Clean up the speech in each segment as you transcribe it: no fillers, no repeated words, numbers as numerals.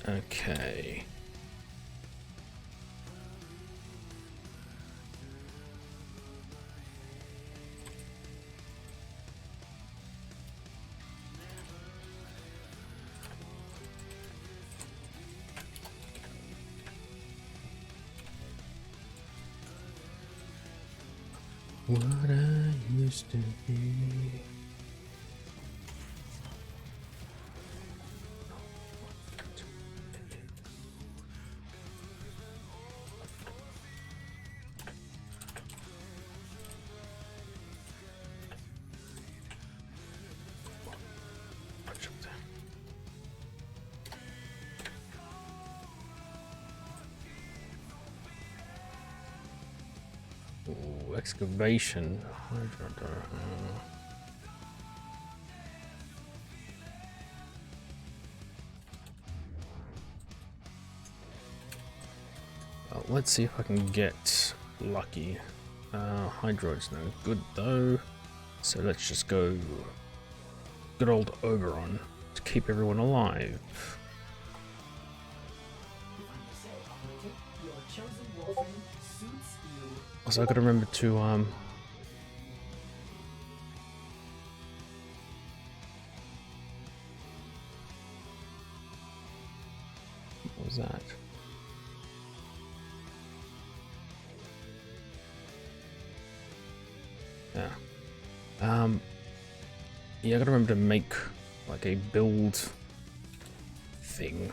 Okay. What I used to be. Ooh, excavation. Well, let's see if I can get lucky. Hydroid's no good though, so let's just go good old Oberon to keep everyone alive. Also, I gotta remember to what was that? Yeah. Yeah, I gotta remember to make like a build thing.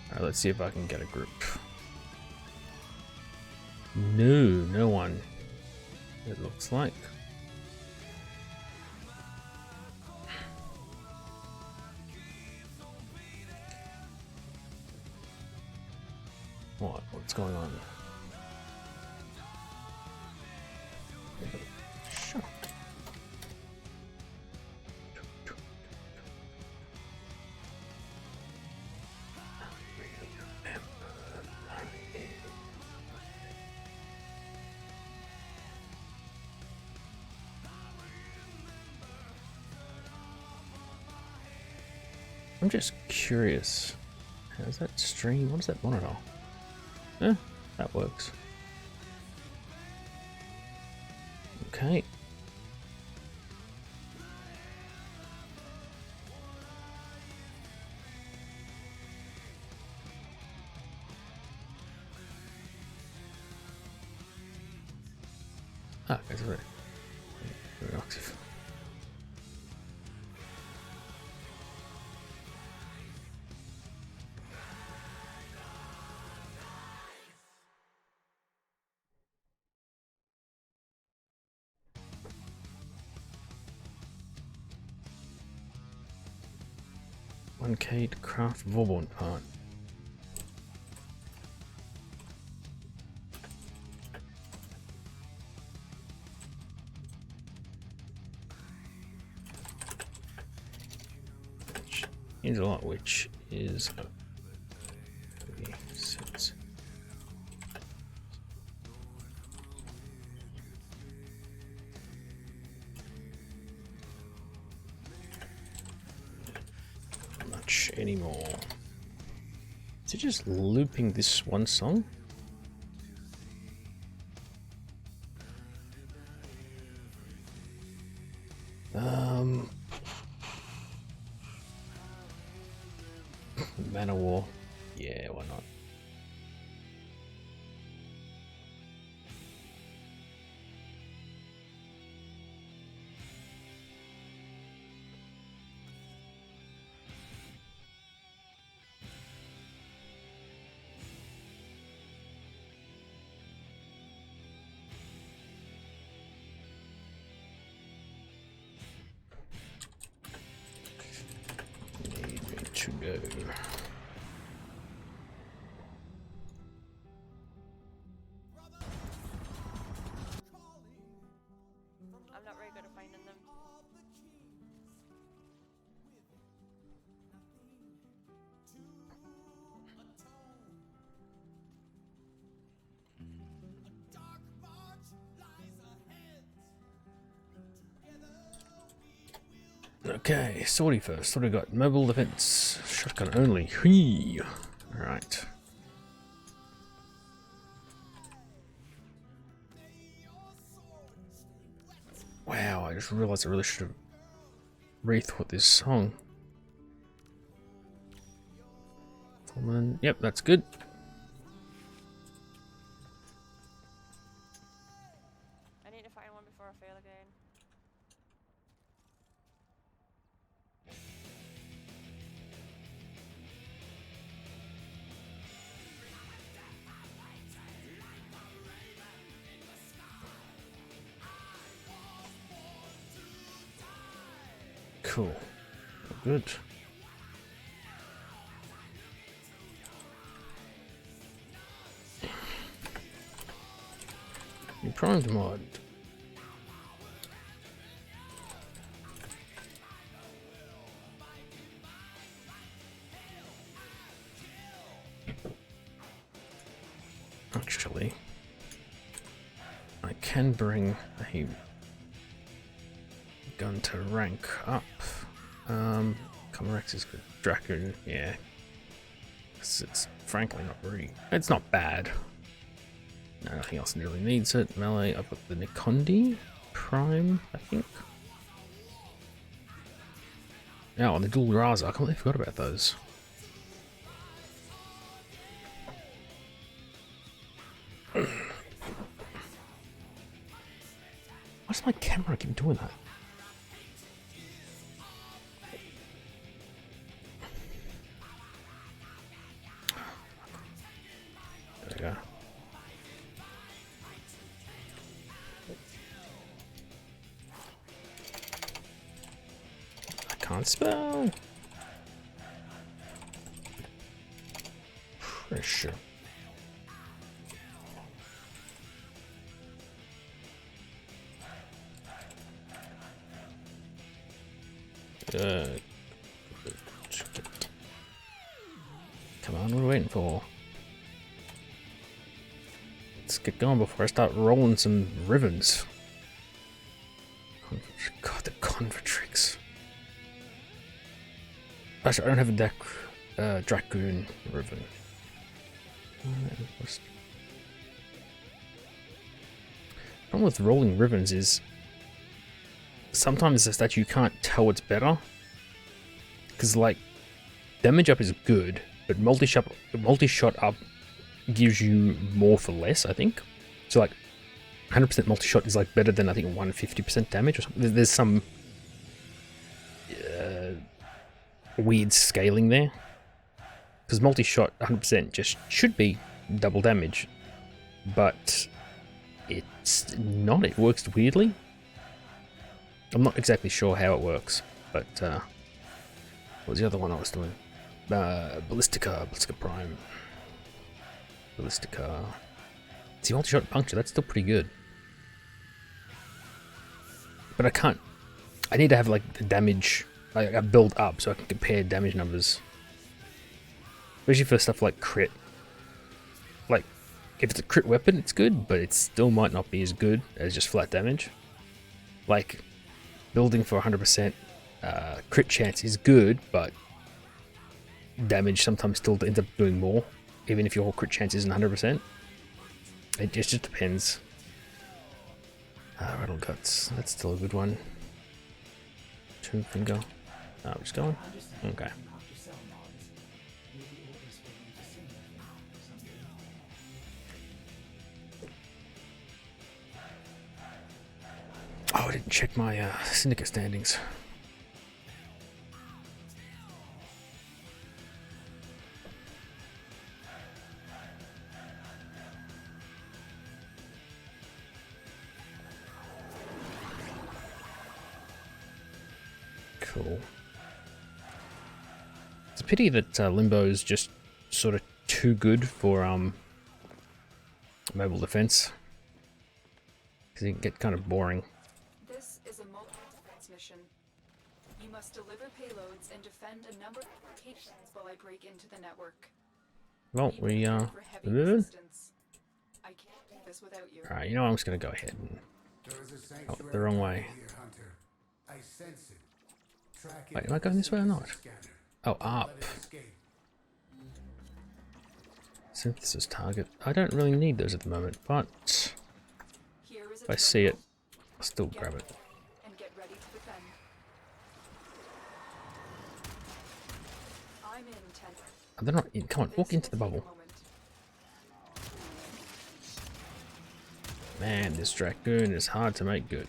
Alright, let's see if I can get a group. No one. It looks like. What's going on? Sure. I'm just curious. How's that stream? What is that monitor? Eh, that works. Okay. Ah, okay, sorry. Very active. $1K to craft Vauban part. Which is a lot, which is 36. Much anymore. Is it just looping this one song? Man of War. Yeah, why not? Need me to go. I'm not very good at finding them. Okay, sortie first. What do we got? Mobile defense, shotgun only. Whee! Alright. Wow, I just realized I really should have rethought this song. Yep, that's good. I need to find one before I fail again. Cool. Good. You primed mod. Actually, I can bring a gun to rank up. Comerex is good. Dracoon, yeah. It's frankly not very. It's not bad. No, nothing else really needs it. Melee, I've got the Nikondi Prime, I think. Oh, and the dual Raza. I completely forgot about those. Why does my camera keep doing that? There we go. I can't spell. Pressure. Come on, what are we waiting for? Let's get going before I start rolling some ribbons. God, the Convertrix. Actually, I don't have a deck Dracoon ribbon. Problem with rolling ribbons is sometimes it's that you can't tell what's better. Because, like, damage up is good, but multi-shot up gives you more for less, I think. So, like, 100% multi-shot is, like, better than, I think, 150% damage or something. There's some weird scaling there. Because multi-shot 100% just should be double damage. But it's not. It works weirdly. I'm not exactly sure how it works, but what was the other one I was doing? Ballistica Prime. Ballistica. See, multi-shot puncture, that's still pretty good. But I can't. I need to have, like, the damage. I build up so I can compare damage numbers. Especially for stuff like crit. Like, if it's a crit weapon, it's good, but it still might not be as good as just flat damage. Like, building for 100% crit chance is good, but damage sometimes still ends up doing more, even if your crit chance isn't 100%. It just depends. Rattle Guts, that's still a good one. Two finger. Oh, just going? Okay. Oh, I didn't check my syndicate standings. Cool. It's a pity that Limbo is just sort of too good for mobile defense, because it can get kind of boring. This is a mobile defense mission. You must deliver payloads and defend a number of locations while I break into the network. Well, we I can't do this without you. Alright, you know what, I'm just gonna go ahead and the wrong way. I sense it. Wait, am I going this way or not? Oh, up. Synthesis target. I don't really need those at the moment, but Here is a if I see it, terminal. I'll still grab it. And get ready to defend. I'm in 10. Oh, they're not in. Come on, walk This into the will take a bubble. moment. Man, this Dragoon is hard to make good.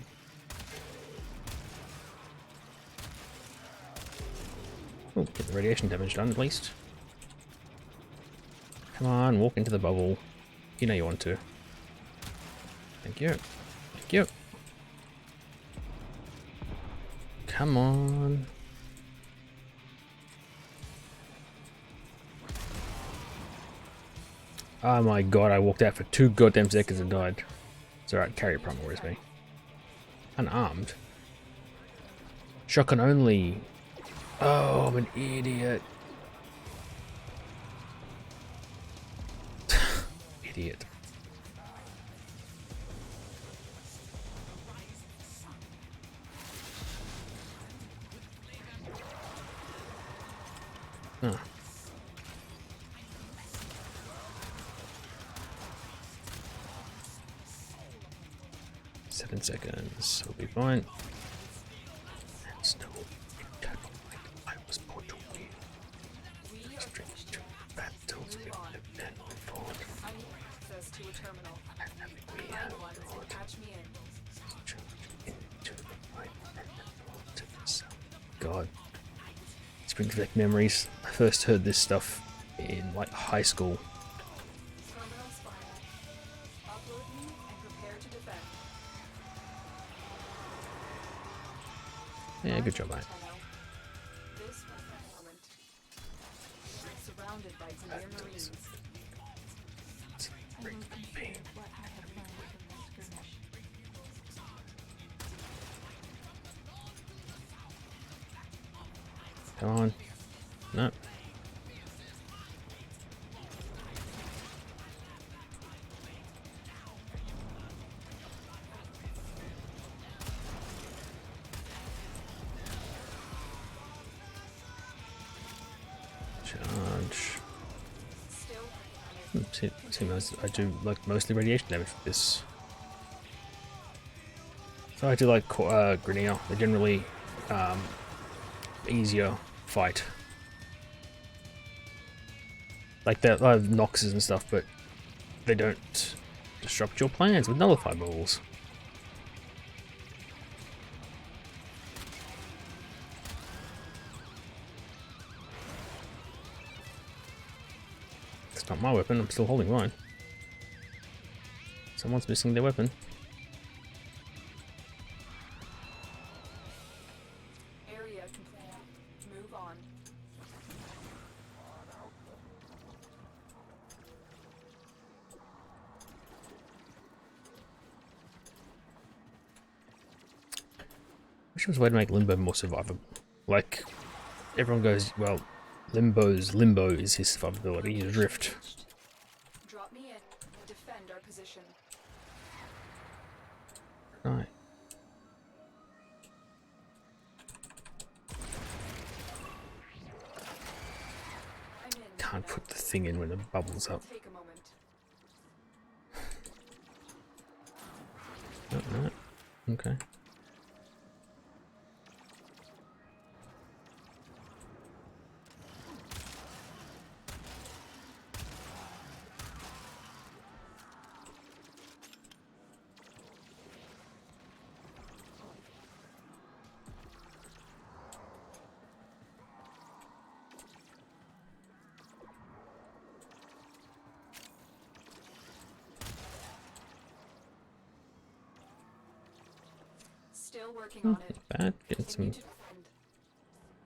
Oh, get the radiation damage done at least. Come on, walk into the bubble. You know you want to. Thank you. Thank you. Come on. Oh my god, I walked out for 2 goddamn seconds and died. It's alright, carrier prime worries me. Unarmed? Shotgun only. Oh, I'm an idiot. Idiot. Huh. Seven seconds, we'll be fine. And still internal light. I was born to win. We are Straight finished. to battles we Move on. lived and fought. I need access to a terminal. We Find have one and fought. patch me in. Into the light and to the sun. God. This brings back memories. I first heard this stuff in like high school. Terminal spine. Upload me and prepare to defend. Yeah, good job, mate. This was the moment. Surrounded by Xavier Marines. Come on. No. Charge. Seems I do like mostly radiation damage with this. So I do like Grenier. They're generally easier fight. Like they have Noxes and stuff, but they don't disrupt your plans with nullify balls. It's not my weapon, I'm still holding mine. Someone's missing their weapon. Area complete. Move on. Wish there was a way to make Limbo more survivable. Like, everyone goes, well, Limbo is his survivability, his drift. Drop me in and defend our position. Right. I'm in. Can't put the thing in when the bubble's up. Take a moment. No, no. Okay. Still working on it. Not bad. Getting some Continue to defend.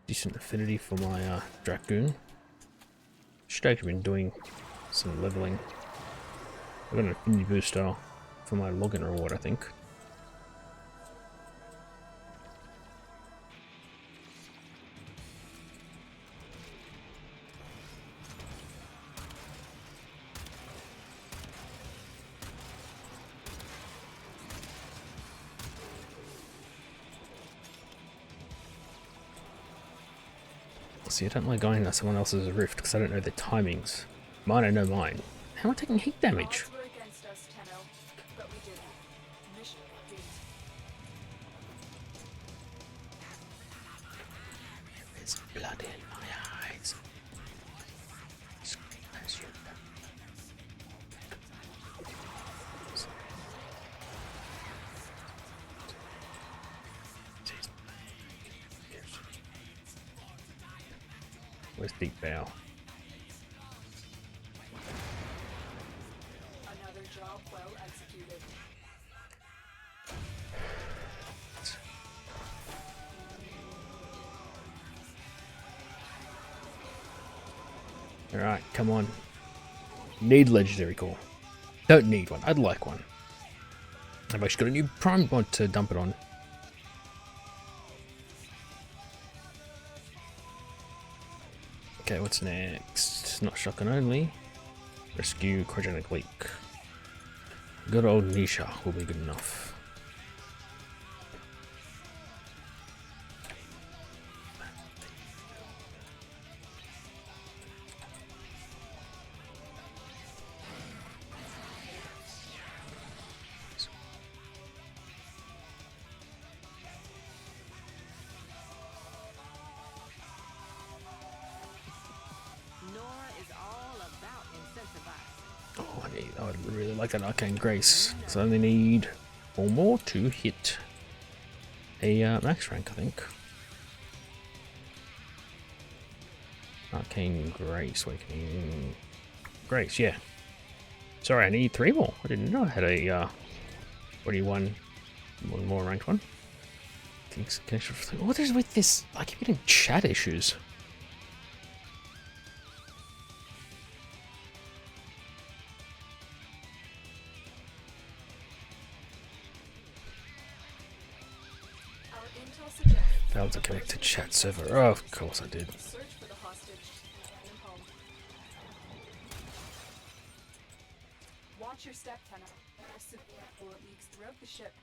decent affinity for my Dragoon. Should actually been doing some leveling. I got an affinity booster for my login reward, I think. See, I don't like going into someone else's rift because I don't know their timings. Mine, I know mine. How am I taking heat damage? Odds were against us, Tenno, but we didn't. Mission complete. There's blood in my eyes. Where's Deep Bow? Another job well executed. Alright, come on. Need legendary core. Don't need one. I'd like one. I've actually got a new prime mod to dump it on. Okay, what's next? Not shotgun only. Rescue cryogenic leak. Good old Nisha will be good enough. Oh, I would really like that Arcane Grace. So I only need 4 more to hit a max rank, I think. Arcane Grace, Awakening Grace, yeah. Sorry, I need 3 more. I didn't know I had a 41 one more ranked one. What is with this? I keep getting chat issues. Our intel suggests Failed to connect to chat server. Oh, of course I did. search for the hostage and bring him home. Watch your step, Tenno. A severe bullet leaks throughout the ship.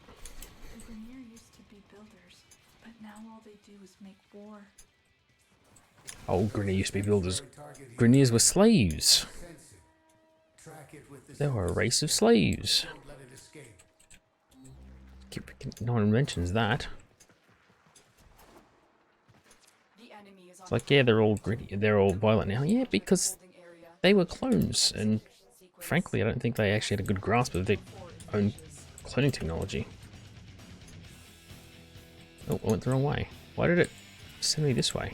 The Grineer used to be builders, but now all they do is make war. Oh, Grineer used to be builders. Grineers were slaves. They were a race of slaves. No one mentions that. The enemy is on It's like, yeah, they're all gritty, they're all violent now. Yeah, because holding area. they were clones, and frankly, I don't think they actually had a good grasp of their own cloning technology. Oh, I went the wrong way. Why did it send me this way?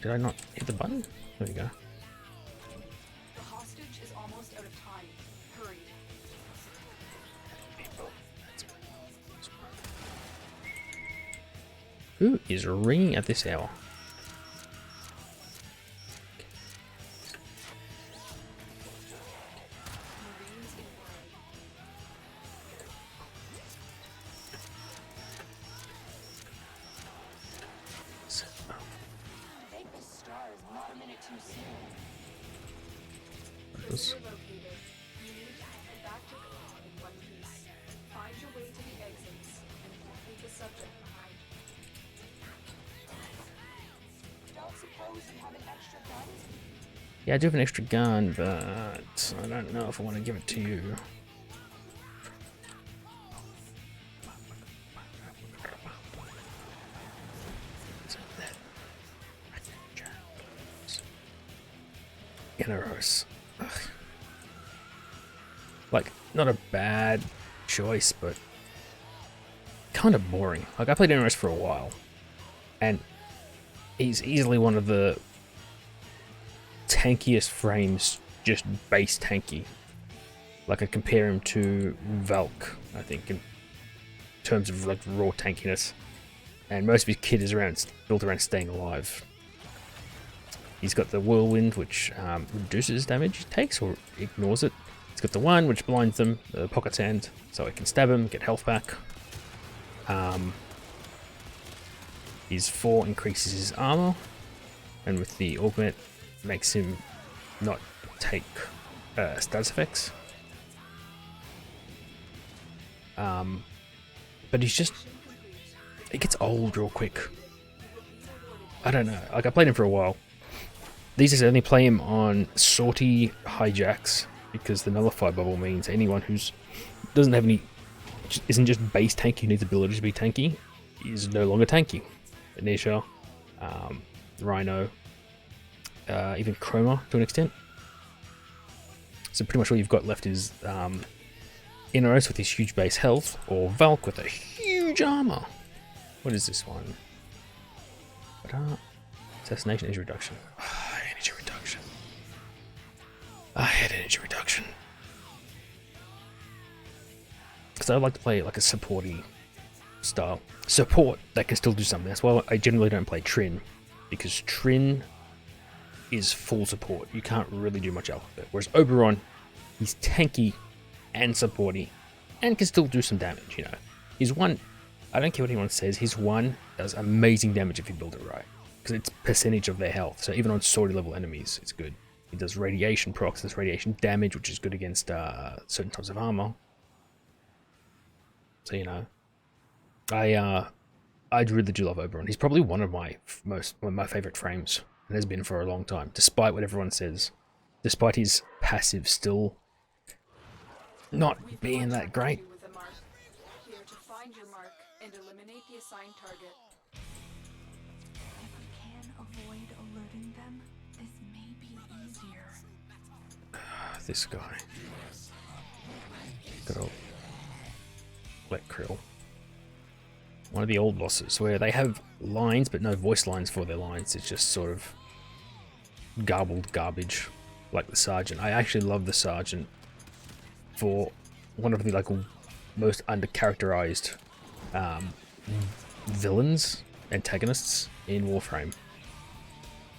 Did I not hit the button? There we go. The hostage is almost out of time. Hurry. Who is ringing at this hour? Marines inbound. This- You're located. You need to head back to Earth in one piece. Find your way to the exits and leave the subject behind. Don't suppose you have an extra gun? Yeah, I do have an extra gun, but I don't know if I want to give it to you. Inaros. Like, not a bad choice, but kind of boring. Like, I played Inaros for a while, and he's easily one of the tankiest frames, just base tanky. Like, I compare him to Valk, I think, in terms of like raw tankiness. And most of his kit is built around staying alive. He's got the whirlwind, which reduces damage he takes or ignores it. He's got the one which blinds them, the pocket sand, so it can stab him, get health back. His 4 increases his armor, and with the augment, makes him not take status effects. But he's just, it gets old real quick. I don't know, like I played him for a while. These days I only play him on sortie hijacks because the nullify bubble means anyone who's doesn't have any, isn't just base tanky, needs ability to be tanky, is no longer tanky. Anisha, Rhino, even Chroma to an extent. So pretty much all you've got left is Inaros with his huge base health, or Valk with a huge armor. What is this one? Assassination energy reduction. Energy reduction. I had energy reduction. Because I like to play like a supporty style. Support that can still do something. That's why I generally don't play Trin. Because Trin is full support. You can't really do much else with it. Whereas Oberon, he's tanky and supporty. And can still do some damage, you know. His one, I don't care what anyone says, his one does amazing damage if you build it right. Because it's percentage of their health. So even on sortie level enemies, it's good. He does radiation procs, does radiation damage, which is good against certain types of armor. So, you know, I really do love Oberon. He's probably one of my favorite frames, and has been for a long time, despite what everyone says. Despite his passive still not being that great. Here to find your mark and eliminate the assigned target. If we can avoid alerting them, this may be easier. This guy. Good old Let Krill. One of the old bosses where they have lines but no voice lines for their lines. It's just sort of garbled garbage, like the Sergeant. I actually love the Sergeant for one of the like most undercharacterized villains, antagonists in Warframe.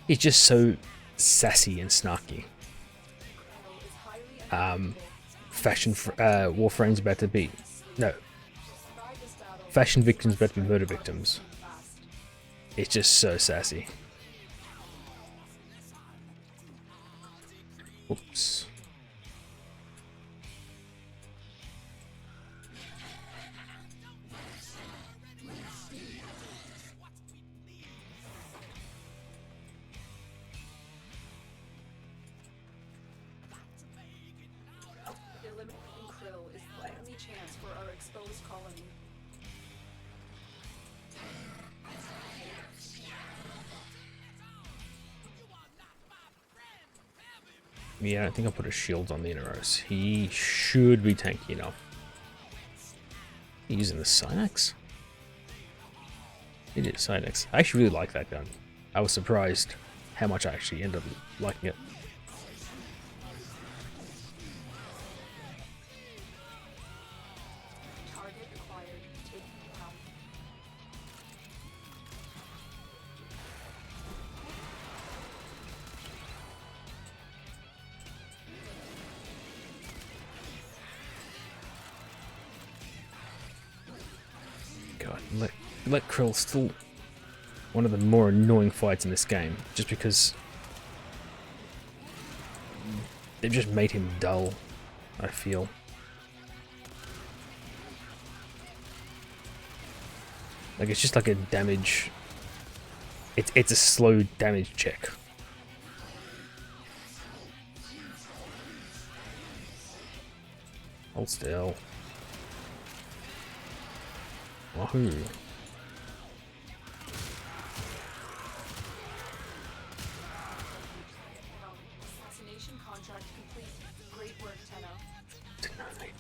He's just so sassy and snarky. Warframe's about to be Fashion victims about to be murder victims. It's just so sassy. Oops. Eliminating Krill is the only chance for our exposed colony. Yeah, I don't think I'll put a shield on the Inaros. He should be tanky enough. Using the Synax? It is Synax. I actually really like that gun. I was surprised how much I actually ended up liking it. Target acquired. Take down. God, let Krill still one of the more annoying fights in this game, just because they've just made him dull, I feel. Like it's just like a damage. It's a slow damage check. Hold still. Wahoo. Assassination contract complete. Great work, Tenno. Denied.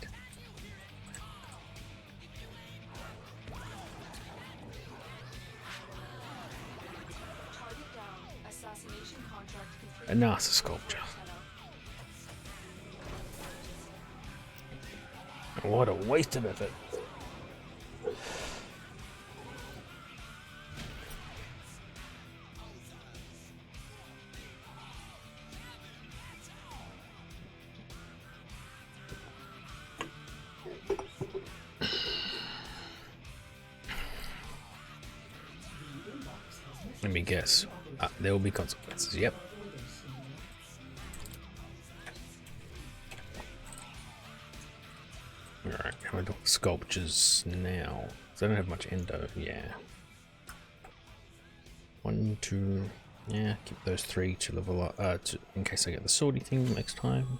Target down. Assassination contract complete. A NASA sculpture. What a waste of effort. Let me guess. There will be consequences, yep. Alright, how do I do sculptures now? Because I don't have much endo, yeah. 1, 2, yeah, keep those 3 to level up, in case I get the swordy thing next time.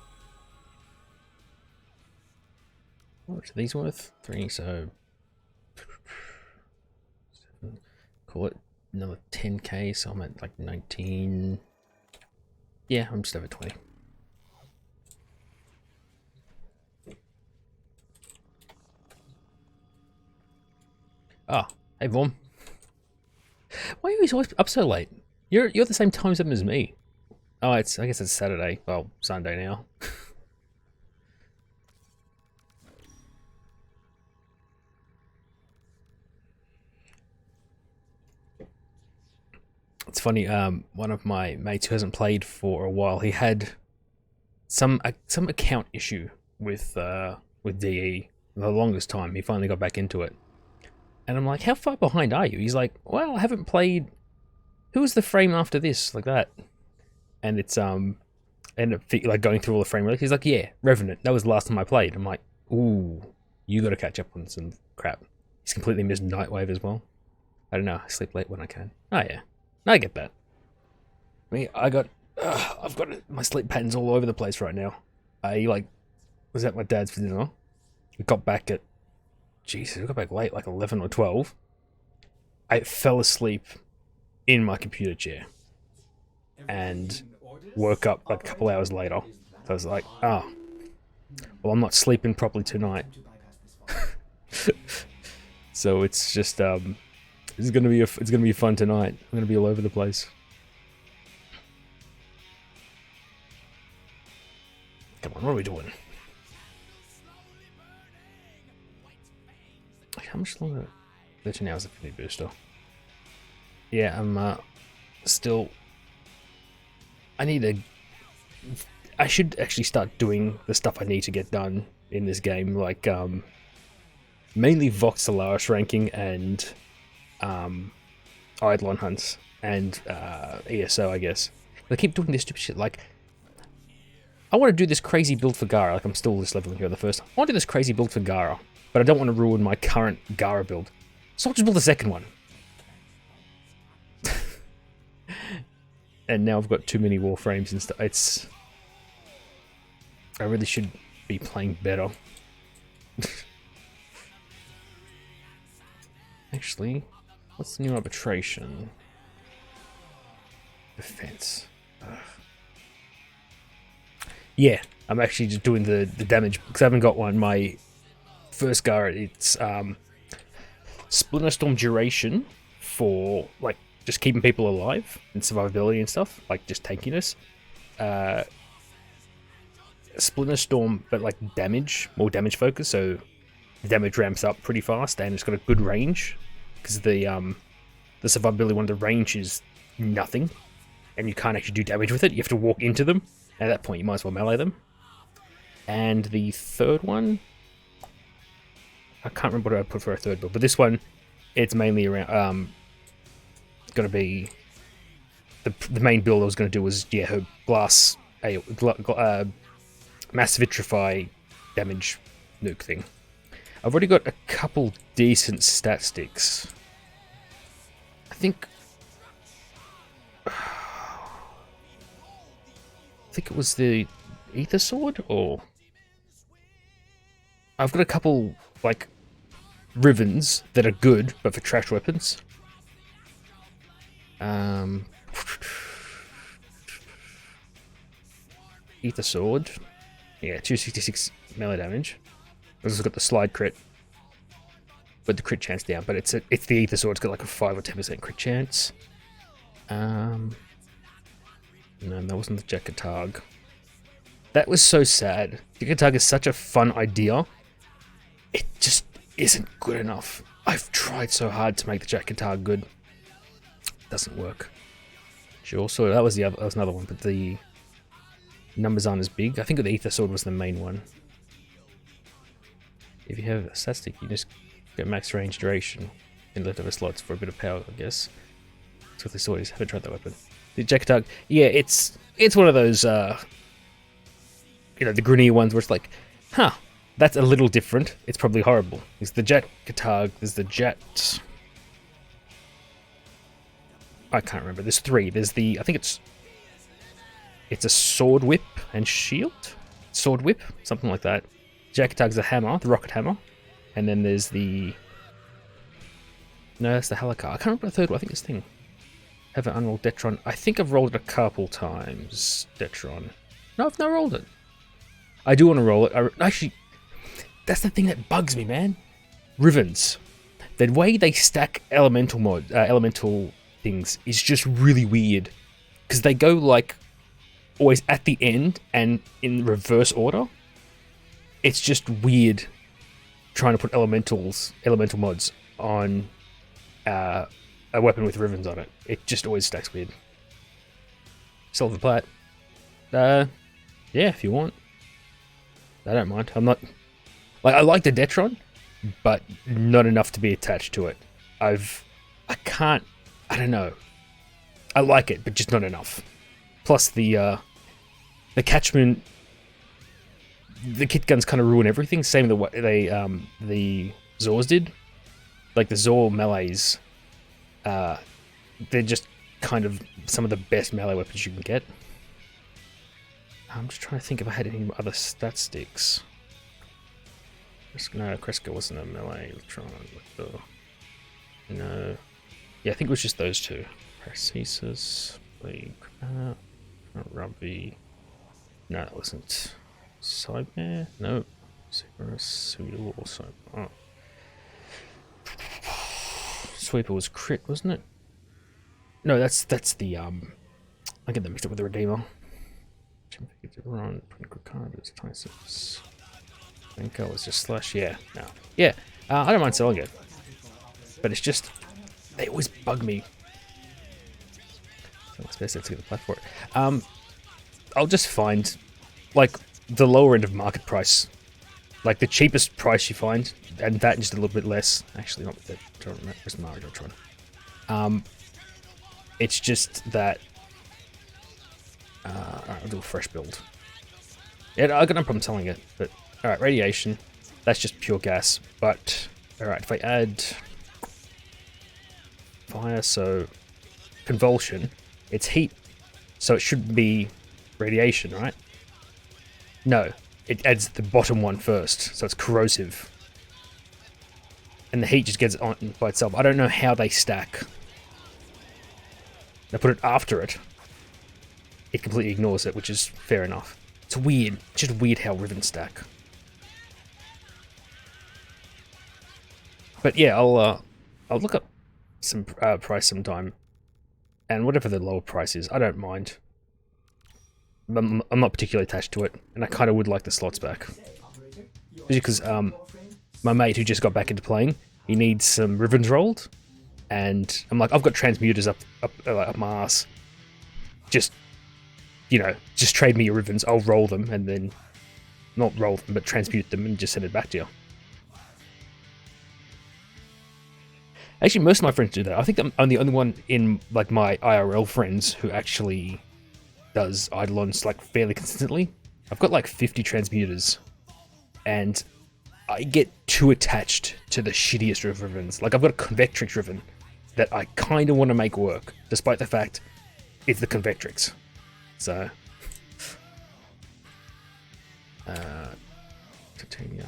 What are these worth? 3, so... 7, call it another 10k, so I'm at like 19... Yeah, I'm just over 20. Ah, hey Vom. Why are you always up so late? You're the same time zone as me. Oh, I guess it's Saturday. Well, Sunday now. It's funny. One of my mates who hasn't played for a while, he had some account issue with DE for the longest time. He finally got back into it. And I'm like, how far behind are you? He's like, well, I haven't played... Who was the frame after this? Like that. And it's, ended up like going through all the frame release. He's like, yeah, Revenant. That was the last time I played. I'm like, ooh, you got to catch up on some crap. He's completely missed Nightwave as well. I don't know. I sleep late when I can. Oh, yeah. I get that. I mean, I've got my sleep patterns all over the place right now. I, like, was at my dad's for dinner. We got back at... Jesus, we got back late, like 11 or 12. I fell asleep in my computer chair and woke up like a couple hours later. So I was like, oh, well, I'm not sleeping properly tonight. So it's just it's gonna be fun tonight. I'm gonna be all over the place. Come on, what are we doing? How much longer? 13 hours Affinity Booster. Yeah, I'm still... I should actually start doing the stuff I need to get done in this game, like mainly Vox Solaris ranking and Eidolon hunts and ESO, I guess. But I keep doing this stupid shit, like I want to do this crazy build for Gara, like I'm still this leveling here the first. I want to do this crazy build for Gara, but I don't want to ruin my current Gara build. So I'll just build a second one. And now I've got too many Warframes and stuff. It's... I really should be playing better. Actually, what's the new arbitration? Defense. Ugh. Yeah, I'm actually just doing the damage because I haven't got one. My first Gara, it's Splinter Storm duration for like just keeping people alive and survivability and stuff, like just tankiness. Splinter Storm, but like damage, more damage focus, so the damage ramps up pretty fast and it's got a good range because the survivability one, the range is nothing and you can't actually do damage with it. You have to walk into them. At that point, you might as well melee them. And the third one, I can't remember what I put for a third build, but this one, it's mainly around. It's going to be the main build I was going to do was her glass, mass vitrify damage nuke thing. I've already got a couple decent stat sticks. I think it was the Ether Sword, or I've got a couple like Rivens that are good, but for trash weapons. Ether Sword, yeah, 266 melee damage. I've also got the slide crit, but the crit chance down. But it's the Ether Sword. It's got like a 5 or 10% crit chance. No, that wasn't the Jekatag. That was so sad. Jekatag is such a fun idea. It just isn't good enough. I've tried so hard to make the Jekatag good. It doesn't work. Sure, so that was another one, but the numbers aren't as big. I think the Ether Sword was the main one. If you have a stat stick, you just get max range duration in leftover slots for a bit of power, I guess. That's what the sword is. Haven't tried that weapon. The Jackatug, yeah, it's one of those, the Grunier ones where it's like, huh, that's a little different. It's probably horrible. There's the Jackatug, there's the Jet... I can't remember. There's 3. There's the, I think it's a Sword Whip and Shield? Sword Whip? Something like that. Jackatug's a hammer, the rocket hammer. And then there's the... No, that's the Helicar. I can't remember the third one. I think it's thing. Haven't unrolled Detron. I think I've rolled it a couple times, Detron. No, I've not rolled it. I do want to roll it. Actually, that's the thing that bugs me, man. Rivens. The way they stack elemental things is just really weird. Because they go, like, always at the end and in reverse order. It's just weird trying to put elemental mods on a weapon with Rivens on it. It just always stacks weird. Silver Plat. Yeah, if you want. I don't mind. I'm not... Like, I like the Detron, but not enough to be attached to it. I don't know. I like it, but just not enough. Plus the catchment... The kit guns kind of ruin everything. Same the way the Zors did. Like the Zor melees, they're just kind of some of the best melee weapons you can get. I'm just trying to think if I had any other stat sticks. No, Kreska wasn't a melee. No. Yeah, I think it was just those 2. Paracesis, Plague, Rubby. No, it wasn't. Sidemare? No. Suitable also. Oh. Sweeper was crit, wasn't it? No, that's the I get them mixed up with the Redeemer. Run, it's 26. Benko was just slash, yeah, no. Yeah, I don't mind selling it. But it's just, they always bug me. So it's best to get the plat for it. I'll just find, like, the lower end of market price. Like, the cheapest price you find, and that just a little bit less. Actually, not with that. Where's Mario? It's just that... Alright, I'll do a fresh build. Yeah, I got no problem selling it, but... Alright, radiation. That's just pure gas, but... Alright, if I add... Fire, so... Convulsion. It's heat, so it should be radiation, right? No, it adds the bottom one first, so it's corrosive. And the heat just gets on by itself. I don't know how they stack. They put it after it. It completely ignores it, which is fair enough. It's weird. It's just weird how Rivens stack. But yeah, I'll look up some price sometime. And whatever the lower price is, I don't mind. I'm not particularly attached to it, and I kind of would like the slots back. Because my mate who just got back into playing, he needs some Rivens rolled, and I'm like, I've got transmuters up my ass. Just, just trade me your Rivens, I'll roll them, and then, not roll them, but transmute them and just send it back to you. Actually, most of my friends do that. I think I'm the only one in like my IRL friends who actually does Eidolons like fairly consistently. I've got like 50 transmuters, and I get too attached to the shittiest Rivens. Like I've got a Convectrix Riven that I kind of want to make work, despite the fact it's the Convectrix. So, Titania.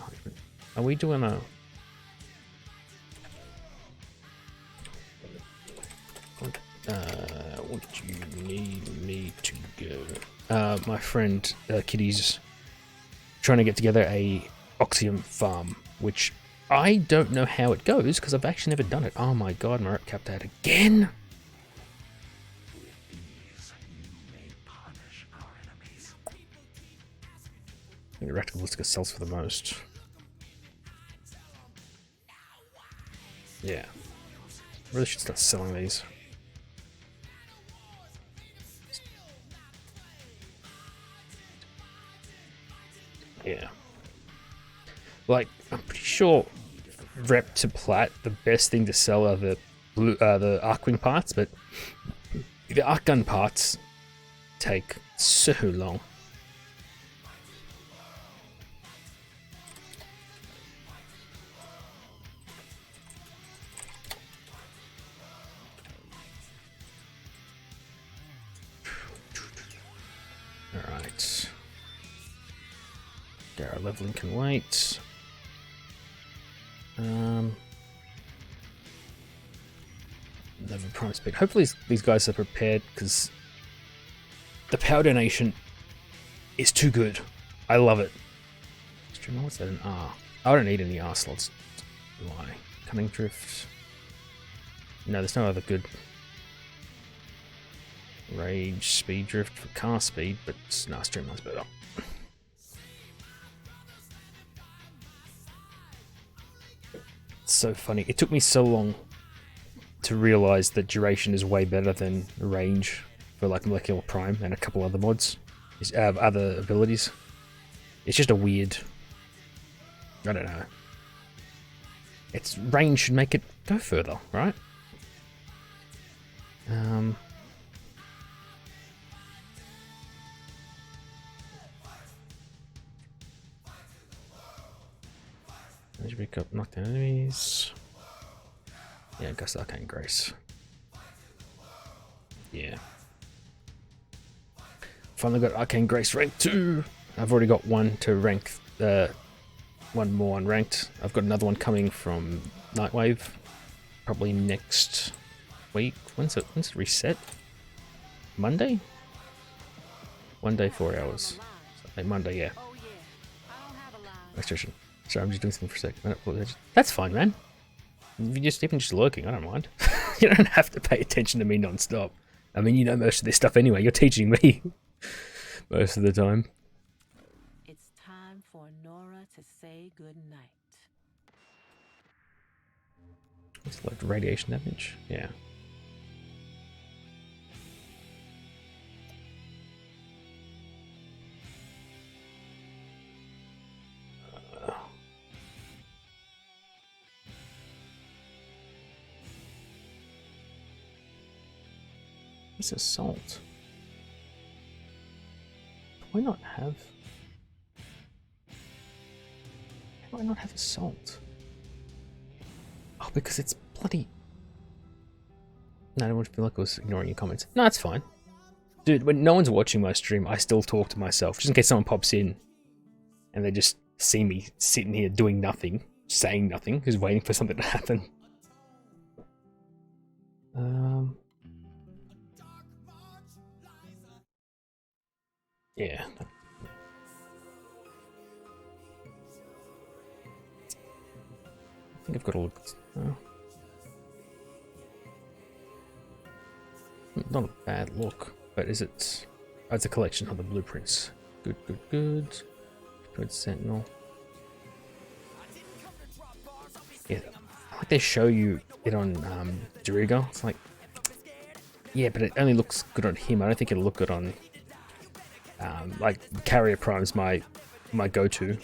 Are we doing a? What do you need me to go? My friend Kitty's trying to get together a Oxium farm, which I don't know how it goes because I've actually never done it. Oh my god, my rep capped out again. I think the Ractabilistica sells for the most. Yeah. Really should start selling these. Yeah. Like, I'm pretty sure rep to plat, the best thing to sell are the blue, the Arcwing parts, but The arc gun parts take so long. Alright. Gara leveling can wait. Level prime speed. Hopefully these guys are prepared, because the power donation is too good. I love it. What's that, an R? I don't need any R slots. Do I? Cunning drift. No, there's no other good rage speed drift for car speed, but nah, streamline's better. It's so funny. It took me so long to realize that duration is way better than range for like molecular prime and a couple other mods, other abilities. It's just a weird, I don't know. Its range should make it go further, right? Pick up knockdown enemies. Yeah, Gust Arcane Grace. Yeah. Finally got Arcane Grace rank 2. I've already got one to rank, one more unranked. I've got another one coming from Nightwave, probably next week. When's it reset? Monday? 1 day, 4 hours. So, Monday, yeah. Restriction. Sorry, I'm just doing something for a sec. That's fine, man. If you're even just lurking, I don't mind. You don't have to pay attention to me non-stop. I mean, you know most of this stuff anyway. You're teaching me most of the time. It's time for Nora to say goodnight. It's like radiation damage. Yeah. What's assault? Why not have? Why not have assault? Oh, because it's bloody. No, I don't want to feel like I was ignoring your comments. No, it's fine, dude. When no one's watching my stream, I still talk to myself, just in case someone pops in, and they just see me sitting here doing nothing, saying nothing, just waiting for something to happen. Yeah. I think I've got to look. Not a bad look, but is it? Oh, it's a collection of the blueprints. Good, good, good. Good Sentinel. Yeah, I like they show you it on Dirigo. It's like, yeah, but it only looks good on him. I don't think it'll look good on. Like Carrier Prime's my go-to.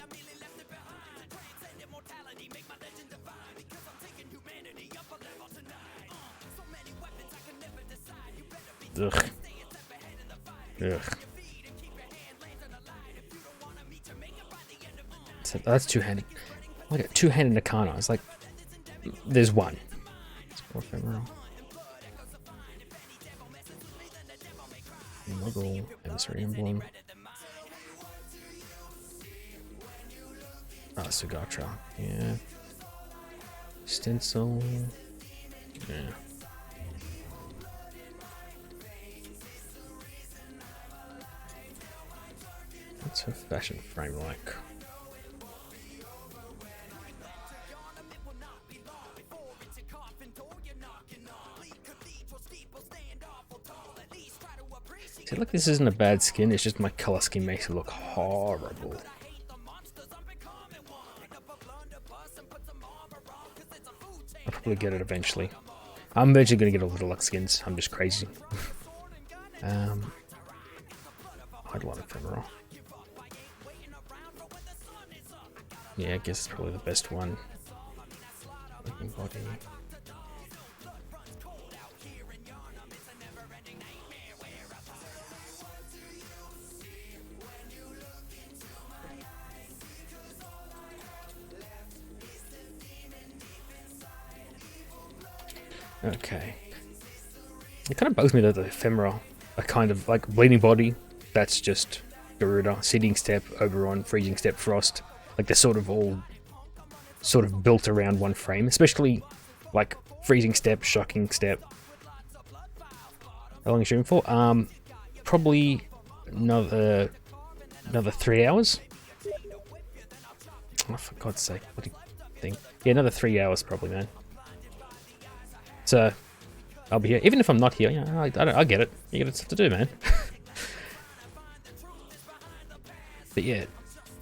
Ugh. Ugh. So that's two-handed. Look at two-handed Nakana. It's like there's one. Muggle, Emissary Emblem. Ah, Sugatra. Yeah. Stencil. Yeah. What's her fashion frame like? See, look, this isn't a bad skin, it's just my color scheme makes it look horrible. I'll probably get it eventually. I'm eventually gonna get all the deluxe skins, I'm just crazy. I'd want Ephemeral. Yeah, I guess it's probably the best one. Body. Okay. It kind of bugs me that the ephemera are kind of like bleeding body. That's just Garuda. Seeding step, Oberon, freezing step, frost. Like they're sort of all sort of built around one frame, especially like freezing step, shocking step. How long are you shooting for? Probably another 3 hours. Oh, for God's sake, what do you think? Yeah, another 3 hours probably, man. So I'll be here, even if I'm not here. Yeah, I get it. You got stuff to do, man. But yeah,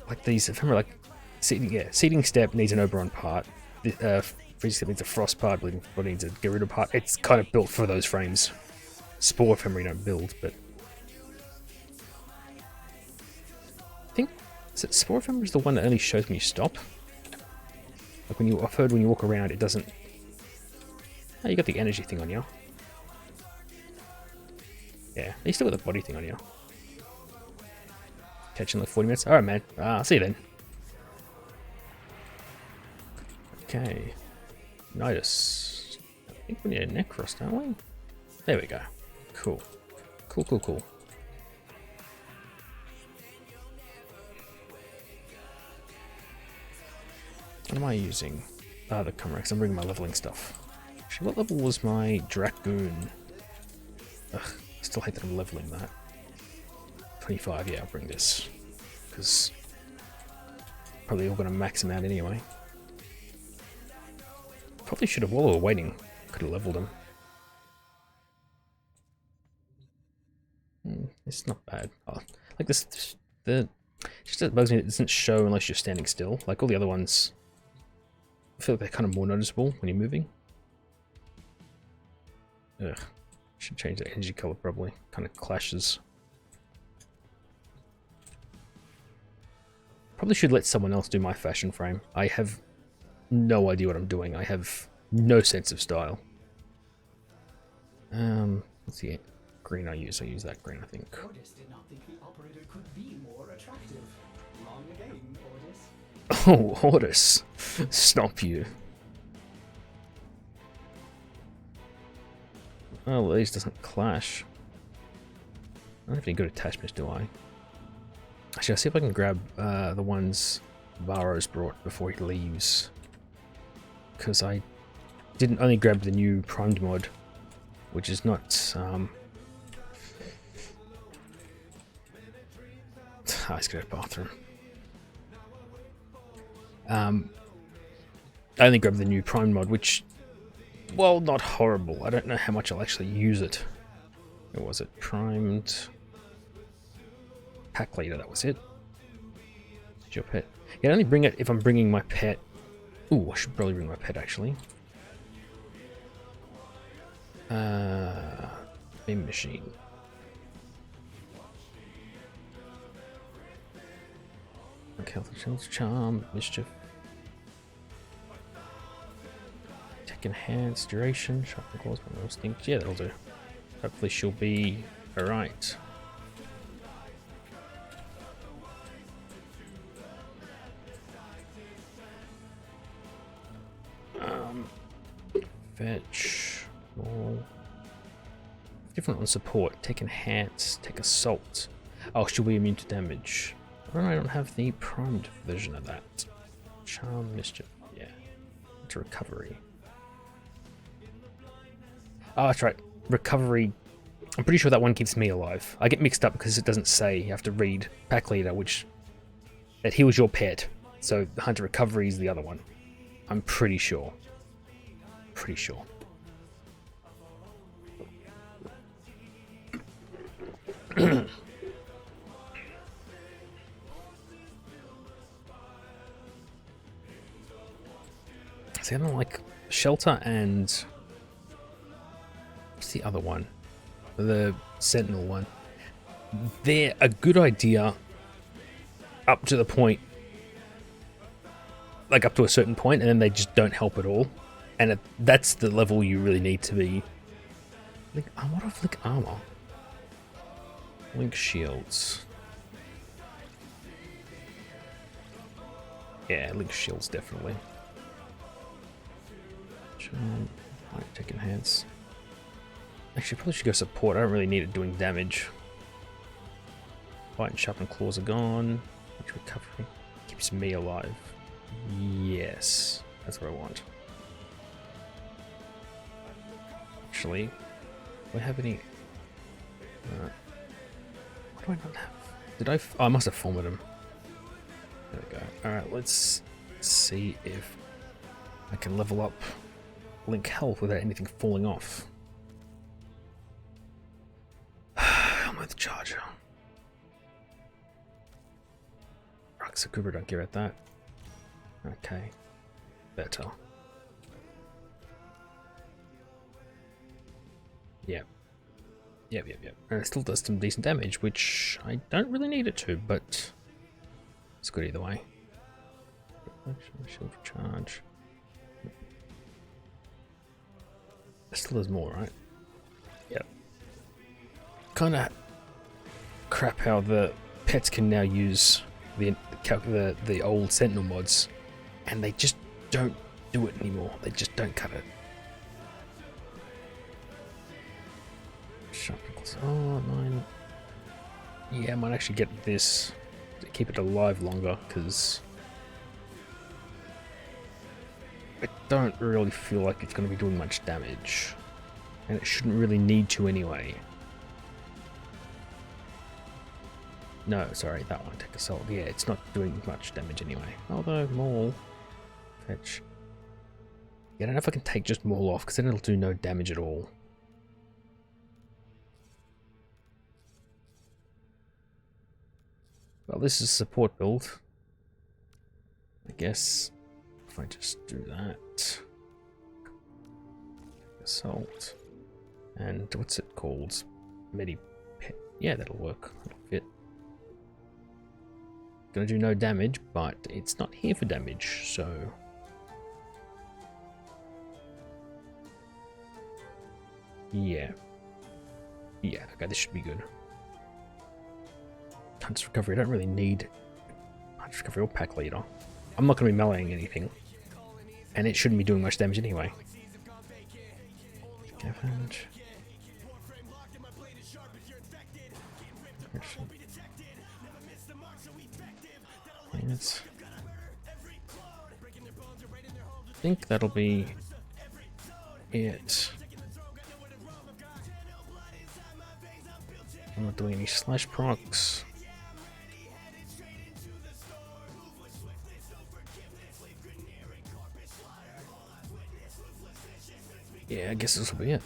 like these, if I'm like, seeding step needs an Oberon part. Freezing step needs a frost part. Bleeding body needs a Garuda part. It's kind of built for those frames. Spore ephemera don't build, but I think Spore ephemera is the one that only shows when you stop. Like I've heard when you walk around, it doesn't. Oh, you got the energy thing on you. Yeah, you still got the body thing on you. Catch in like 40 minutes. Alright, man. I'll see you then. Okay. Notice. I think we need a Necros, don't we? There we go. Cool. Cool. What am I using? The Comrex. I'm bringing my leveling stuff. Actually, what level was my Dragoon? Ugh, I still hate that I'm leveling that. 25, yeah, I'll bring this. Because probably all going to max him out anyway. Probably should have, while we were waiting, could have leveled him. It's not bad. Oh, like this, just it bugs me that it doesn't show unless you're standing still. Like all the other ones, I feel like they're kind of more noticeable when you're moving. Ugh, should change the energy color probably. Kind of clashes. Probably should let someone else do my fashion frame. I have no idea what I'm doing. I have no sense of style. Let's see. Green I use that green, I think. Ordis did not think the operator could be more attractive. Wrong again, Ordis. Oh, Ordis. Stop you. Oh, well, these doesn't clash. I don't have any good attachments, do I? Actually, I'll see if I can grab the ones Varo's brought before he leaves. Because I didn't only grab the new primed mod, which is not... let's go to the bathroom. I only grabbed the new primed mod, which, well, not horrible. I don't know how much I'll actually use it. Or was it primed? Pack leader, that was it. It's your pet. Yeah, I only bring it if I'm bringing my pet. Ooh, I should probably bring my pet actually. Beam machine. Okay, health chance, charm, mischief. Tech enhance, duration, sharpen claws, but most things. Yeah, that'll do. Hopefully she'll be alright. Fetch. Roll. Different on support. Take enhance. Take assault. Oh, she'll be immune to damage. I don't have the primed version of that. Charm, mischief. Yeah. To recovery. Oh, that's right. Recovery. I'm pretty sure that one keeps me alive. I get mixed up because it doesn't say. You have to read pack leader, which that he was your pet. So the hunter recovery is the other one. I'm pretty sure. Pretty sure. See, I don't like shelter and what's the other one? The sentinel one. They're a good idea up to the point, like up to a certain point, and then they just don't help at all. And that's the level you really need to be. Link, what of link armor? Link shields. Yeah, link shields definitely. Alright, taking hands. Actually, probably should go support. I don't really need it doing damage. Fight and sharpen claws are gone. Much recovery. Keeps me alive. Yes, that's what I want. Actually, do I have any? What do I not have? Did I? Oh, I must have formed them. There we go. All right, let's see if I can level up Link health without anything falling off. I'm with Charger. Sakuba, don't care about that. Okay, better. Yep. Yep. And it still does some decent damage, which I don't really need it to, but it's good either way. Shield charge. It still does more, right? Yep. Kinda crap how the pets can now use the old Sentinel mods, and they just don't do it anymore. They just don't cut it. Oh, 9. Yeah, I might actually get this to keep it alive longer, because I don't really feel like it's going to be doing much damage, and it shouldn't really need to anyway. No, sorry, that one, take assault. Yeah, it's not doing much damage anyway. Although, Maul, fetch. Yeah, I don't know if I can take just Maul off, because then it'll do no damage at all. Well, this is a support build. I guess if I just do that. Assault. And what's it called? Medi-pet. Yeah, that'll work. That'll fit. Gonna do no damage, but it's not here for damage, so... Yeah. Yeah, okay, this should be good. Punch recovery, I don't really need punch recovery or pack leader. I'm not going to be meleeing anything. And it shouldn't be doing much damage anyway. Scavenge. Yes. I think that'll be it. I'm not doing any slash procs. Yeah, I guess this will be it.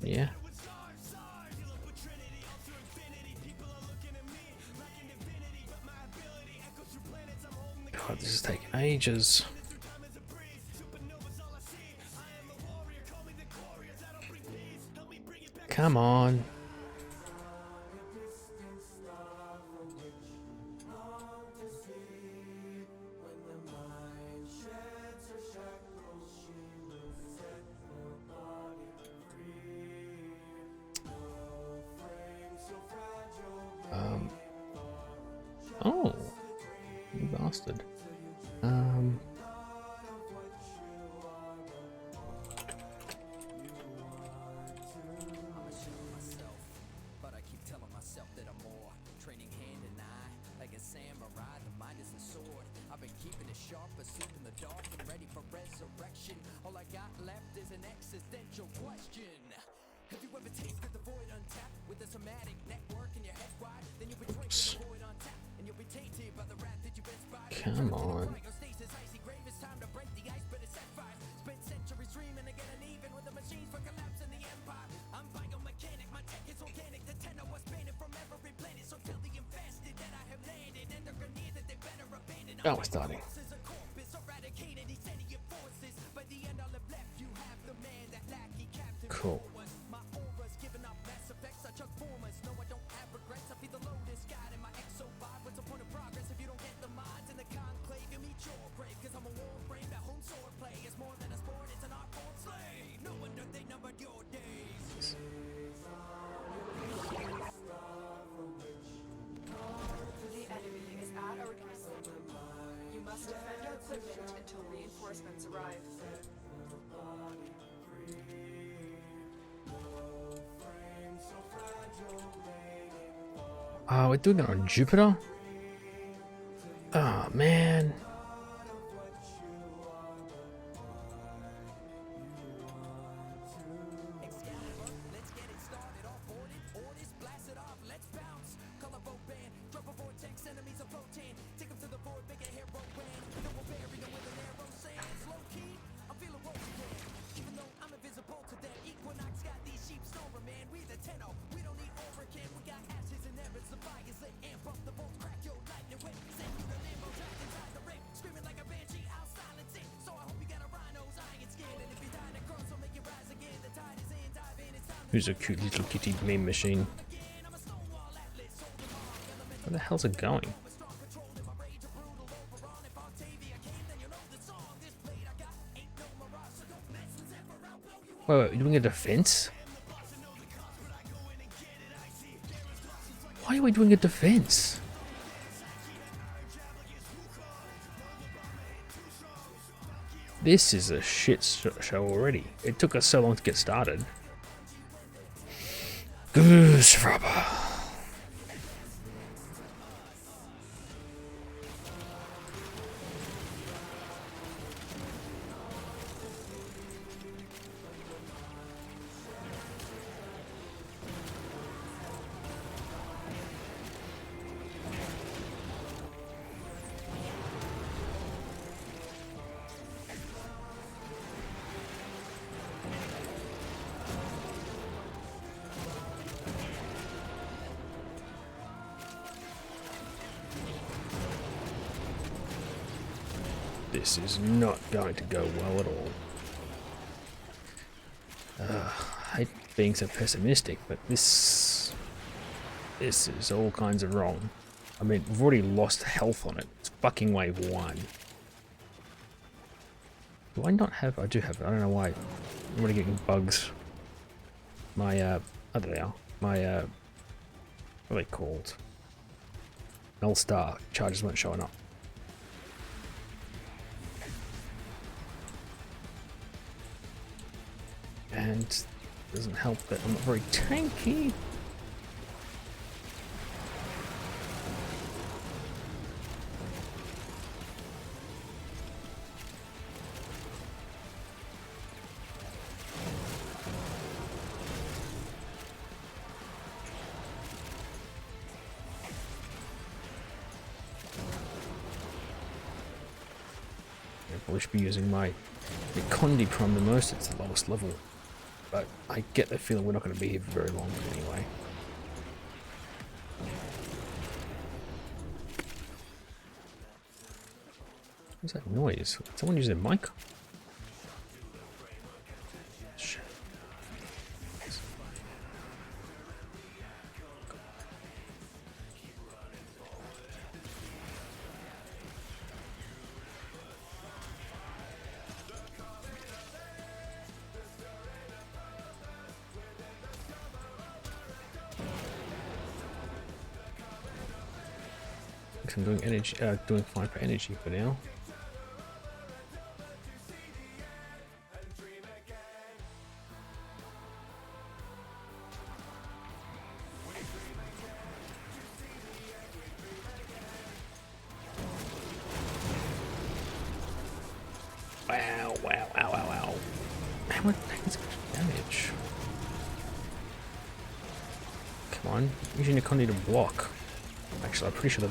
Yeah. God, this is taking ages. Come on. Oh, you bastard. Oops. Come on. Oh, we're starting. Cool. The enemy is at our castle. reinforcements arrive. Oh, we're doing it on Jupiter? Oh, man. Who's a cute little kitty meme machine? Where the hell's it going? Wait, you're doing a defense? Why are we doing a defense? This is a shit show already. It took us so long to get started. Goose rubber. This is not going to go well at all. I hate being so pessimistic, but this is all kinds of wrong. I mean, we've already lost health on it. It's fucking wave 1. Do I not have? I do have it. I don't know why. I'm already getting bugs. My, oh, there they are. My, what are they called? Null star charges weren't showing up. And it doesn't help that I'm not very tanky. I probably should be using my Condi Prom the most. It's the lowest level. But I get the feeling we're not going to be here for very long anyway. What's that noise? Someone using a mic? Shit. I'm doing energy, doing fine for energy for now. Wow, wow, wow, wow, wow. How much damage? Come on, using your Condi to block. Actually, I'm pretty sure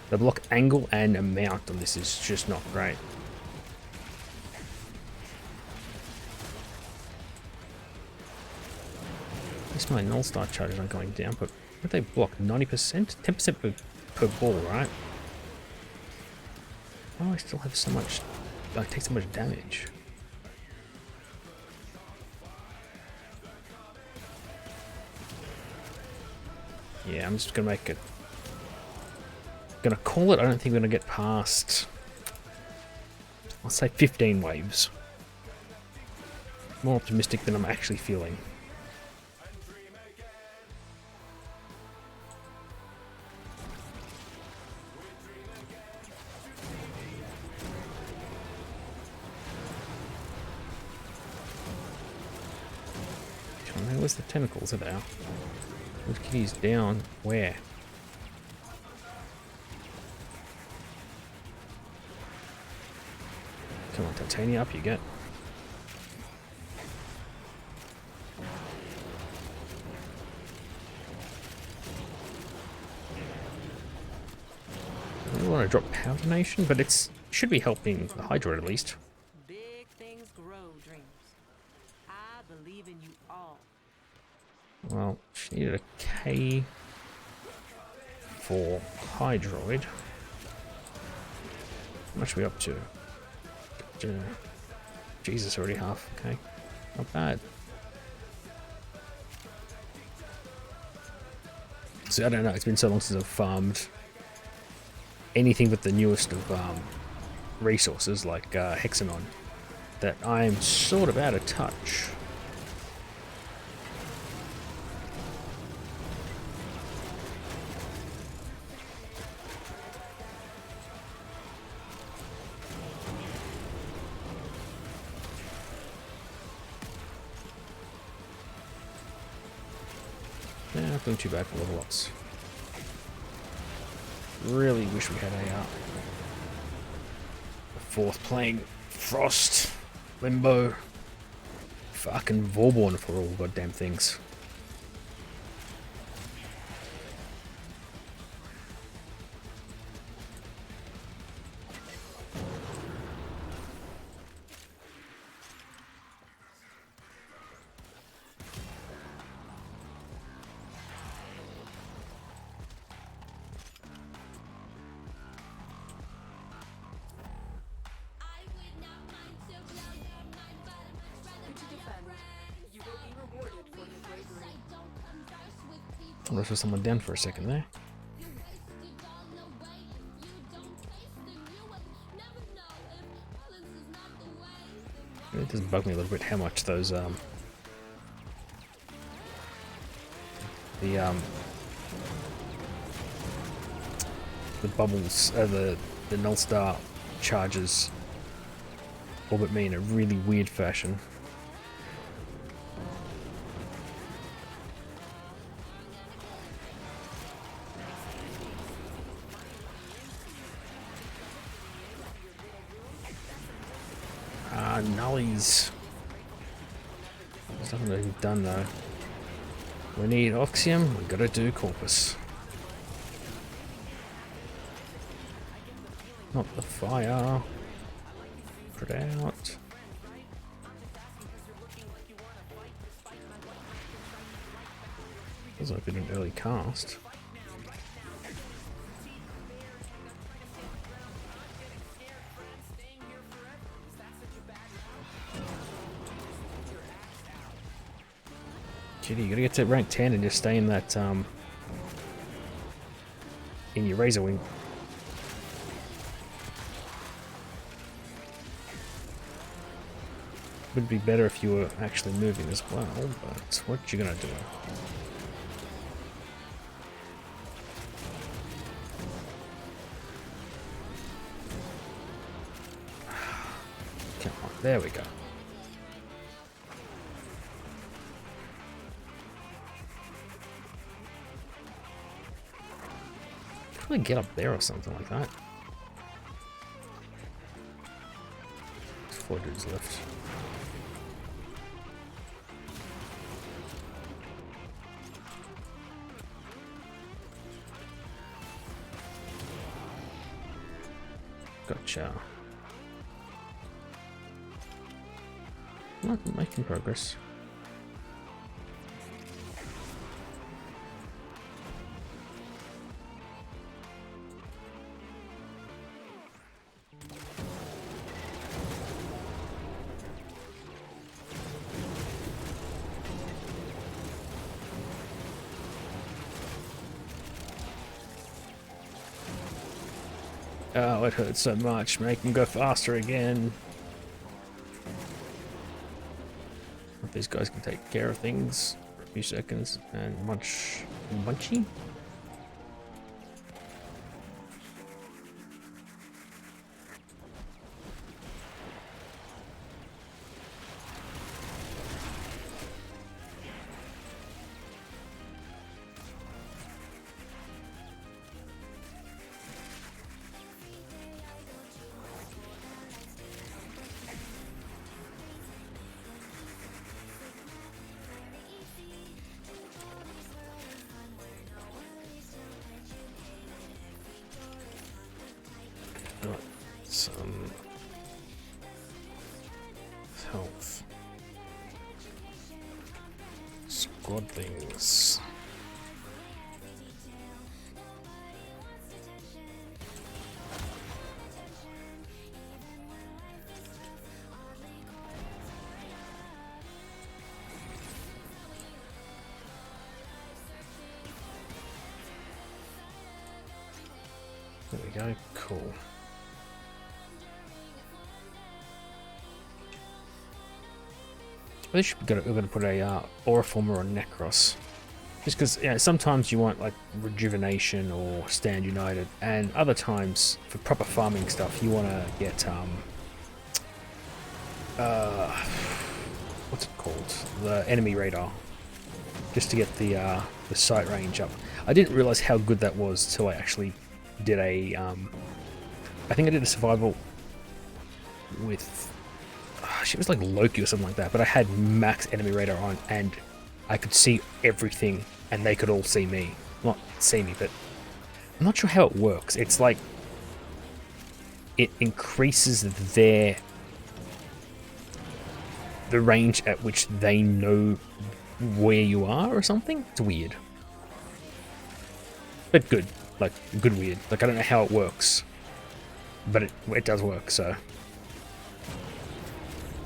the block angle and amount on this is just not great. At least my null star charges aren't going down, but what they block? 90%? 10% per ball, right? Why do I still have so much, like, take so much damage? Yeah, I'm just gonna make it. Gonna call it. I don't think we're gonna get past. I'll say 15 waves. More optimistic than I'm actually feeling. Where's the tentacles? Are they? Those kitties down where? Come on, Titania, up you get. I don't want to drop Powder Nation, but it should be helping the Hydra at least. Big things grow, dreams. I believe in you all. Well, she needed a K for Hydroid. How much are we up to? Jesus, already half. Okay, not bad. So I don't know. It's been so long since I've farmed anything but the newest of resources like Hexanon that I'm sort of out of touch. Yeah, not doing too bad for level ups. Really wish we had a fourth playing Frost, Limbo, fucking Vorborn for all goddamn things. To defend, you will be rewarded for your bravery. I wonder if there's someone down for a second there. It does bug me a little bit how much those the bubbles, the null star charges orbit me in a really weird fashion. Nullies. There's nothing to be done though. We need Oxium, we gotta do Corpus. Not the fire. Put it out. Feels like we did an early cast. Kitty, you gotta get to rank 10 and just stay in that, in your Razor Wing. Would be better if you were actually moving as well, but what you gonna do? Come on, there we go. Probably get up there or something like that. There's 4 dudes left. Gotcha. Not making progress. Oh, it hurts so much. Make him go faster again. If these guys can take care of things for a few seconds and munchy. squad things. There we go, cool. I think we're gonna put a Auriforma or Necros. Just because, you know, sometimes you want like rejuvenation or stand united, and other times for proper farming stuff you want to get what's it called, the enemy radar, just to get the sight range up. I didn't realize how good that was till I actually did a I think I did a survival with she was like Loki or something like that, but I had max enemy radar on and I could see everything and they could all see me. Not see me, but I'm not sure how it works. It's like it increases the range at which they know where you are or something. It's weird. But good. Like, good weird. Like, I don't know how it works. But it does work, so.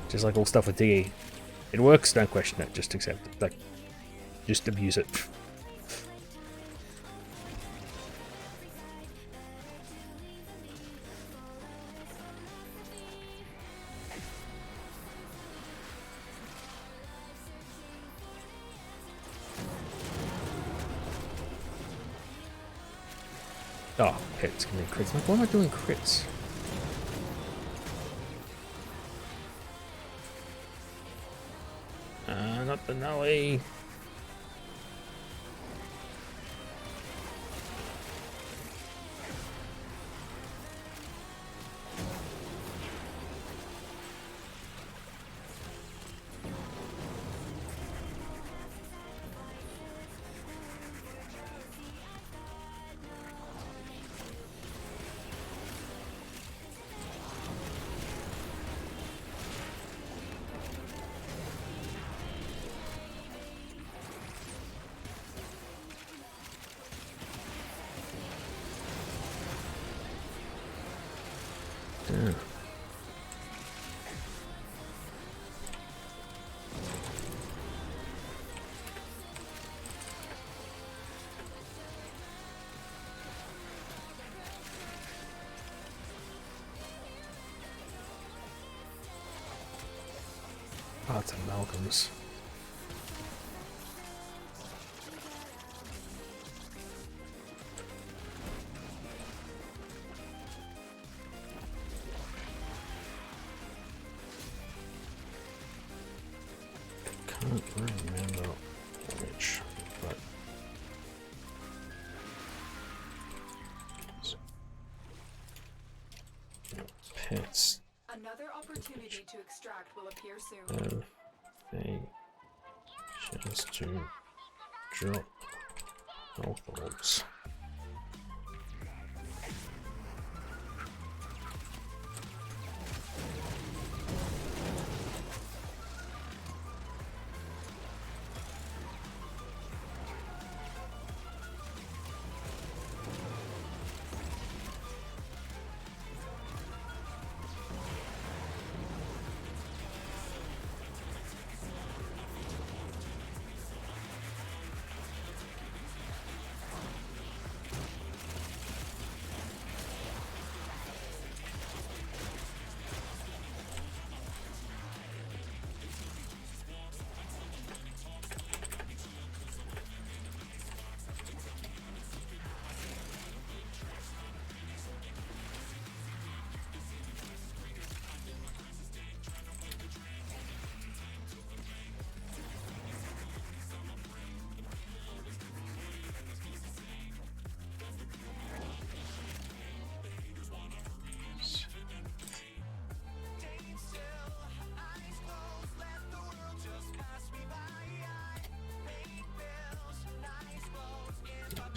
Just like all stuff with DE. It works, don't question it, just accept it. Like, just abuse it. Oh, hits, give me crits. Like, why am I doing crits? Not the Nelly. Yeah. Oh, it's amalgams. Can't remember which, but pets Another opportunity to extract will appear soon. have a chance to drop health orbs.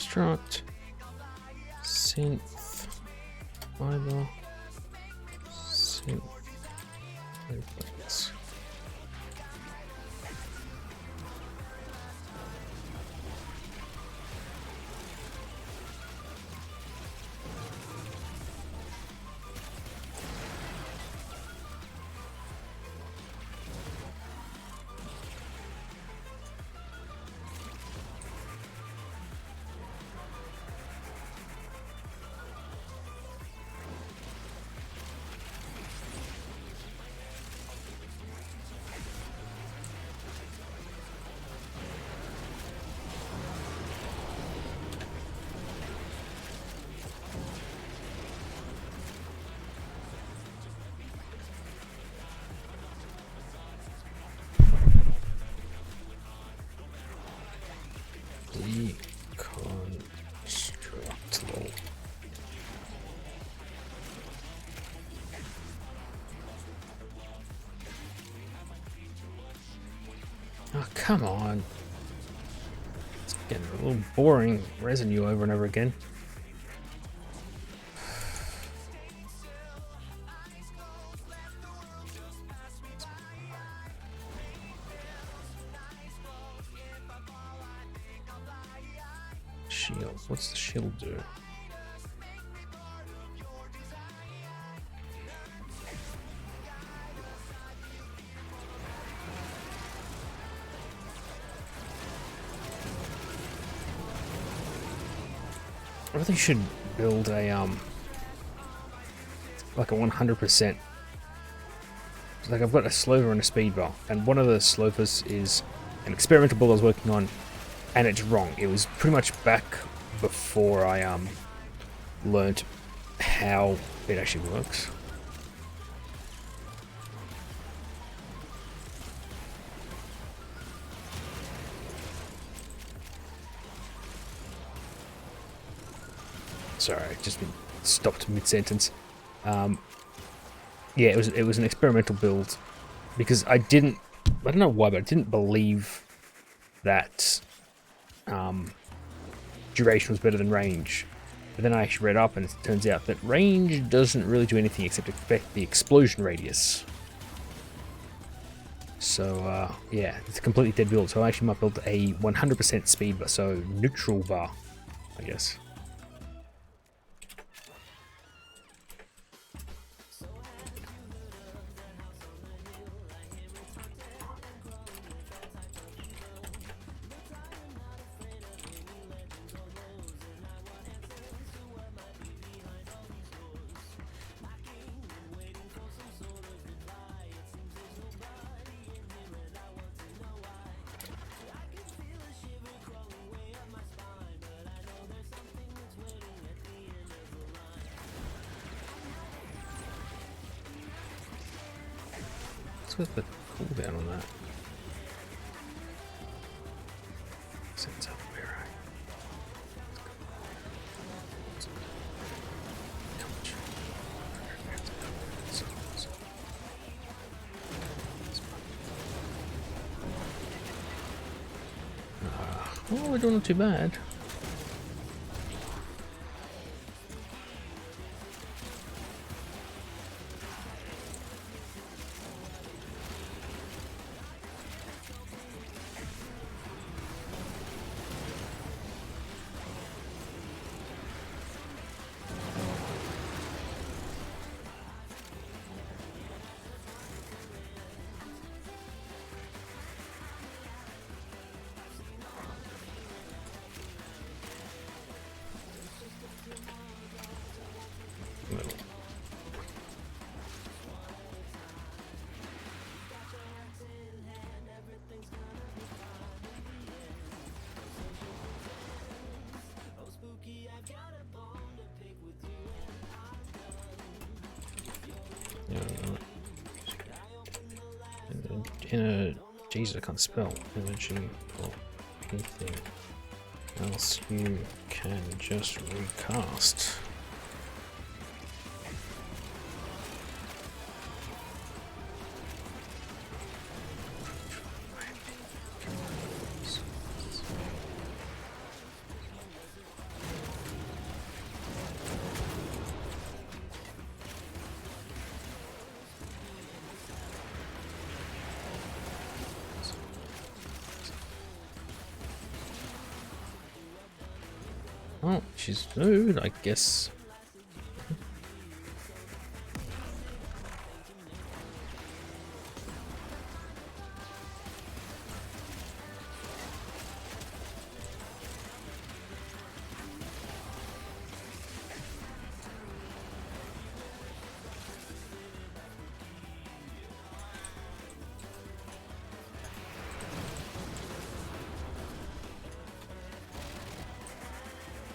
Construct, synth, fiber, synth, reflex. Oh, come on. It's getting a little boring resin you over and over again. Shield. What's the shield do? I really should build a like a 100%. Like I've got a slover and a speed bar, and one of the slovers is an experimental build I was working on, and it's wrong. It was pretty much back before I learned how it actually works. Sorry, just been stopped mid-sentence. Yeah, it was an experimental build because I don't know why, but I didn't believe that duration was better than range. But then I actually read up, and it turns out that range doesn't really do anything except affect the explosion radius. So yeah, it's a completely dead build. So I actually might build a 100% speed bar, so neutral bar, I guess. What's the cooldown on that? Sets up where well, we're doing not too bad. Jesus, I can't spell. Energy or anything else you can just recast. Oh, she's food, I guess.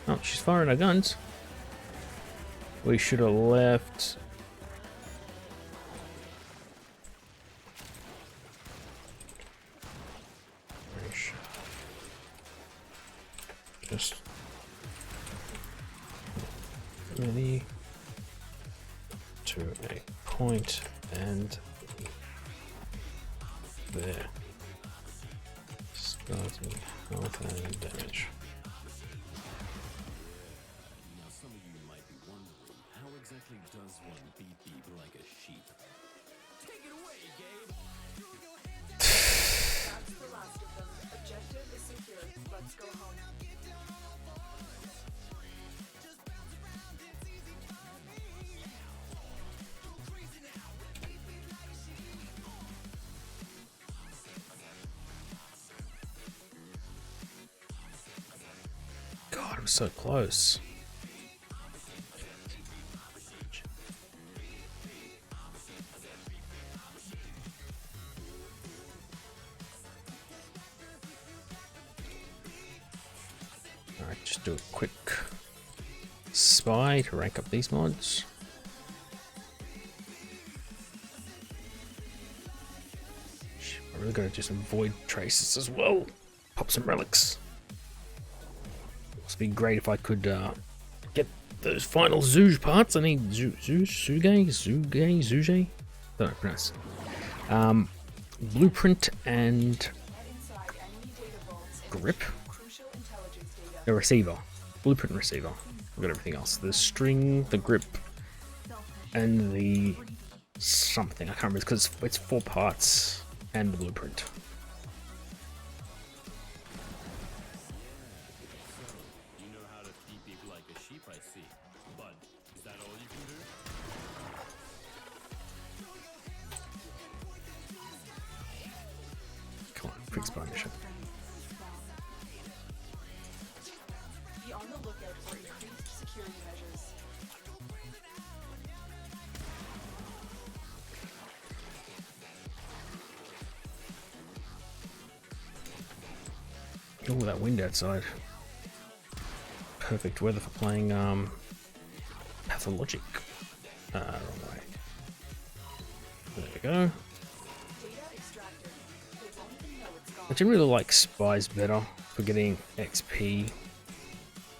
Oh, she's firing her guns. We should have left. Just really to a point and there. Health and damage. Now some of you might be wondering, how exactly does one beep beep like a sheep? Take it away, Gabe! That's the last of them. Objective is secure. Let's go home. God, I'm so close. Alright, just do a quick spy to rank up these mods. I'm really gonna do some void traces as well. Pop some relics. It'd be great if I could get those final Zooge parts. I need Zooge? Don't know pronounce. Blueprint and Get inside enemy data vaults and grip. retrieve crucial intelligence data. A receiver. Blueprint and receiver. I've got everything else. The string, the grip, and the something. I can't remember because it's 4 parts and the blueprint. You know how to beep beep like a sheep, I see. But is that all you can do? Come on, quick spy mission. Be on the lookout for increased security measures. Oh, that wind outside. Perfect weather for playing Pathologic. Wrong way. There we go. Data extracted. They won't even know it's gone. I generally like spies better for getting XP.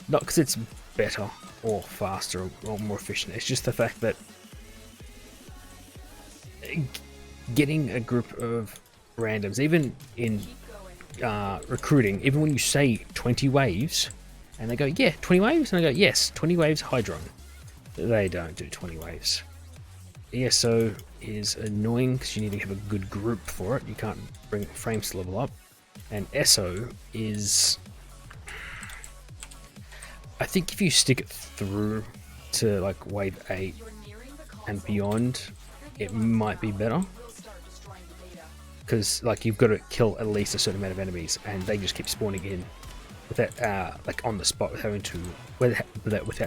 Not because it's better or faster or more efficient. It's just the fact that getting a group of randoms, even in recruiting, even when you say 20 waves, and they go, yeah, 20 waves, and I go, yes, 20 waves Hydron. They don't do 20 waves. ESO is annoying because you need to have a good group for it. You can't bring frames to level up. And SO is, I think if you stick it through to like wave 8 You're nearing the console. and beyond, it might be better. We'll start destroying the data. Because like you've got to kill at least a certain amount of enemies, and they just keep spawning in without like on the spot, without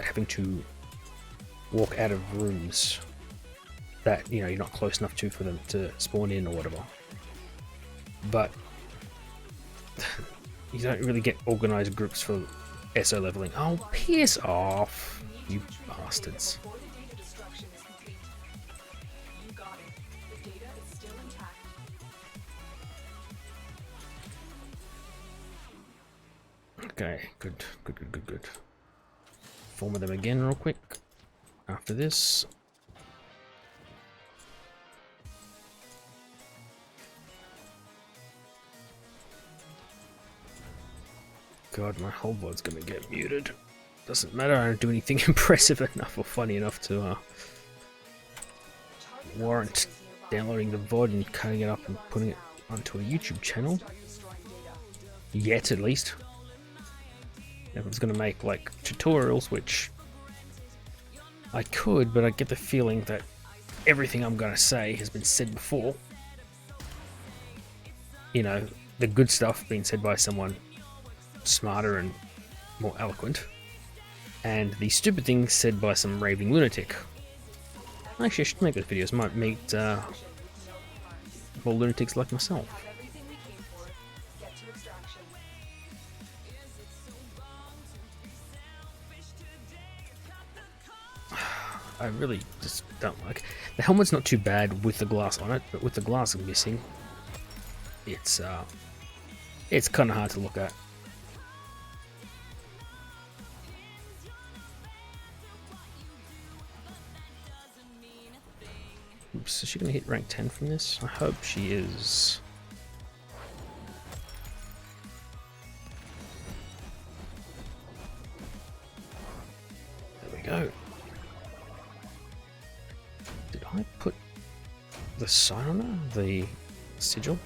having to walk out of rooms that you're not close enough to for them to spawn in or whatever. But you don't really get organized groups for SO leveling. Oh, piss off, you bastards! Before the data destruction is complete. You got it. The data is still intact. Okay, good. Form them again real quick after this. God, my whole VOD's gonna get muted. Doesn't matter, I don't do anything impressive enough or funny enough to warrant downloading the VOD and cutting it up and putting it onto a YouTube channel. Start destroying data. Yet, at least. If I was gonna make like tutorials, which I could, but I get the feeling that everything I'm gonna say has been said before. The good stuff being said by someone smarter and more eloquent, and the stupid things said by some raving lunatic. Actually, I should make those videos. Might meet more lunatics like myself. Have everything we came for. Get to extraction. I really just don't like the helmet's not too bad with the glass on it, but with the glass missing, it's kind of hard to look at. Oops, is she gonna hit rank 10 from this? I hope she is. go. Did I put the sign on there? The sigil?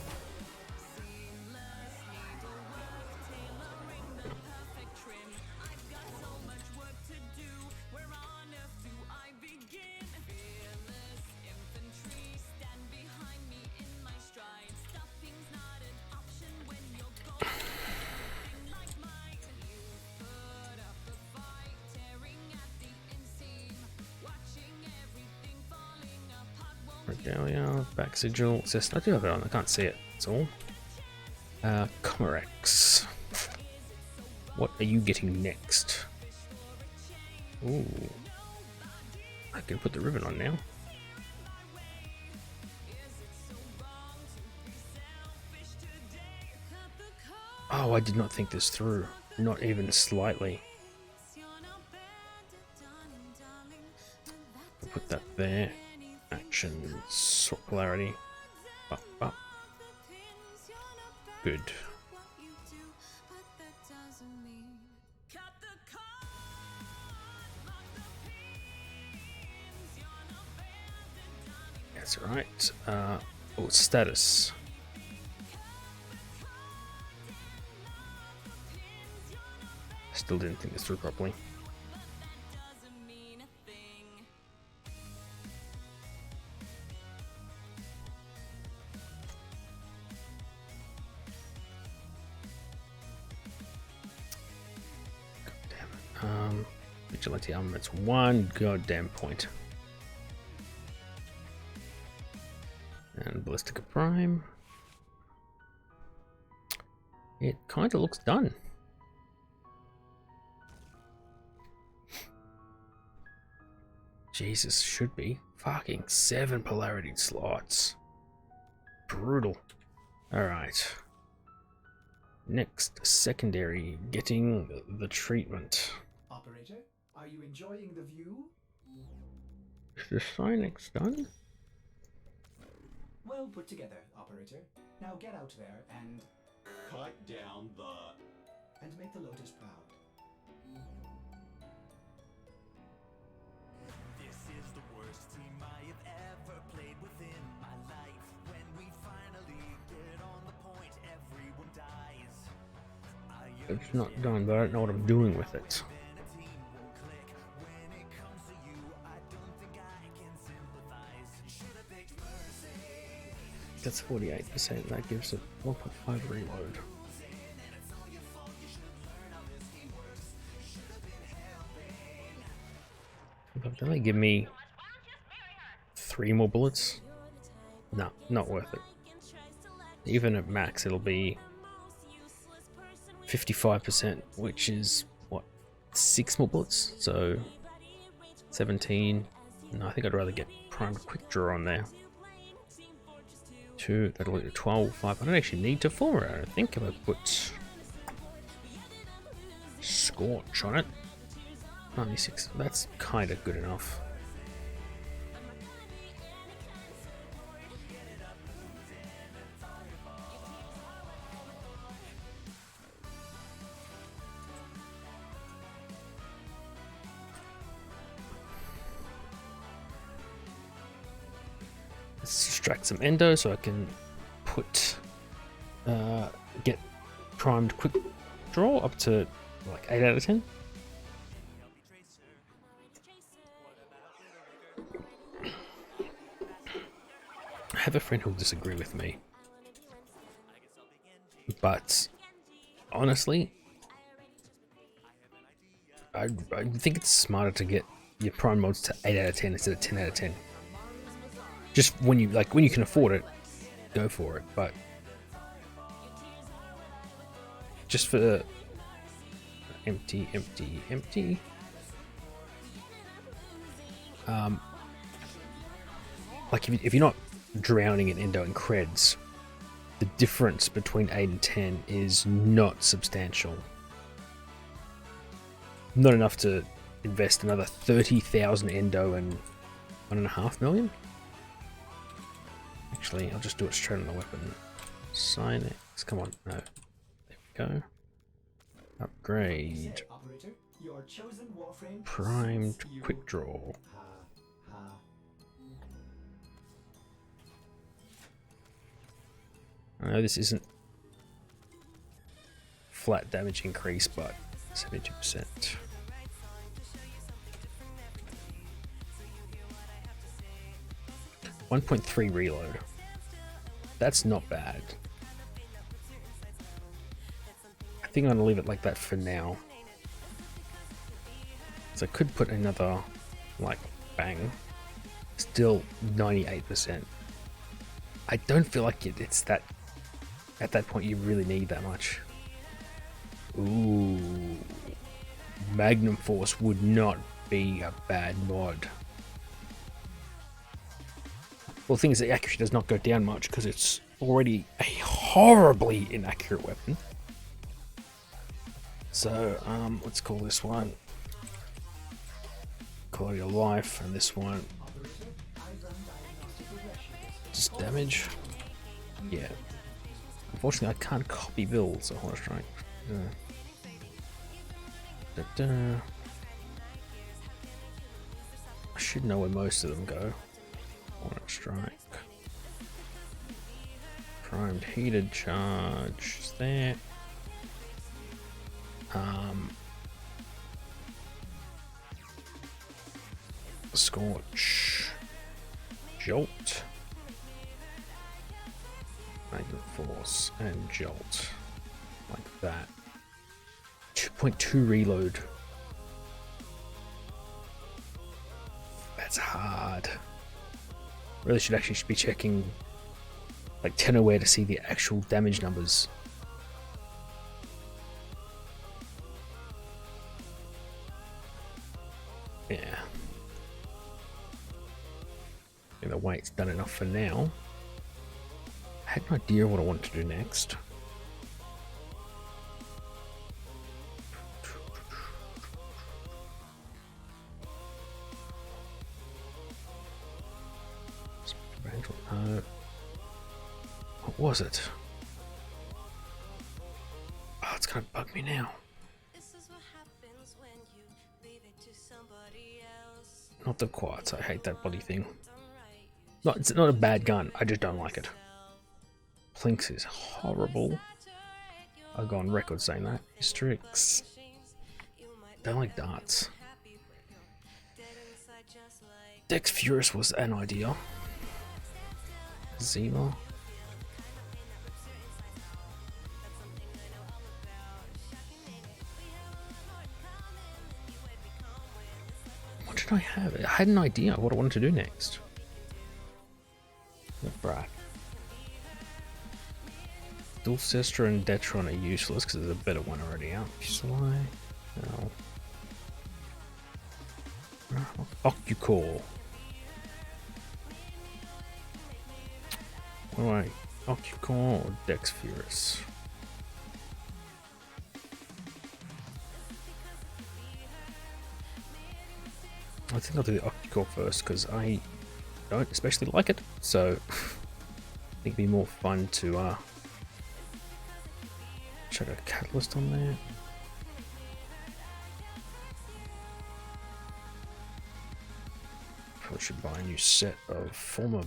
Regalia, back sigil. I do have it on, I can't see it, that's all. Comorex. What are you getting next? Ooh. I can put the ribbon on now. Oh, I did not think this through. Not even slightly. I'll put that there. Action, swap polarity. Up, up. Good. That's right. Oh, status. Still didn't think this through properly. Vigilante armament's 1 goddamn point. And Ballistica Prime. It kind of looks done. Jesus, should be. Fucking 7 polarity slots. Brutal. Alright. Next, secondary, getting the treatment. Operator, are you enjoying the view? Is the Sinex done? Well put together, Operator. Now get out there and... Cut down the... and make the Lotus proud. This is the worst team I have ever played within my life. When we finally get on the point, everyone dies. It's not done, but I don't know what I'm doing with it. That's 48%. That gives it 1.5 reload. But do they give me 3 more bullets? No, not worth it. Even at max, it'll be 55%, which is what, 6 more bullets? So 17. No, I think I'd rather get primed quick draw on there. 2, that'll be 12, 5. I don't actually need to form it. I think if I put Scorch on it, 96. That's kind of good enough. Let's extract some endo so I can put get primed quick draw up to like 8 out of 10. I have a friend who'll disagree with me, but honestly, I think it's smarter to get your prime mods to 8 out of 10 instead of 10 out of 10. Just when you can afford it, go for it. But just for the empty. Like if you're not drowning in endo and creds, the difference between 8 and 10 is not substantial. Not enough to invest another 30,000 endo and 1.5 million. Actually, I'll just do it straight on the weapon. Sinex, come on, no. There we go. Upgrade. Operator, Your chosen warframe Primed suits you. quick draw. Ha, ha. I know this isn't flat damage increase, but 72%. 1.3 reload. That's not bad. I think I'm gonna leave it like that for now. So I could put another, like, bang. Still 98%. I don't feel like it's that, at that point you really need that much. Ooh. Magnum Force would not be a bad mod. Well, the thing is, the accuracy does not go down much because it's already a horribly inaccurate weapon. So, let's call this one Quality of Life, and this one just damage. Yeah. Unfortunately, I can't copy builds of Horror Strike. I should know where most of them go. Horror Strike. Primed heated charge is there. Scorch. Jolt. Magnum Force and Jolt. Like that. 2.2 reload. That's hard. Really should be checking like Tenaware to see the actual damage numbers. Yeah. Either way, it's done enough for now. I had no idea what I wanted to do next. What was it? Oh, it's gonna bug me now. Not the quartz. I hate that bloody thing. No, it's not a bad gun. I just don't like it. Plinks is horrible. I'll go on record saying that. Strix. Don't like darts. Dex Furious was an idea. Zima. What did I have? I had an idea what I wanted to do next. Right. Dulcestra and Detron are useless because there's a better one already out. Fuseli. No. Occucore. What do I? Occucore or Dex Furious? I think I'll do the Occucore first because I don't especially like it. So I think it'd be more fun to chuck a catalyst on there. Probably should buy a new set of former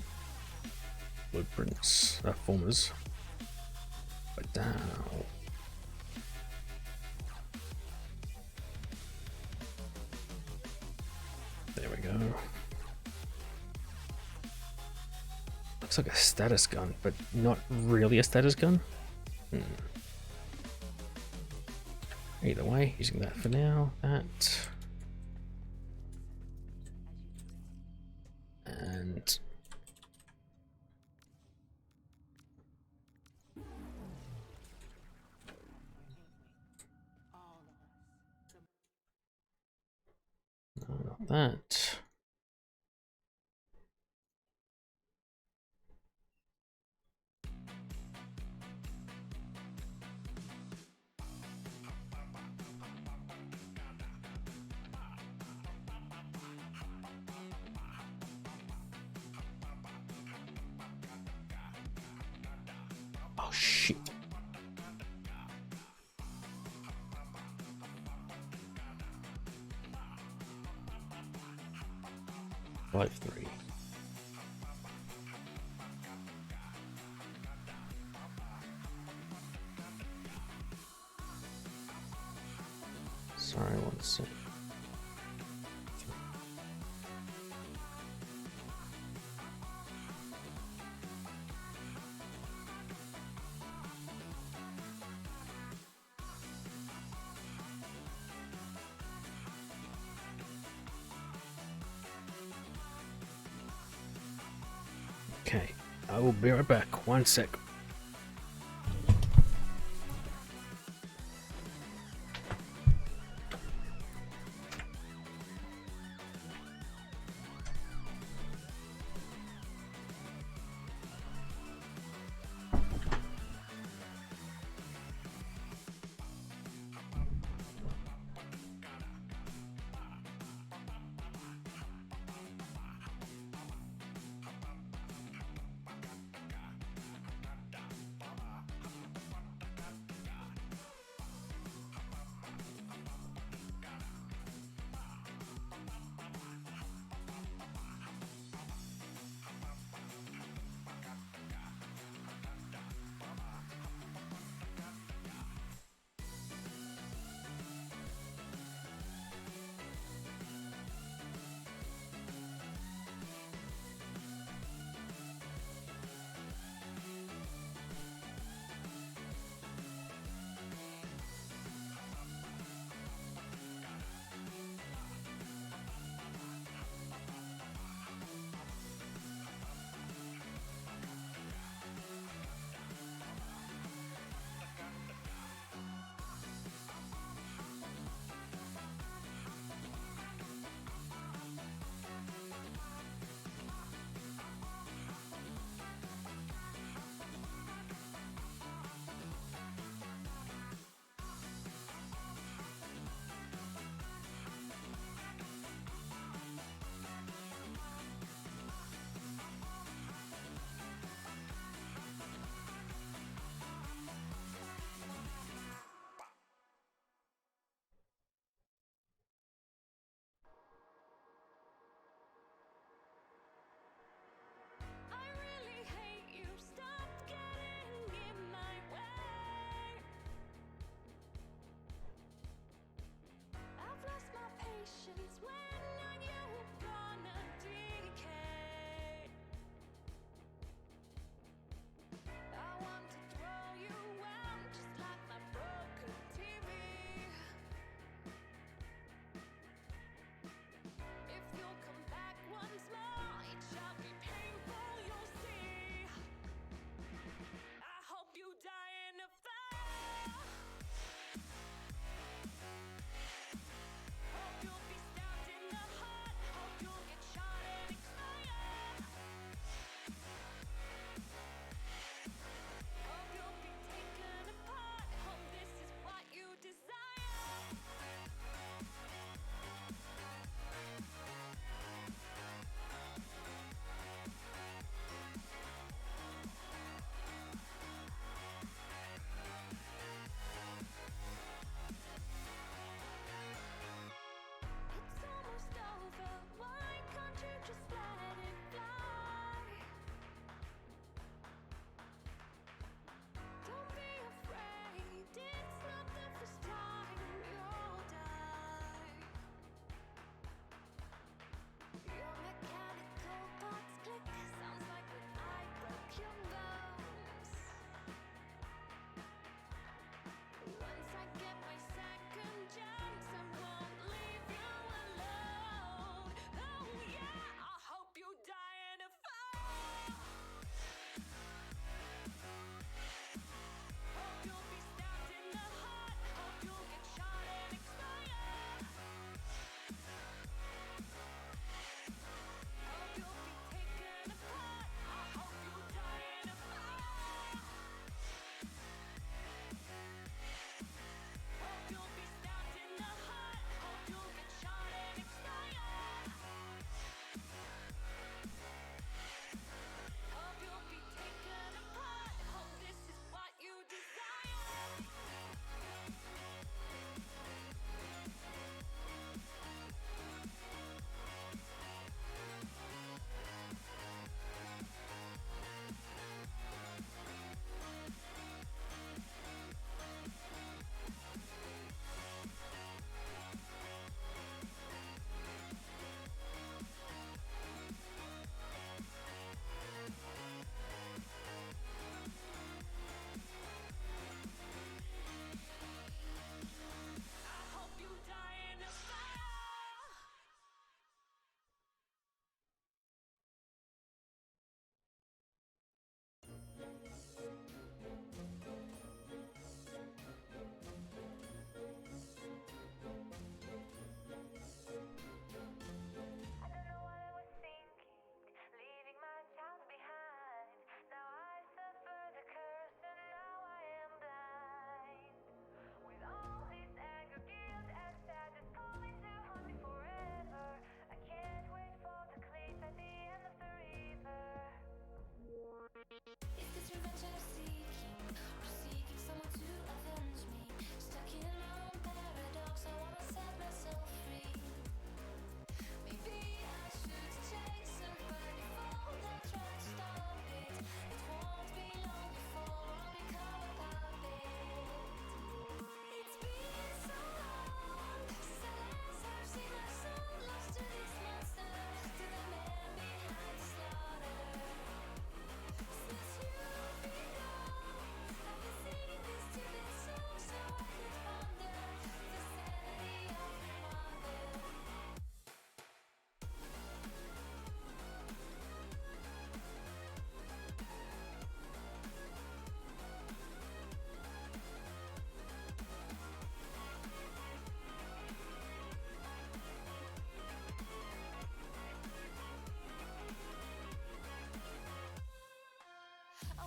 blueprints, formers. But now, there we go. Looks like a status gun, but not really a status gun. Either way, using that for now. That. And no, not that. Oh shit. 5-3. Sorry, 1 sec. Okay, I will be right back. 1 sec.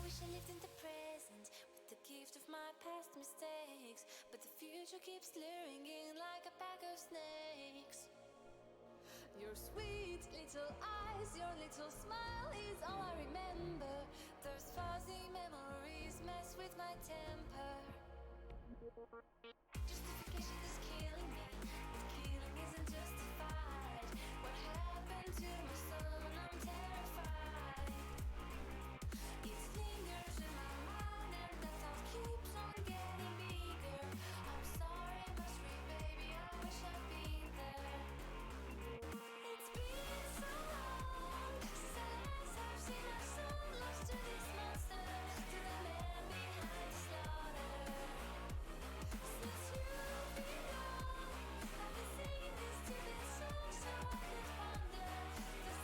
wish I lived in the present with the gift of my past mistakes, but the future keeps luring in like a pack of snakes. Your sweet little eyes, your little smile is all I remember. Those fuzzy memories mess with my temper. Justification is killing me, but killing isn't justified. What happened to my son? I'm terrified. It lingers in my mind and the thought keeps on getting bigger. I'm sorry, must be, baby, I wish I'd been there. It's been so long since I last have seen our son lost to this monster, to the man behind the slaughter. Since you've been gone, I've been singing this stupid song so I could wonder the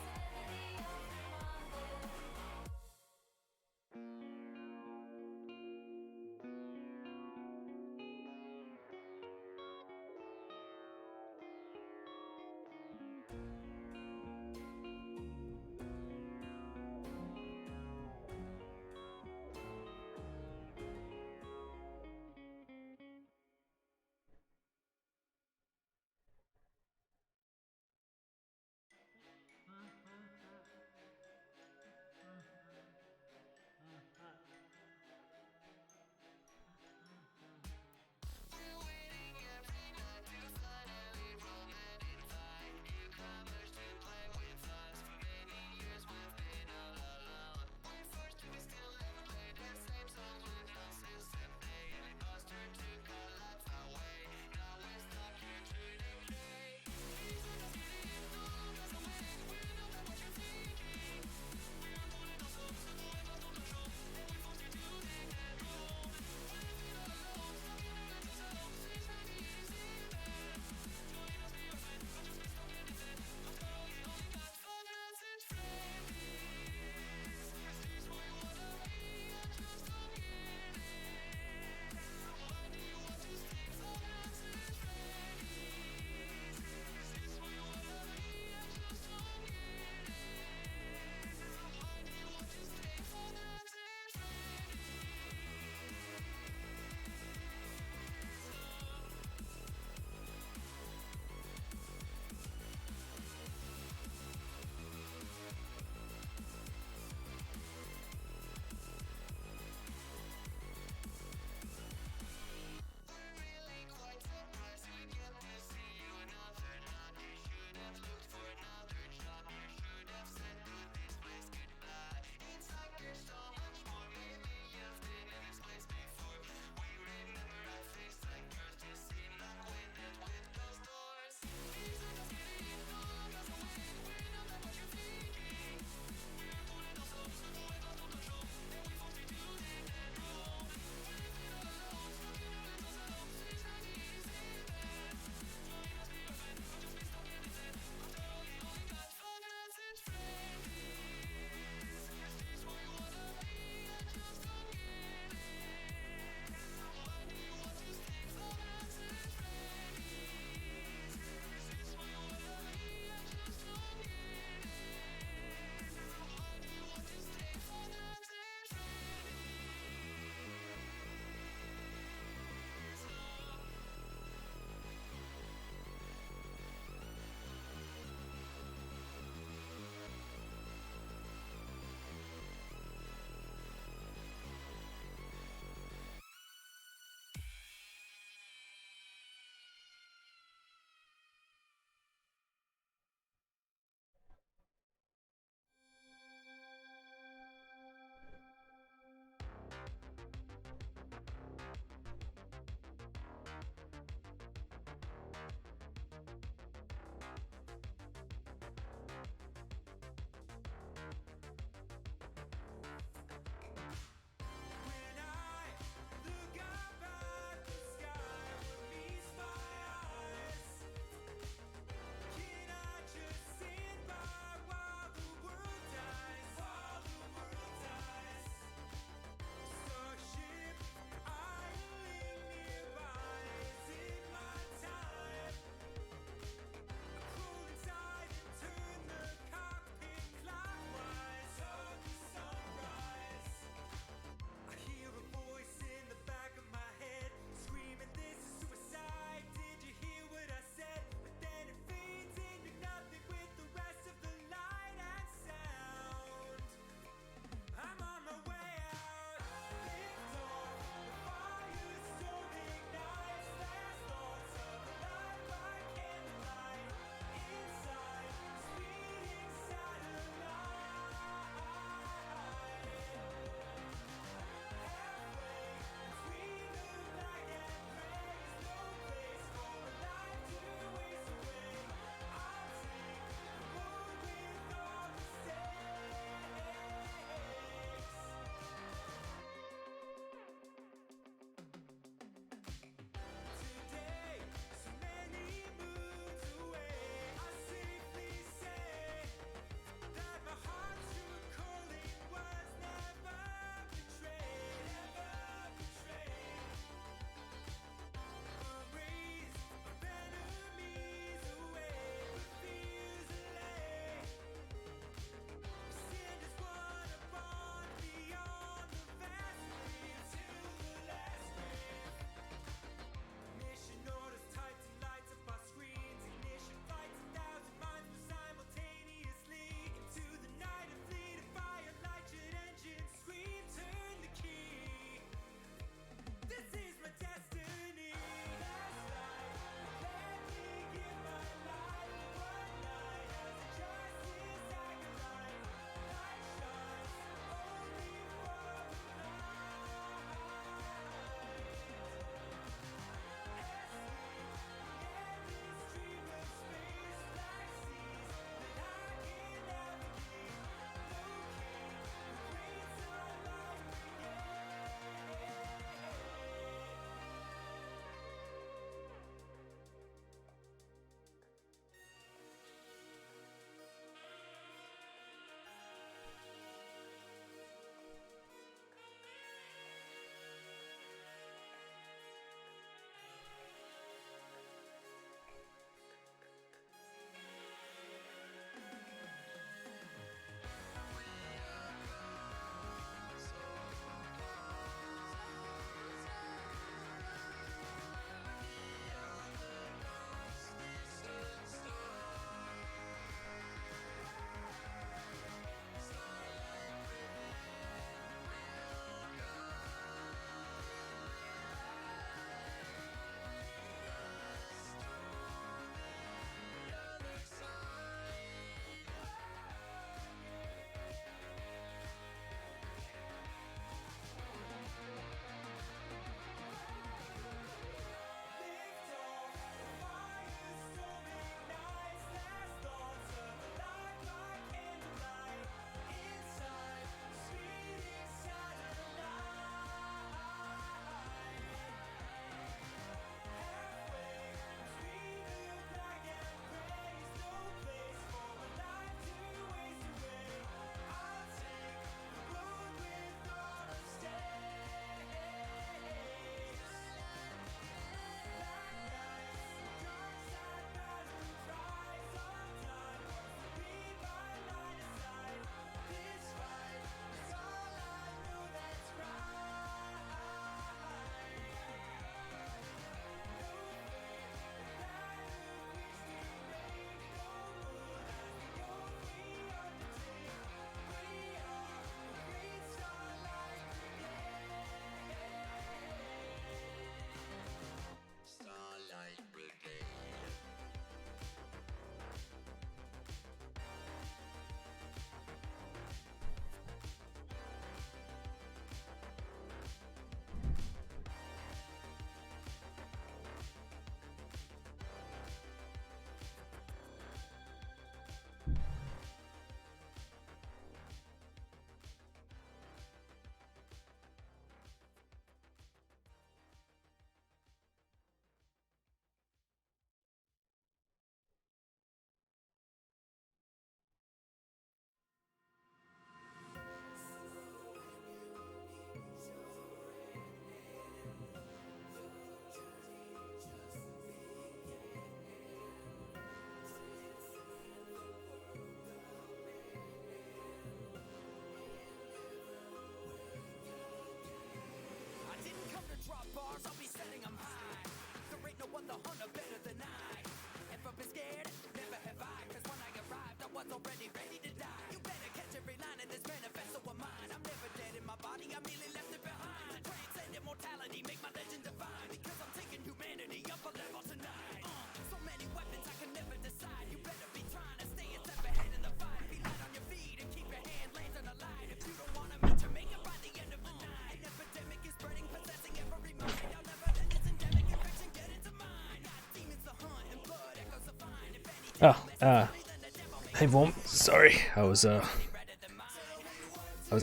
Hey Vorm, sorry, I was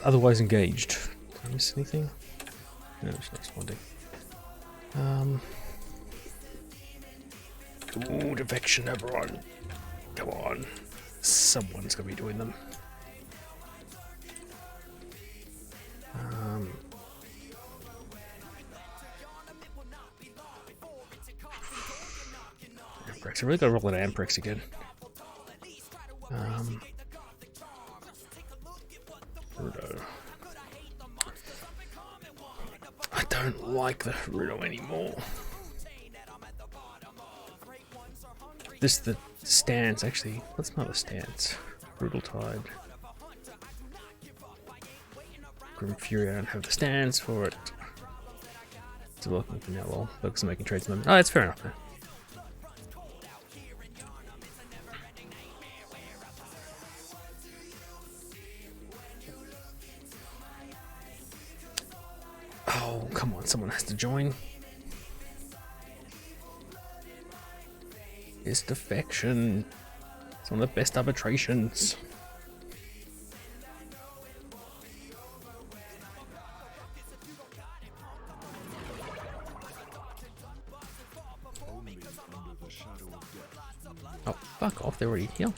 otherwise engaged. Did I miss anything? No, it's not responding. Ooh, defection, everyone. Come on. Someone's gonna be doing them. Amprex. I really gotta roll an Amprex again. Rudo. I don't like the Rudo anymore. This the stance actually. What's not a stance? Brutal Tide. Grim Fury. I don't have the stance for it. It's looking for now. Well, focus on making trades. Oh, that's fair enough. Man. Oh, come on, someone has to join. It's defection. It's one of the best arbitrations. Oh, fuck off, they're already here.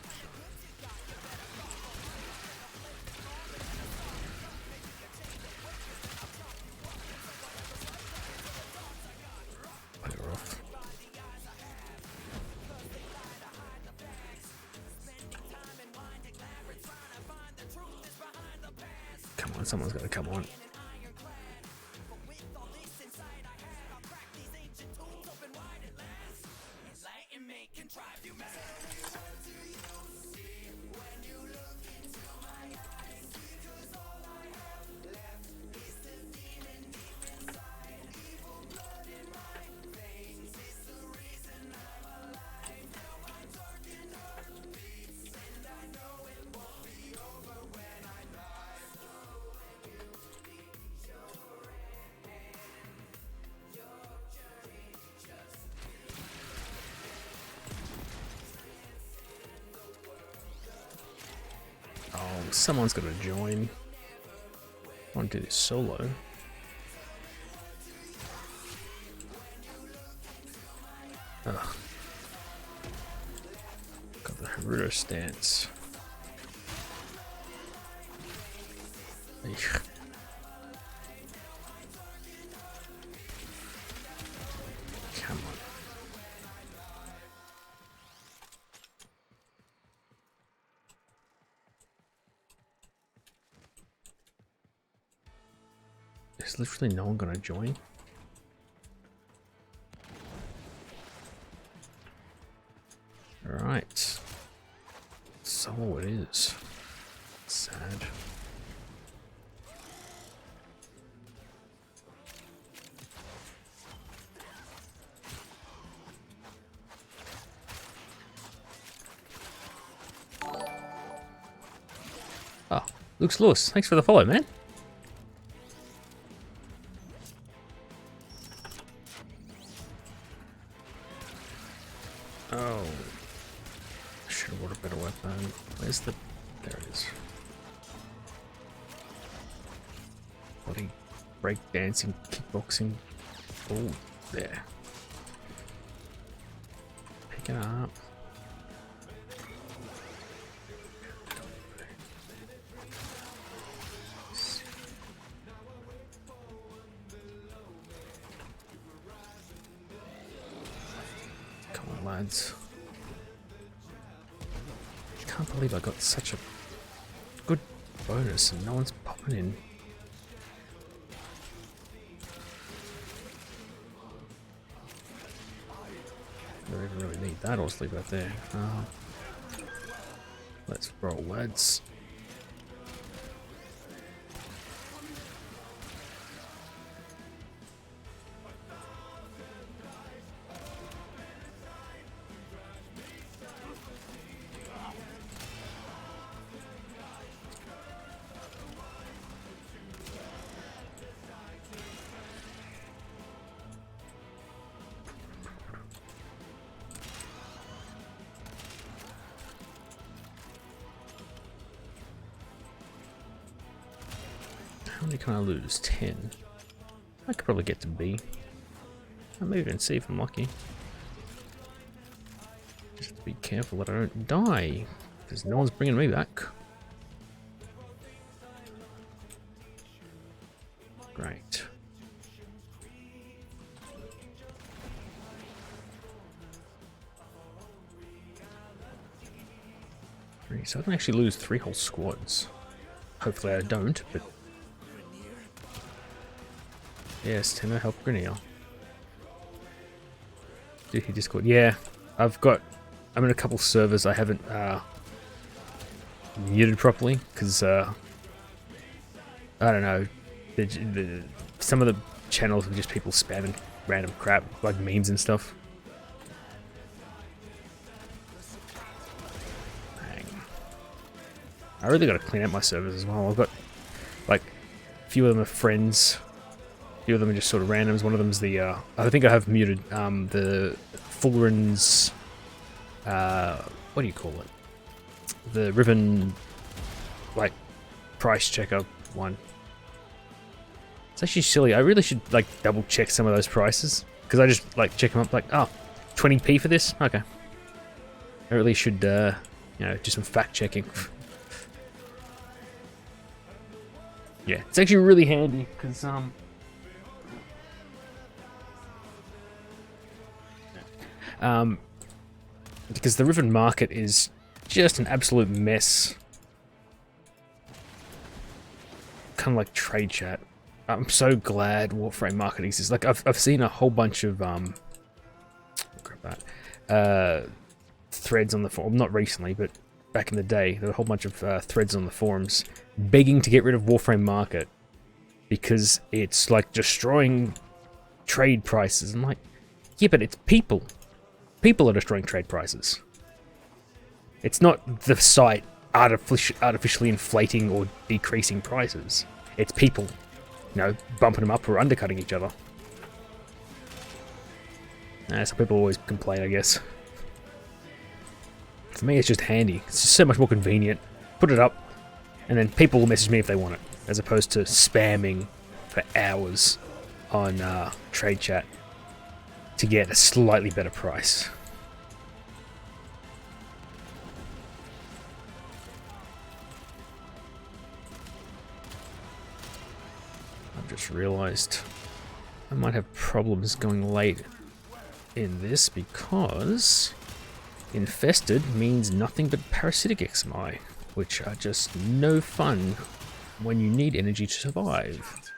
Come on, someone's gotta come on. Oh, someone's gonna join. I want to do this solo. Ugh. Got the Haruto stance. Eek. Come on. There's literally no one gonna join. Alright. So it is. Sad. Oh, Luke's Lewis. Thanks for the follow, man. Oh. Should have brought a better weapon. Where's the... There it is. Bloody breakdancing, kickboxing. Oh, there. Pick it up. Come on, lads. I can't believe I got such a good bonus and no one's popping in. I don't even really need that, I'll just leave that there. Let's roll, lads. How many can I lose? 10. I could probably get to B. I'll maybe even see if I'm lucky. Just have to be careful that I don't die, because no one's bringing me back. Great. So I can actually lose 3 whole squads. Hopefully I don't, but... Yes, Tenno help Grenier. Did he Discord? Yeah, I'm in a couple servers I haven't muted properly, because I don't know, some of the channels are just people spamming random crap, like memes and stuff. I really got to clean out my servers as well. I've got, like, a few of them are friends. A few of them are just sort of randoms. One of them's the, I think I have muted, the Fulren's, what do you call it? The Riven, like, price checker one. It's actually silly. I really should, like, double check some of those prices. Because I just, like, check them up, like, oh, 20p for this? Okay. I really should, you know, do some fact checking. Yeah, it's actually really handy because because the Riven market is just an absolute mess. Kind of like trade chat. I'm so glad Warframe market exists. Like I've seen a whole bunch of threads on the forum. Not recently, but back in the day, there were a whole bunch of threads on the forums begging to get rid of Warframe market because it's like destroying trade prices. I'm like, yeah, but it's people. People are destroying trade prices. It's not the site artificially inflating or decreasing prices. It's people, you know, bumping them up or undercutting each other. So people always complain, I guess. For me, it's just handy. It's just so much more convenient. Put it up, and then people will message me if they want it, as opposed to spamming for hours on trade chat to get a slightly better price. I've just realized I might have problems going late in this because infested means nothing but parasitic XMI, which are just no fun when you need energy to survive.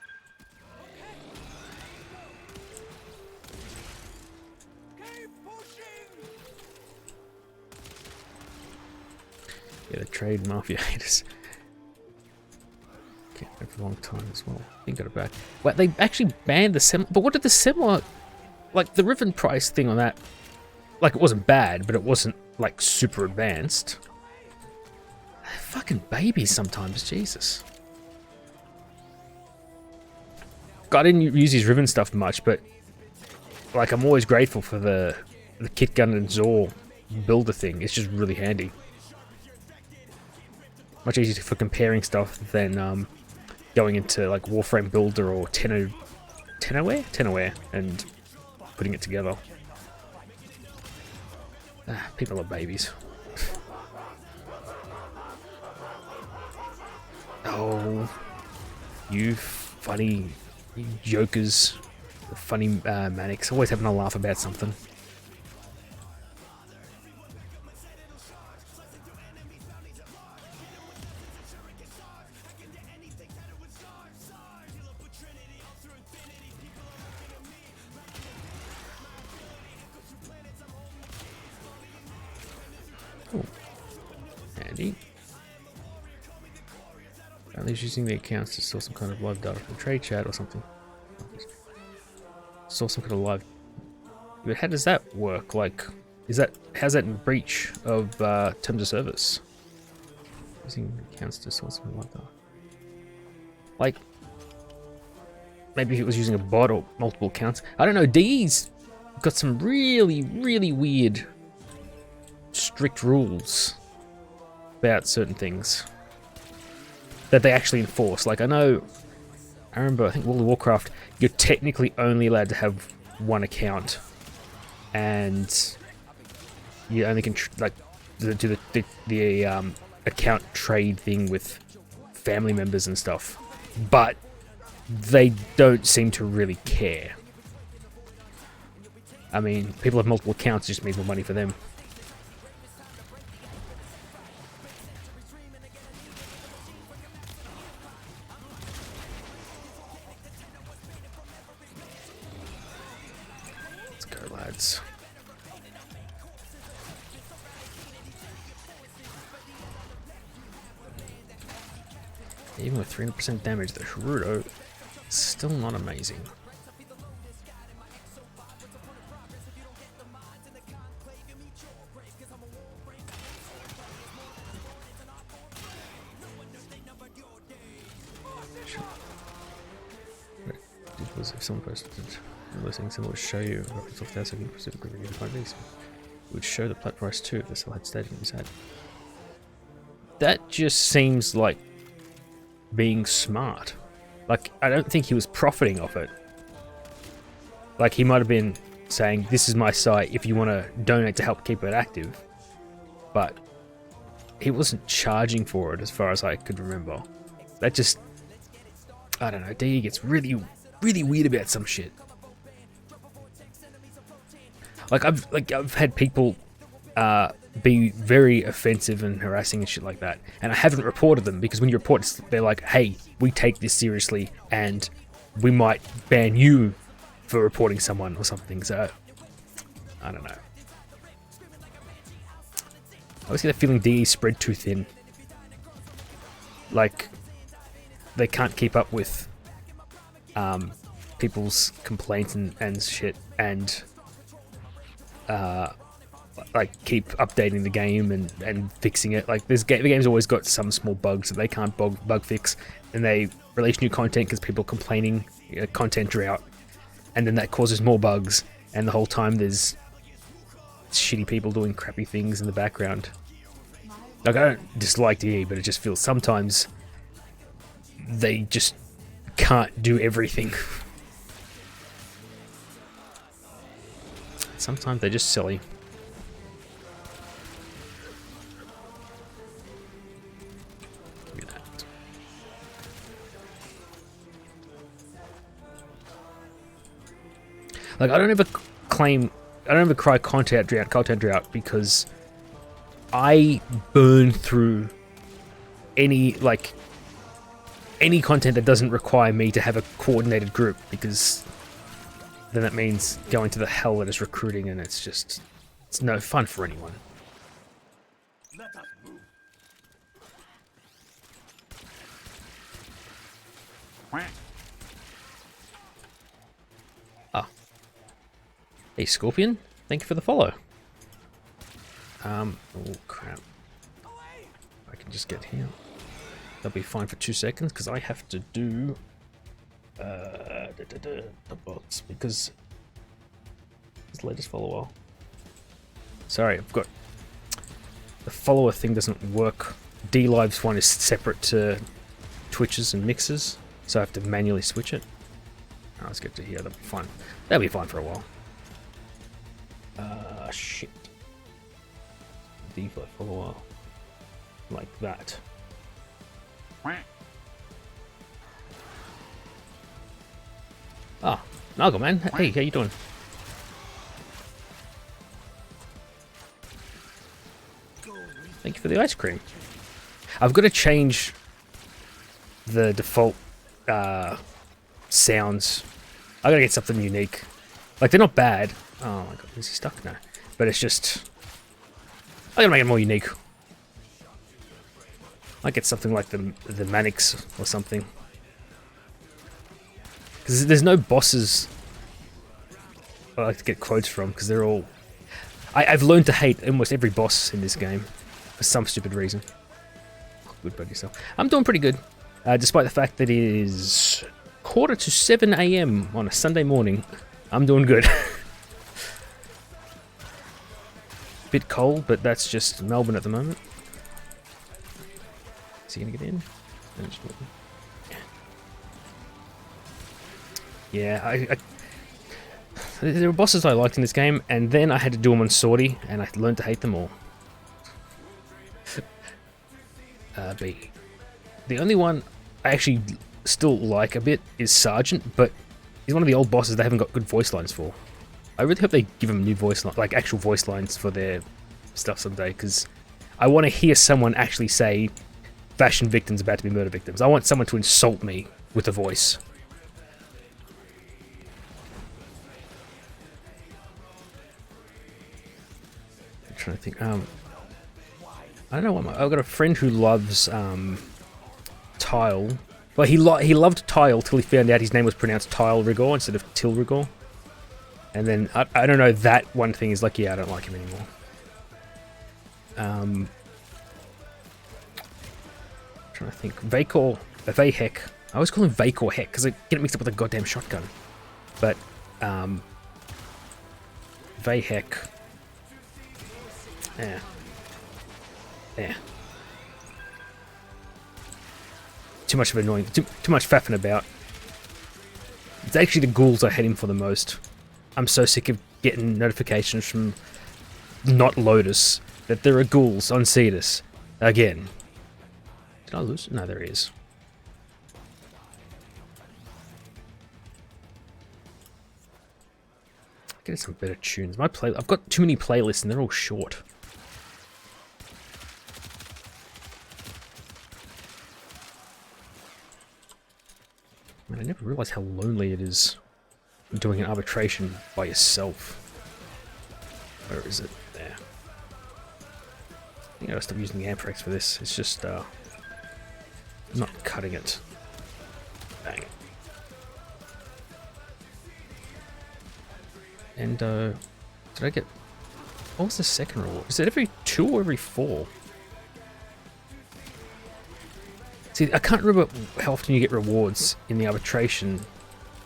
Yeah, the trade mafia haters. Can't wait for a long time as well. I think got it back. Well, they actually banned the Semler, but what did the Semler, like the Riven price thing on that? Like it wasn't bad, but it wasn't like super advanced. They're fucking babies sometimes, Jesus. God, I didn't use his Riven stuff much, but like I'm always grateful for the kit gun and Zor builder thing. It's just really handy. Much easier for comparing stuff than going into like Warframe Builder or Tenoware and putting it together. People are babies. Oh, you funny jokers, funny manics, always having a laugh about something. Handy. At least using the accounts to store some kind of live data from trade chat or something. Store some kind of live. But how does that work? Like, how's that in breach of terms of service? Using accounts to store some live data. Like, maybe if it was using a bot or multiple accounts. I don't know. DE's got some really, really weird, strict rules about certain things that they actually enforce. Like I know I remember, I think World of Warcraft, you're technically only allowed to have one account, and you only can do the account trade thing with family members and stuff, but they don't seem to really care. I mean, people have multiple accounts, it just means more money for them. Let's go, lads. Even with 300% damage, the Gerudo is still not amazing. If someone posted listening, someone would show you reference of that, so you specifically review the these. It would show the plat price too if the sell had stayed in his head. That just seems like being smart. Like, I don't think he was profiting off it. Like, he might have been saying, this is my site if you want to donate to help keep it active. But he wasn't charging for it as far as I could remember. That just, I don't know, DE gets really weird about some shit. Like I've had people be very offensive and harassing and shit like that, and I haven't reported them because when you report it, they're like, hey, we take this seriously and we might ban you for reporting someone or something. So I don't know. I always get a feeling DE spread too thin. Like they can't keep up with people's complaints and shit, and like keep updating the game and fixing it. Like the game's always got some small bugs that they can't bug fix, and they release new content because people are complaining, content drought, and then that causes more bugs, and the whole time there's shitty people doing crappy things in the background. Like, I don't dislike DE, but it just feels sometimes they just can't do everything. Sometimes they're just silly. Give me that. Like, I don't ever cry content drought because I burn through any content that doesn't require me to have a coordinated group, because then that means going to the hell that is recruiting, and it's no fun for anyone. Ah. Hey, Scorpion. Thank you for the follow. Oh crap. I can just get here. That'll be fine for 2 seconds, because I have to do the box, because his latest follower. Sorry, I've got the follower thing doesn't work. D-Live's one is separate to Twitches and Mixes, so I have to manually switch it. Oh, let's get to here. That'll be fine. That'll be fine for a while. Shit. D-Live follower like that. Ah, Nago man. Hey, how you doing? Thank you for the ice cream. I've got to change the default sounds. I gotta get something unique. Like, they're not bad. Oh my god, is he stuck now? But it's just, I gotta make it more unique. I get something like the Manix or something. Because there's no bosses I like to get quotes from, because they're all... I've learned to hate almost every boss in this game for some stupid reason. Good about yourself. I'm doing pretty good, despite the fact that it is 6:45 AM on a Sunday morning. I'm doing good. Bit cold, but that's just Melbourne at the moment. Is he gonna get in? Yeah, there were bosses I liked in this game, and then I had to do them on Sortie, and I learned to hate them all. B. The only one I actually still like a bit is Sergeant, but he's one of the old bosses they haven't got good voice lines for. I really hope they give him new voice lines, like actual voice lines for their stuff someday, because I want to hear someone actually say fashion victims about to be murder victims. I want someone to insult me with a voice. I'm trying to think. I don't know what I've got a friend who loves Tile. Well, he loved Tile till he found out his name was pronounced Tile Rigor instead of Til Rigor. And then I don't know, that one thing is like, yeah, I don't like him anymore. Trying to think. Vahek. I always call him Vake or Heck because I get it mixed up with a goddamn shotgun. But Vahek. Yeah. Yeah. Too much of annoying. Too much faffing about. It's actually the ghouls I hate him for the most. I'm so sick of getting notifications from not Lotus that there are ghouls on Cetus again. Did I lose? No, there he is. Get some better tunes. I've got too many playlists and they're all short. Man, I never realized how lonely it is doing an arbitration by yourself. Where is it? There. I think I gotta stop using the Amprex for this. It's just not cutting it. Bang. And did I get? What was the second reward? Is it every 2 or every 4? See, I can't remember how often you get rewards in the arbitration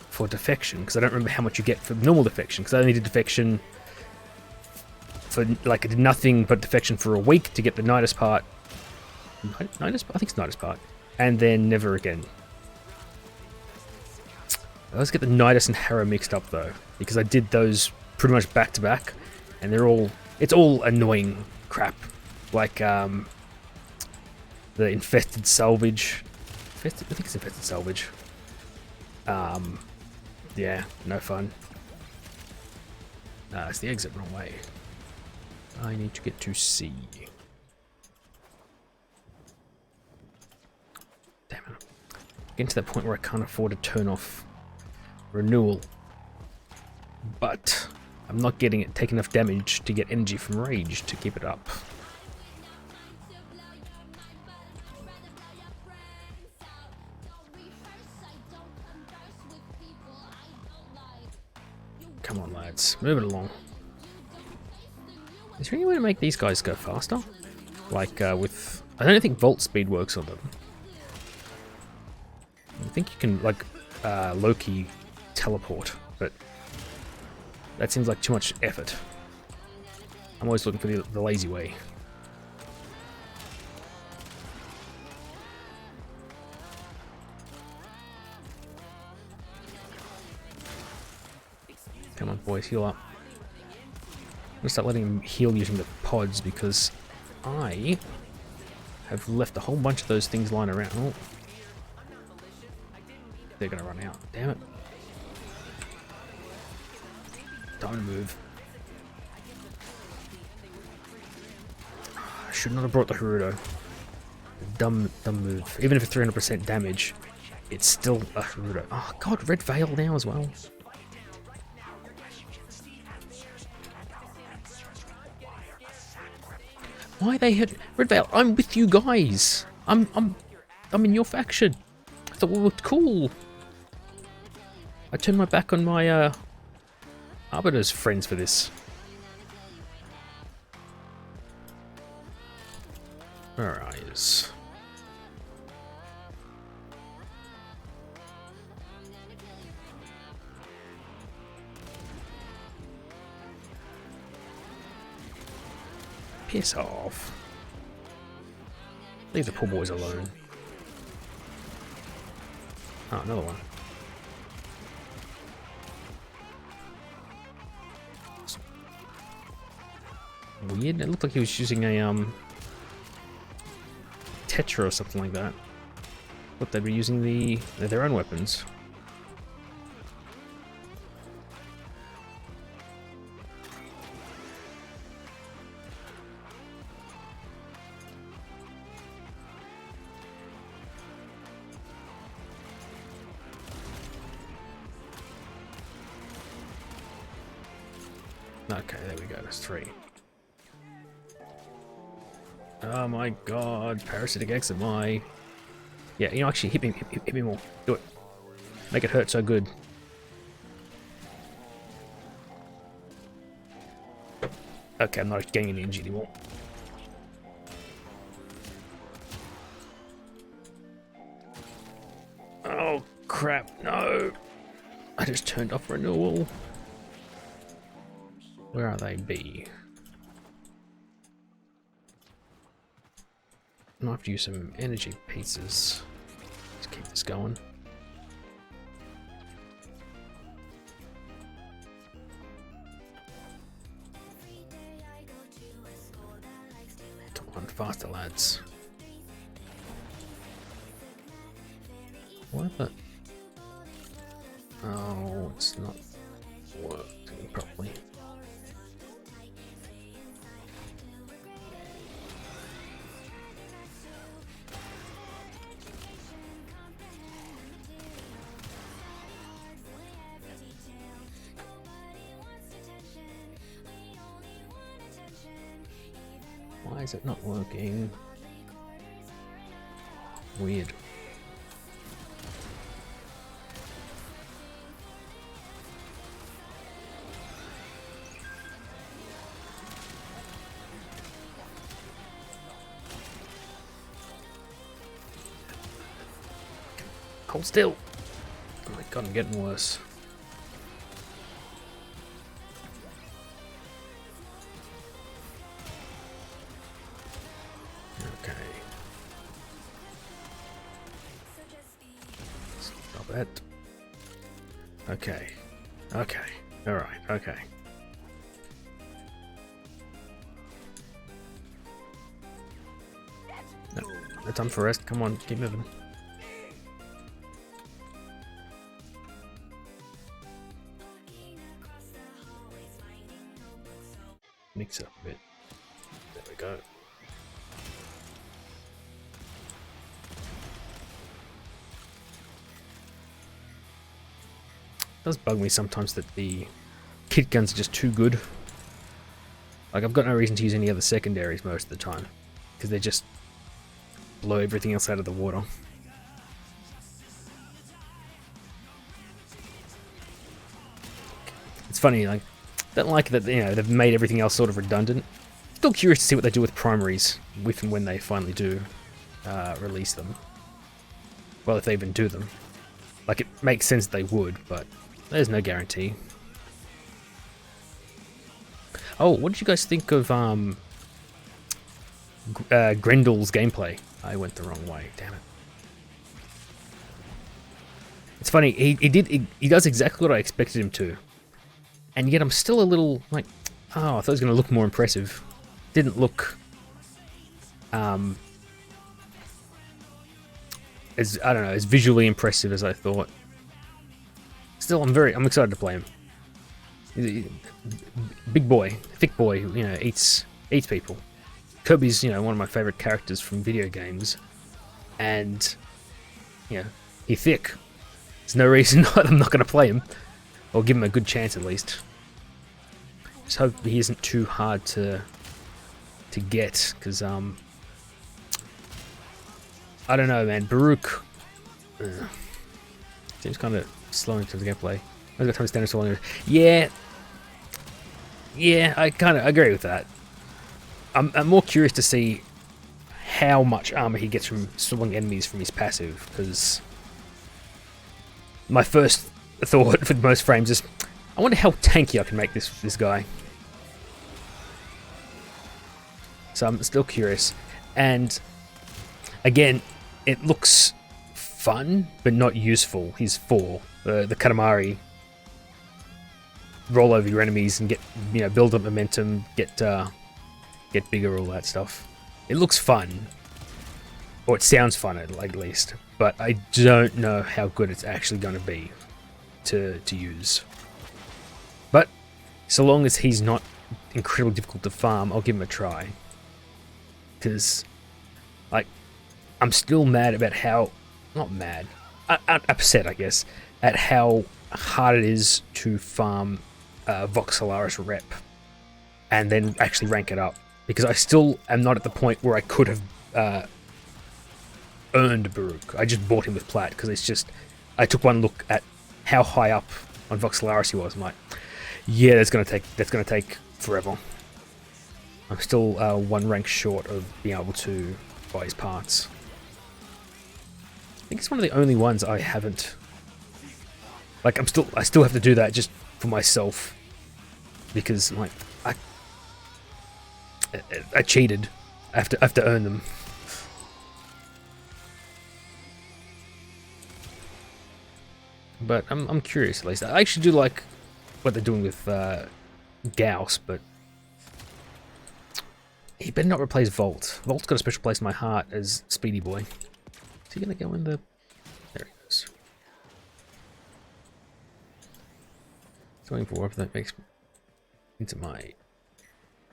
for defection, because I don't remember how much you get for normal defection, because I only did defection for, like, I did nothing but defection for a week to get the Nidus part. Nidus? I think it's Nidus part. And then never again. I always get the Nidus and Hera mixed up, though, because I did those pretty much back to back, and they're all, it's all annoying crap. Like, the Infested Salvage. I think it's Infested Salvage. Yeah, no fun. It's the exit, wrong way. I need to get to C. Damn it. Getting to that point where I can't afford to turn off renewal. But I'm not getting it, take enough damage to get energy from rage to keep it up. Come on, lads. Move it along. Is there any way to make these guys go faster? Like, with... I don't think Volt Speed works on them. I think you can, like, Loki teleport, but... that seems like too much effort. I'm always looking for the lazy way. Come on, boys, heal up. I'm gonna start letting him heal using the pods because I have left a whole bunch of those things lying around. Oh. They're gonna run out. Damn it. Time to move. I should not have brought the Haruto. Dumb move. Even if it's 300% damage, it's still a Haruto. Oh god, Red Veil now as well. Why they hit Red Veil? I'm with you guys. I'm in your faction. I thought we were cool. I turned my back on my Arbiter's friends for this. Where are yous? Piss off. Leave the poor boys alone. Oh, another one. weird. It looked like he was using a Tetra or something like that. But they'd be using their own weapons. Okay, there we go, that's 3. Oh my god, parasitic eczema. Yeah, you know, actually, hit me more. Do it. Make it hurt so good. Okay, I'm not getting any energy anymore. Oh, crap, no. I just turned off renewal. Where are they? B. I might have to use some energy pieces. Let's keep this going. Come on, faster, lads. What the? Oh, it's not working properly. Why is it not working? Weird. Hold still. Oh my god, I'm getting worse. Okay. Stop it. Okay. Okay. Alright, okay. No, no time for rest. Come on, keep moving. Mix up a bit. There we go. It does bug me sometimes that the kit guns are just too good. Like, I've got no reason to use any other secondaries most of the time, because they just blow everything else out of the water. It's funny, like, I don't like that, you know, they've made everything else sort of redundant. Still curious to see what they do with primaries, if and when they finally do release them. Well, if they even do them. Like, it makes sense they would, but there's no guarantee. Oh, what did you guys think of Grendel's gameplay? I went the wrong way, damn it. It's funny, he does exactly what I expected him to. And yet I'm still a little like, oh, I thought it was going to look more impressive. Didn't look as, I don't know, as visually impressive as I thought. Still, I'm excited to play him. Big boy, thick boy, you know, eats people. Kirby's, you know, one of my favorite characters from video games, and you know, he's thick. There's no reason I'm not going to play him, or give him a good chance at least. Just hope he isn't too hard to get, because I don't know, man. Baruch seems kind of slow in terms of gameplay. I've got time to stand and swallow. Yeah, I kind of agree with that. I'm more curious to see how much armor he gets from swallowing enemies from his passive, because my first thought for most frames is, I wonder how tanky I can make this guy. So I'm still curious. And again, it looks fun, but not useful. His 4, the Katamari, roll over your enemies and get, you know, build up momentum, get get bigger, all that stuff. It looks fun, or it sounds fun at least, but I don't know how good it's actually going to be to use. But so long as he's not incredibly difficult to farm, I'll give him a try. Because, like, I'm still mad about how, not mad, upset, I guess, at how hard it is to farm Vox Solaris rep and then actually rank it up. Because I still am not at the point where I could have earned Baruch. I just bought him with plat because it's just, I took one look at how high up on Vox Solaris he was. I'm like, yeah, that's gonna take forever. I'm still one rank short of being able to buy his parts. I think it's one of the only ones I haven't. Like, I still have to do that just for myself because, like, I cheated. I have to earn them. But I'm curious at least. I actually do like what they're doing with Gauss, but he better not replace Volt. Volt's got a special place in my heart as Speedy Boy. Is he gonna go in the? There he goes. Going for warp that makes into my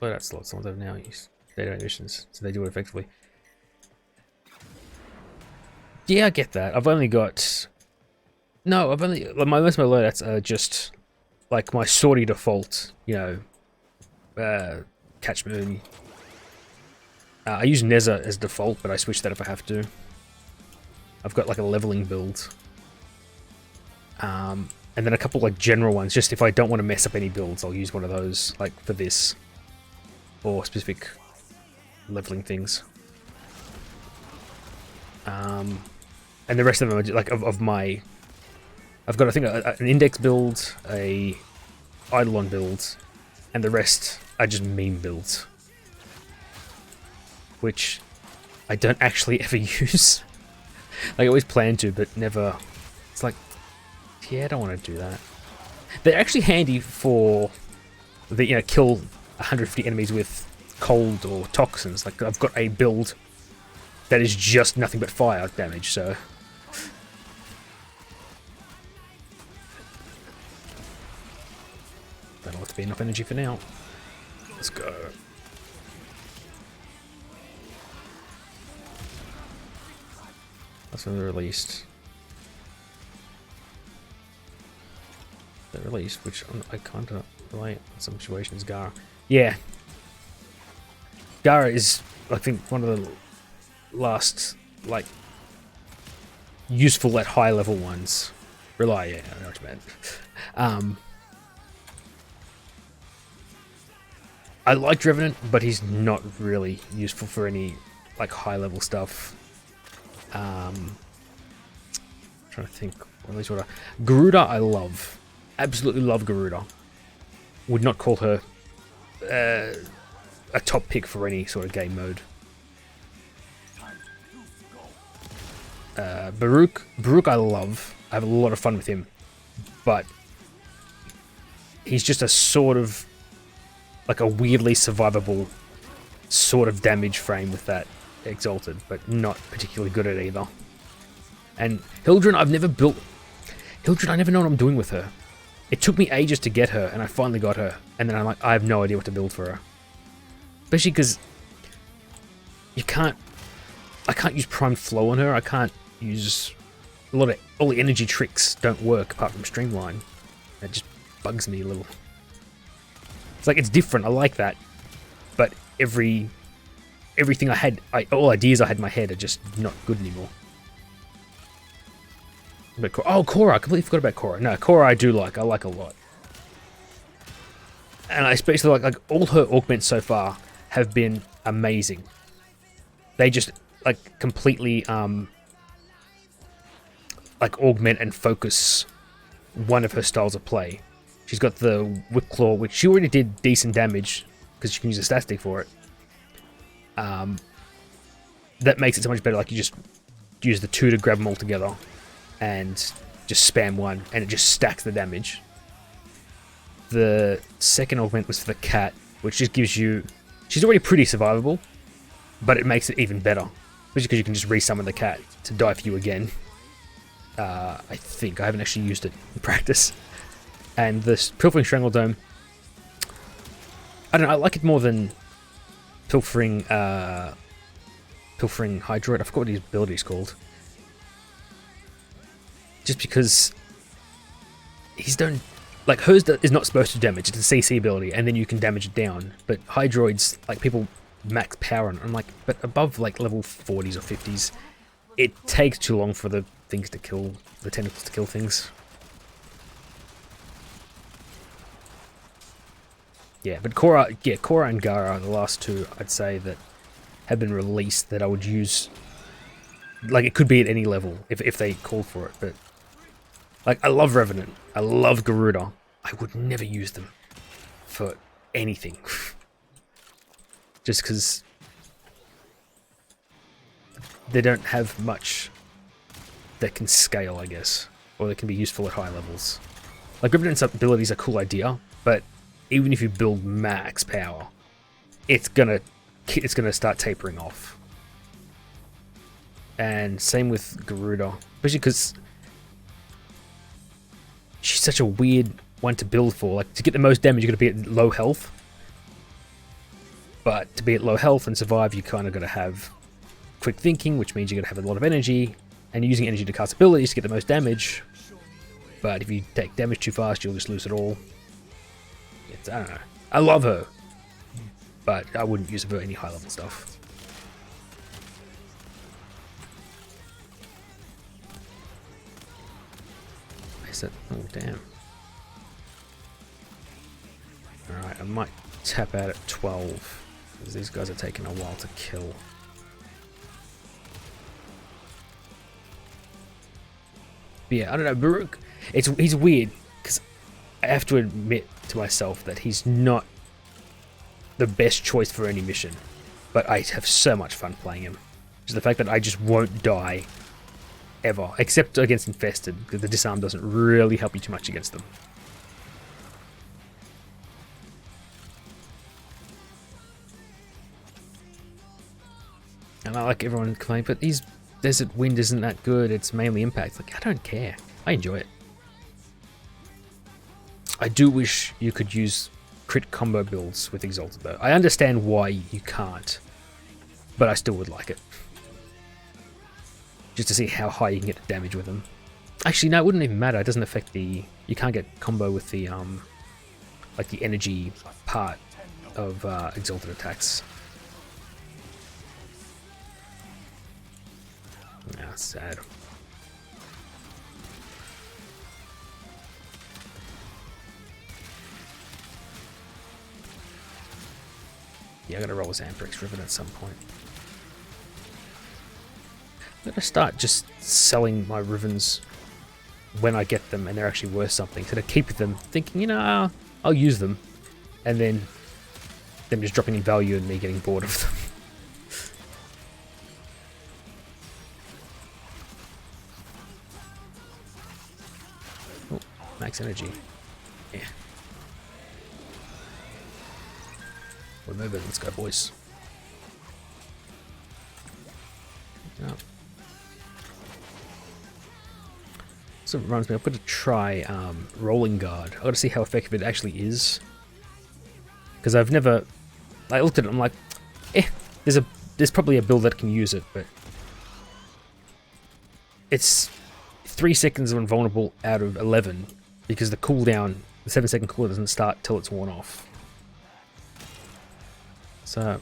loadout slots. Ones I've now used data missions, so they do it effectively. Yeah, I get that. I've only got. No, I've only most of my loadouts are just like my sortie default. You know, Catch Moon. I use Neza as default, but I switch that if I have to. I've got like a leveling build. And then a couple like general ones, just if I don't want to mess up any builds, I'll use one of those, like for this. Or specific leveling things. And the rest of them are just, like of my... I've got, I think, an index build, a Eidolon build, and the rest are just meme builds. Which I don't actually ever use. Like, I always plan to, but never... It's like, yeah, I don't want to do that. They're actually handy for the, you know, kill 150 enemies with cold or toxins. Like, I've got a build that is just nothing but fire damage, so... That'll have to be enough energy for now. Let's go. That's when they're released. They're released, which I can't relate in some situations. Gara. Yeah. Gara is, I think, one of the last, like, useful at high level ones. Rely, yeah, I know what you meant. I like Revenant, but he's not really useful for any, like, high level stuff. Trying to think. At least what Garuda I love. Absolutely love Garuda. Would not call her a top pick for any sort of game mode. Baruch I love. I have a lot of fun with him. But he's just a sort of like a weirdly survivable sort of damage frame with that Exalted, but not particularly good at either. And Hildren, I've never built... Hildren, I never know what I'm doing with her. It took me ages to get her, and I finally got her. And then I'm like, I have no idea what to build for her. Especially because you can't... I can't use Primed Flow on her. I can't use... A lot of... All the energy tricks don't work apart from Streamline. That just bugs me a little. It's like, it's different. I like that. But everything I had... all ideas I had in my head are just not good anymore. But oh, Korra! I completely forgot about Korra. No, Korra I do like. I like a lot. And I especially like all her augments so far have been amazing. They just like completely like augment and focus one of her styles of play. She's got the Whip Claw, which she already did decent damage because she can use a stat stick for it. That makes it so much better. Like you just use the 2 to grab them all together and just spam 1 and it just stacks the damage. The second augment was for the cat, which just gives you She's already pretty survivable, but it makes it even better. Especially because you can just resummon the cat to die for you again. I think. I haven't actually used it in practice. And this Pilfering Strangledome, I don't know, I like it more than Pilfering Hydroid. I forgot what his ability is called. Just because he's done... Like, hers is not supposed to damage. It's a CC ability, and then you can damage it down. But Hydroids, like, people max power on it. I'm like, but above, like, level 40s or 50s, it takes too long for the things to kill... the tentacles to kill things. Yeah, but Korra and Gara are the last two, I'd say, that have been released that I would use. Like, it could be at any level if they called for it, but like, I love Revenant, I love Garuda. I would never use them for anything. Just because they don't have much that can scale, I guess, or that can be useful at high levels. Like, Revenant's abilities are a cool idea, but even if you build max power, it's gonna start tapering off. And same with Garuda, especially because she's such a weird one to build for. Like, to get the most damage, you got to be at low health. But to be at low health and survive, you kind of got to have quick thinking, which means you got to have a lot of energy, and you're using energy to cast abilities to get the most damage. But if you take damage too fast, you'll just lose it all. I don't know. I love her, but I wouldn't use her for any high level stuff. Is it? Oh damn. Alright, I might tap out at 12, because these guys are taking a while to kill. But yeah, I don't know, Baruch, he's weird, because I have to admit to myself that he's not the best choice for any mission, but I have so much fun playing him. Just the fact that I just won't die ever, except against Infested, because the disarm doesn't really help you too much against them. And I like everyone complaining, but these Desert Wind isn't that good, it's mainly impact. Like, I don't care. I enjoy it. I do wish you could use crit combo builds with Exalted though. I understand why you can't, but I still would like it. Just to see how high you can get the damage with them. Actually, no, it wouldn't even matter. It doesn't affect the... You can't get combo with the, like the energy part of Exalted attacks. Yeah, sad. Yeah, I gotta roll Zamprix Riven at some point. I'm gonna start just selling my Rivens when I get them and they're actually worth something, instead of keeping them thinking, you know, I'll use them, and then them just dropping in value and me getting bored of them. Oh, max energy. Yeah. We're moving, let's go boys. Oh. So it reminds me, I've got to try Rolling Guard. I've got to see how effective it actually is. Because I've never... I looked at it, I'm like, there's probably a build that can use it, but... It's 3 seconds of invulnerable out of 11, because the cooldown, the 7-second cooldown doesn't start till it's worn off. So,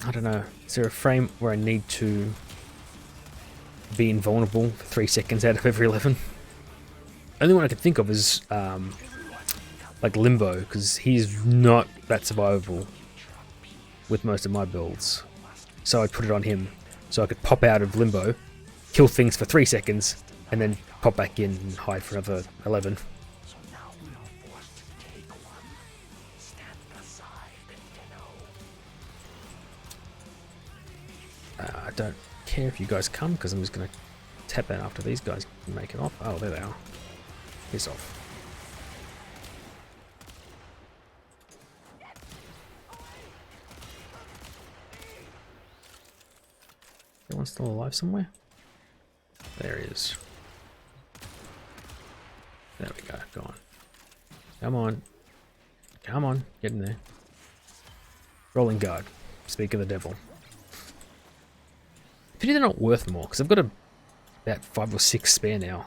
I don't know, is there a frame where I need to be invulnerable for 3 seconds out of every 11? Only one I can think of is like Limbo, because he's not that survivable with most of my builds. So I put it on him, so I could pop out of Limbo, kill things for 3 seconds, and then pop back in and hide for another 11. I don't care if you guys come, because I'm just going to tap out after these guys make it off. Oh, there they are. Piss off. the one still alive somewhere? There he is. There we go. Go on. Come on. Come on. Get in there. Rolling guard. Speak of the devil. Pity they're not worth more, because I've got about 5 or 6 spare now.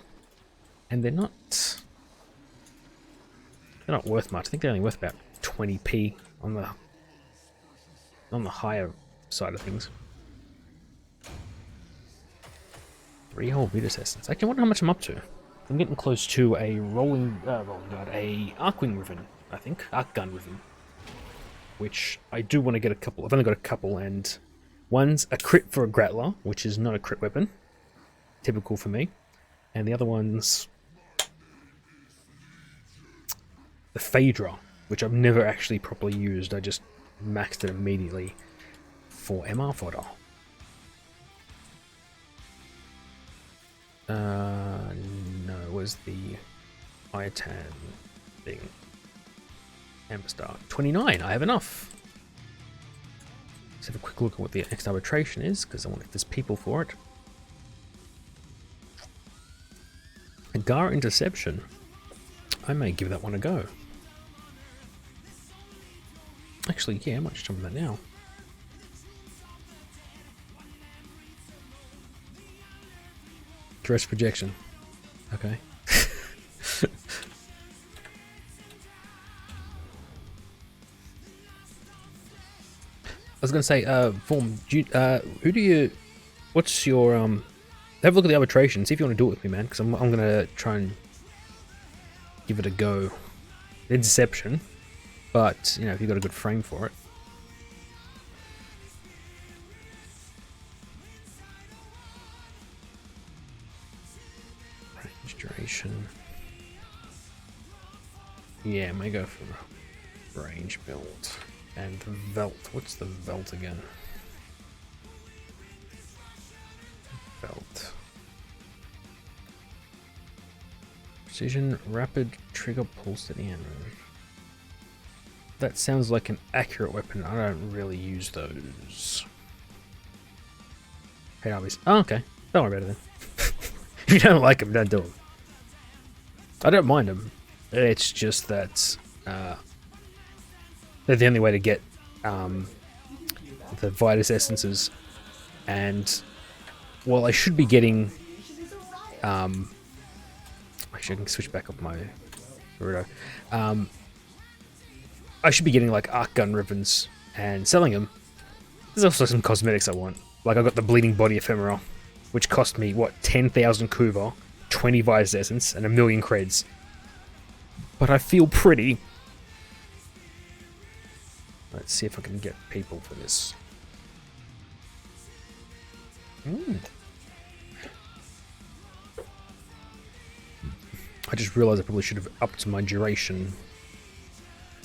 And they're not worth much. I think they're only worth about 20p on the higher side of things. 3 whole Vetus Essence. Actually, I wonder how much I'm up to. I'm getting close to a rolling guard, a Arcwing Riven, I think. Arc Gun Riven. Which I do want to get a couple. I've only got a couple, and one's a crit for a Grattler, which is not a crit weapon. Typical for me. And the other one's the Phaedra, which I've never actually properly used. I just maxed it immediately for MR fodder. No, it was the Itan thing. Amber Star. 29, I have enough. Let's have a quick look at what the next arbitration is, because I wonder if there's people for it. Agara Interception. I may give that one a go. Actually, yeah, I might just jump on that now. Dress projection. Okay. I was gonna say, Form, what's your, have a look at the arbitration, see if you want to do it with me, man, because I'm gonna try and give it a go. Interception, but, you know, if you've got a good frame for it. Range duration. Yeah, I may go for range build. And Velt. What's the Velt again? Velt. Precision, rapid, trigger, pulse at the end. That sounds like an accurate weapon. I don't really use those. Hey, obvious. Oh, okay. Don't worry about it then. If you don't like them, don't do them. I don't mind them. It's just that they're the only way to get the Vitus Essences, and well, I should be getting actually I can switch back up my Naruto. I should be getting like Arc Gun Rivens and selling them. There's also some cosmetics I want. Like I got the Bleeding Body Ephemera, which cost me what, 10,000 Kuva, 20 Vitus Essence, and 1,000,000 creds. But I feel pretty. Let's see if I can get people for this. I just realized I probably should have upped my duration.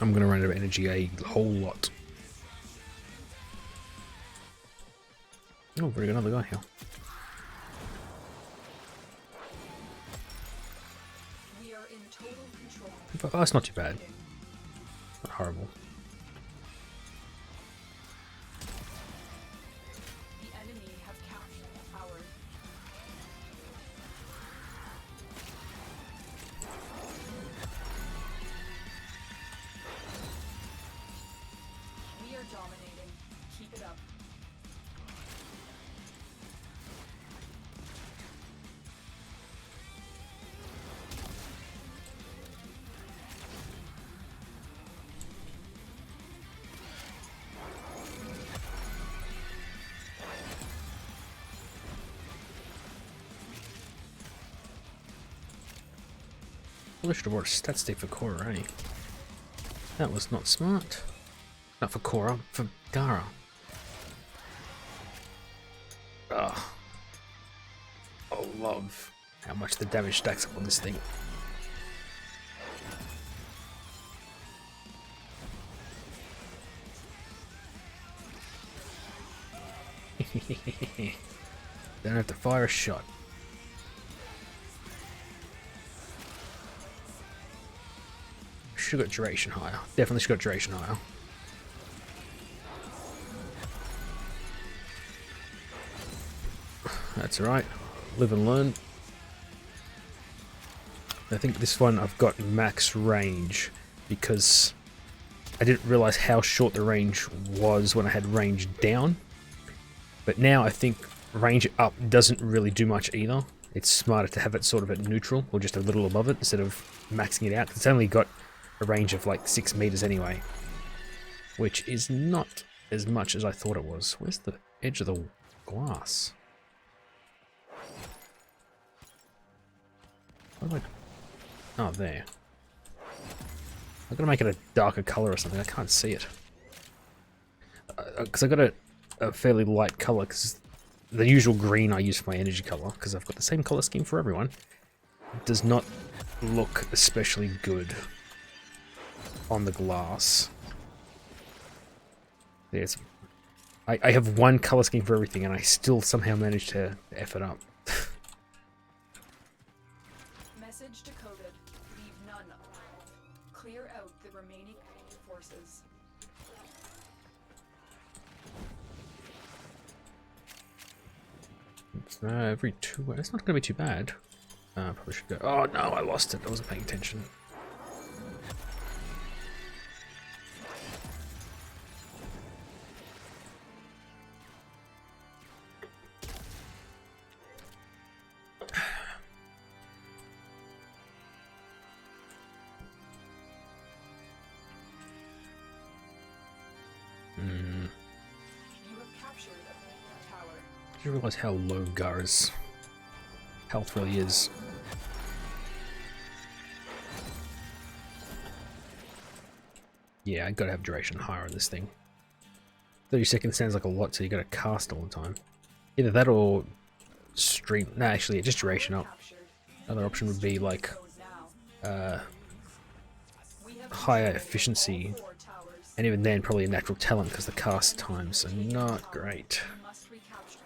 I'm going to run out of energy a whole lot. Oh, very good, another guy here. We are in total control. Oh, that's not too bad. Not horrible. The enemy have captured the tower. We are dominating. Keep it up. I should have bought a stat stick for Korra, eh? That was not smart. Not for Korra, for Gara. Ugh. I love how much the damage stacks up on this thing. Don't have to fire a shot. Should have got duration higher. Definitely should have got duration higher. That's alright. Live and learn. I think this one I've got max range because I didn't realize how short the range was when I had range down. But now I think range up doesn't really do much either. It's smarter to have it sort of at neutral or just a little above it instead of maxing it out. It's only got a range of like 6 meters anyway, which is not as much as I thought it was. Where's the edge of the glass? What do I... Oh, there. I've got to make it a darker color or something. I can't see it. Because I've got a fairly light color, because the usual green I use for my energy color, because I've got the same color scheme for everyone, does not look especially good on the glass. There's... I have one color scheme for everything, and I still somehow manage to F it up. Message decoded. Leave none. Clear out the remaining forces. It's, every 2... It's not going to be too bad. Probably should go... Oh no, I lost it. I wasn't paying attention. You have captured a tower. Did you realize how low Gar's health really is? Yeah, I gotta have duration higher on this thing. 30 seconds sounds like a lot, so you gotta cast all the time. Either that or stream. No, actually, just duration up. Another option would be like higher efficiency, and even then, probably a natural talent because the cast times are not great. Must recapture.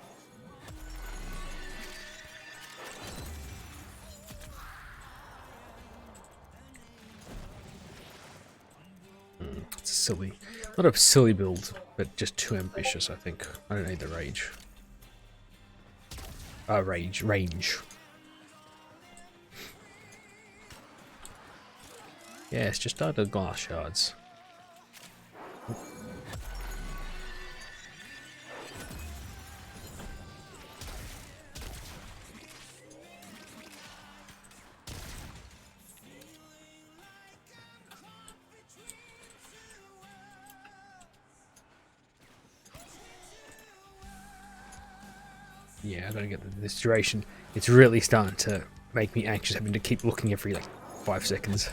It's silly. Not a silly build, but just too ambitious, I think. I don't need the rage. Range. Yes, just start the glass shards. Yeah, I gotta get this duration. It's really starting to make me anxious having to keep looking every like 5 seconds.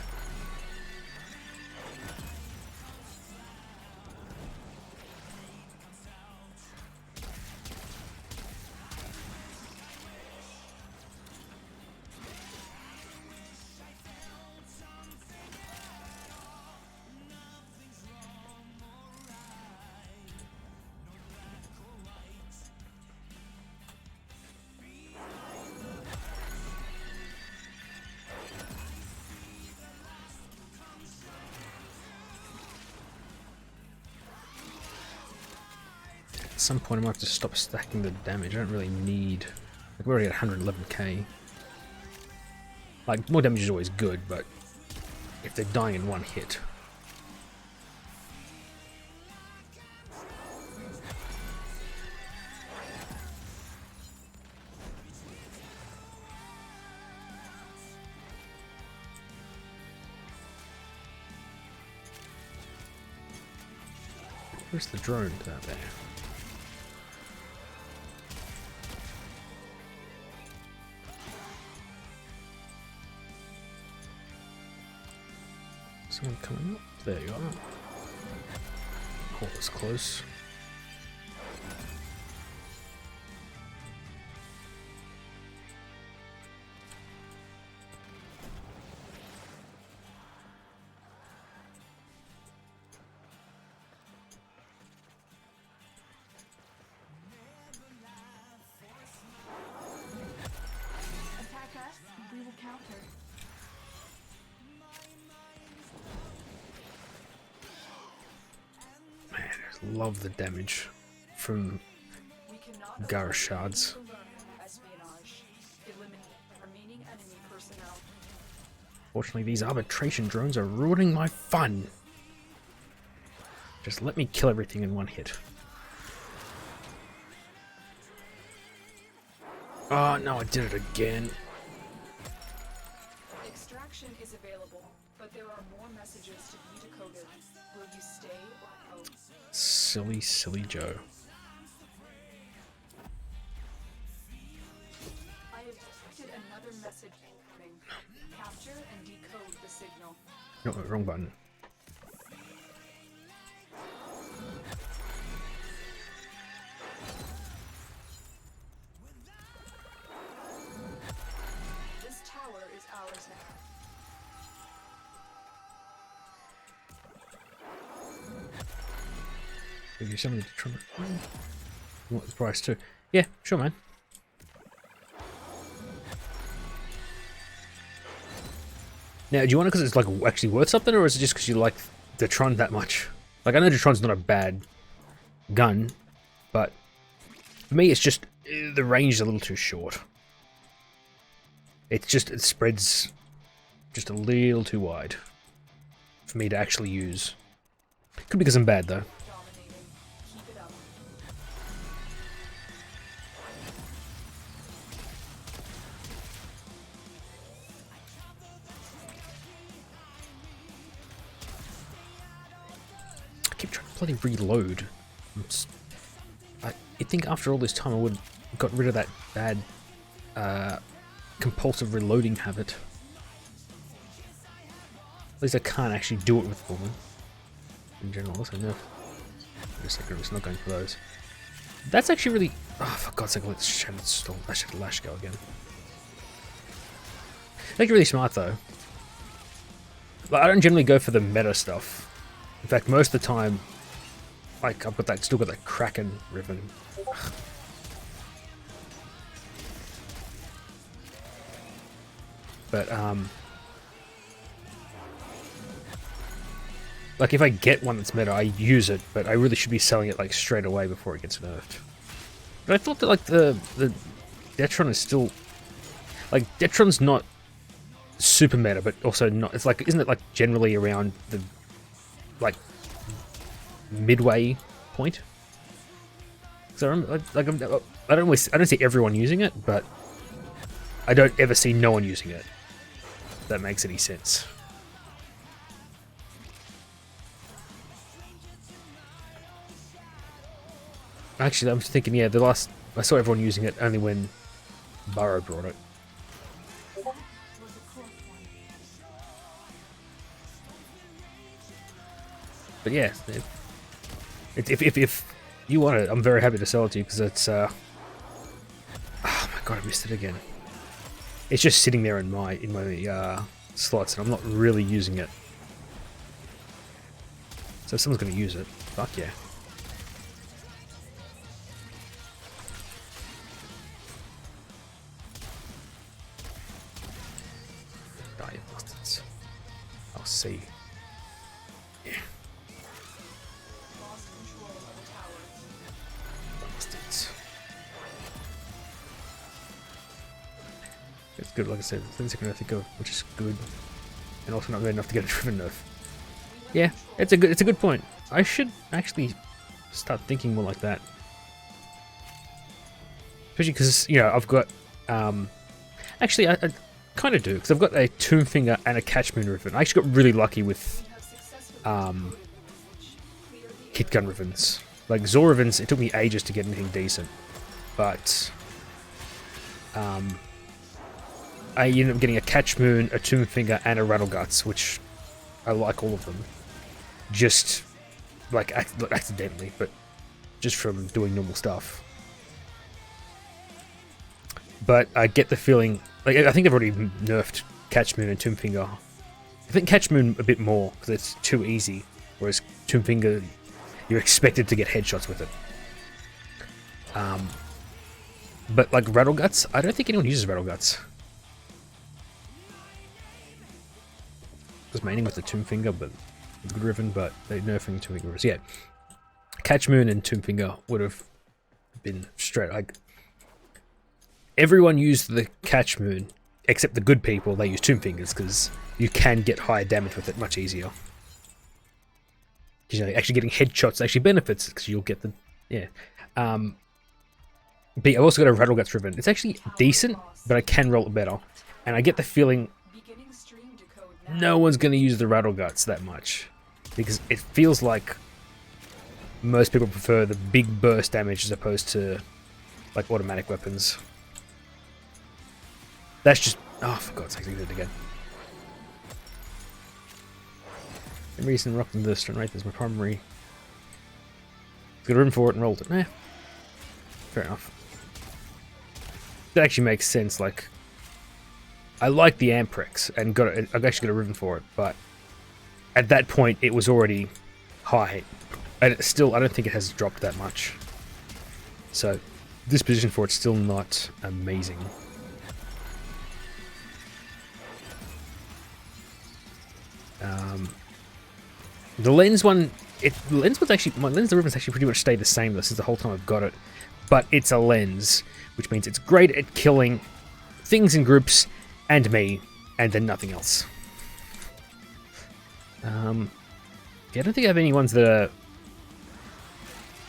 At some point I might have to stop stacking the damage. I don't really need... Like, we're already at 111k. Like, more damage is always good, but if they're dying in one hit... Where's the drone out there? Someone coming up? There you are. Oh, it's close. Attack us, we will counter. Man, I love the damage from We cannot Gar shards. learn as Fortunately, these arbitration drones are ruining my fun. Just let me kill everything in one hit. Oh, no, I did it again. Extraction is available, but there are more messages to be decoded. Will you stay or go? Silly, silly Joe. I have detected another message coming. Capture and decode the signal. No, wrong button. This tower is ours now. Give you something to try. You want the price too? Yeah, sure, man. Now, do you want it because it's like actually worth something, or is it just because you like the Tron that much? Like, I know the Tron's not a bad gun, but for me, it's just the range is a little too short. It's just it spreads just a little too wide for me to actually use. Could be because I'm bad though. Dominating. Keep it up. I keep trying to bloody reload. I think after all this time I would have got rid of that bad compulsive reloading habit. At least I can't actually do it with woman. In general, also no. Just like I'm just not going for those. That's actually really. Oh, for God's sake, let's Shattered Storm. I should Lash go again. That's really smart though. Like, I don't generally go for the meta stuff. In fact, most of the time, like I've got that, still got that Kraken ribbon. But like if I get one that's meta, I use it, but I really should be selling it like straight away before it gets nerfed. But I thought that like the Detron is still like Detron's not super meta, but also not. It's like, isn't it like generally around the like midway point? So I don't see everyone using it, but I don't ever see no one using it. If that makes any sense. Actually, I'm thinking, yeah, I saw everyone using it only when Burrow brought it. But yeah, if you want it, I'm very happy to sell it to you because it's oh my god, I missed it again. It's just sitting there in my slots, and I'm not really using it. So if someone's gonna use it, fuck yeah. Die, you bastards. I'll see. Yeah. Lost control of the tower. Bastards. It's good, like I said, things I can think of, which is good, and also not good enough to get a driven nerf. Yeah, it's a good point. I should actually start thinking more like that, especially because I've got actually I kind of do because I've got a Tomb Finger and a Catch Moon Ribbon. I actually got really lucky with hit gun ribbons. Like Zor ribbons, it took me ages to get anything decent, but I ended up getting a Catch Moon, a Tomb Finger, and a Rattle Guts, which I like all of them. Just like accidentally, but just from doing normal stuff. But I get the feeling, like I think they've already nerfed Catch Moon and Tomb Finger. I think Catch Moon a bit more because it's too easy, whereas Tomb Finger, you're expected to get headshots with it. But like Rattle Guts, I don't think anyone uses Rattle Guts. I was maining with the Tomb Finger, but with the Riven, but they're nerfing Tomb Finger. Yeah, Catch Moon and Tomb Finger would have been straight. Like everyone used the Catch Moon except the good people, they use Tomb Fingers because you can get higher damage with it much easier. Because, you know, actually getting headshots actually benefits because you'll get the but I've also got a Rattle Guts Ribbon. It's actually decent, but I can roll it better. And I get the feeling no one's going to use the Rattle Guts that much. Because it feels like most people prefer the big burst damage as opposed to like automatic weapons. That's just... oh, for God's sake, I did it again. The reason rocking the Stone Wraith is my primary. Got room for it and rolled it. Nah. Fair enough. That actually makes sense. Like, I like the Amprex and I've actually got a ribbon for it, but at that point it was already high, and it's still, I don't think it has dropped that much. So this position for it's still not amazing. The lens one, the lens one's actually, my lens, the ribbon's actually pretty much stayed the same though since the whole time I've got it. But it's a lens, which means it's great at killing things in groups and me, and then nothing else. Yeah, I don't think I have any ones that are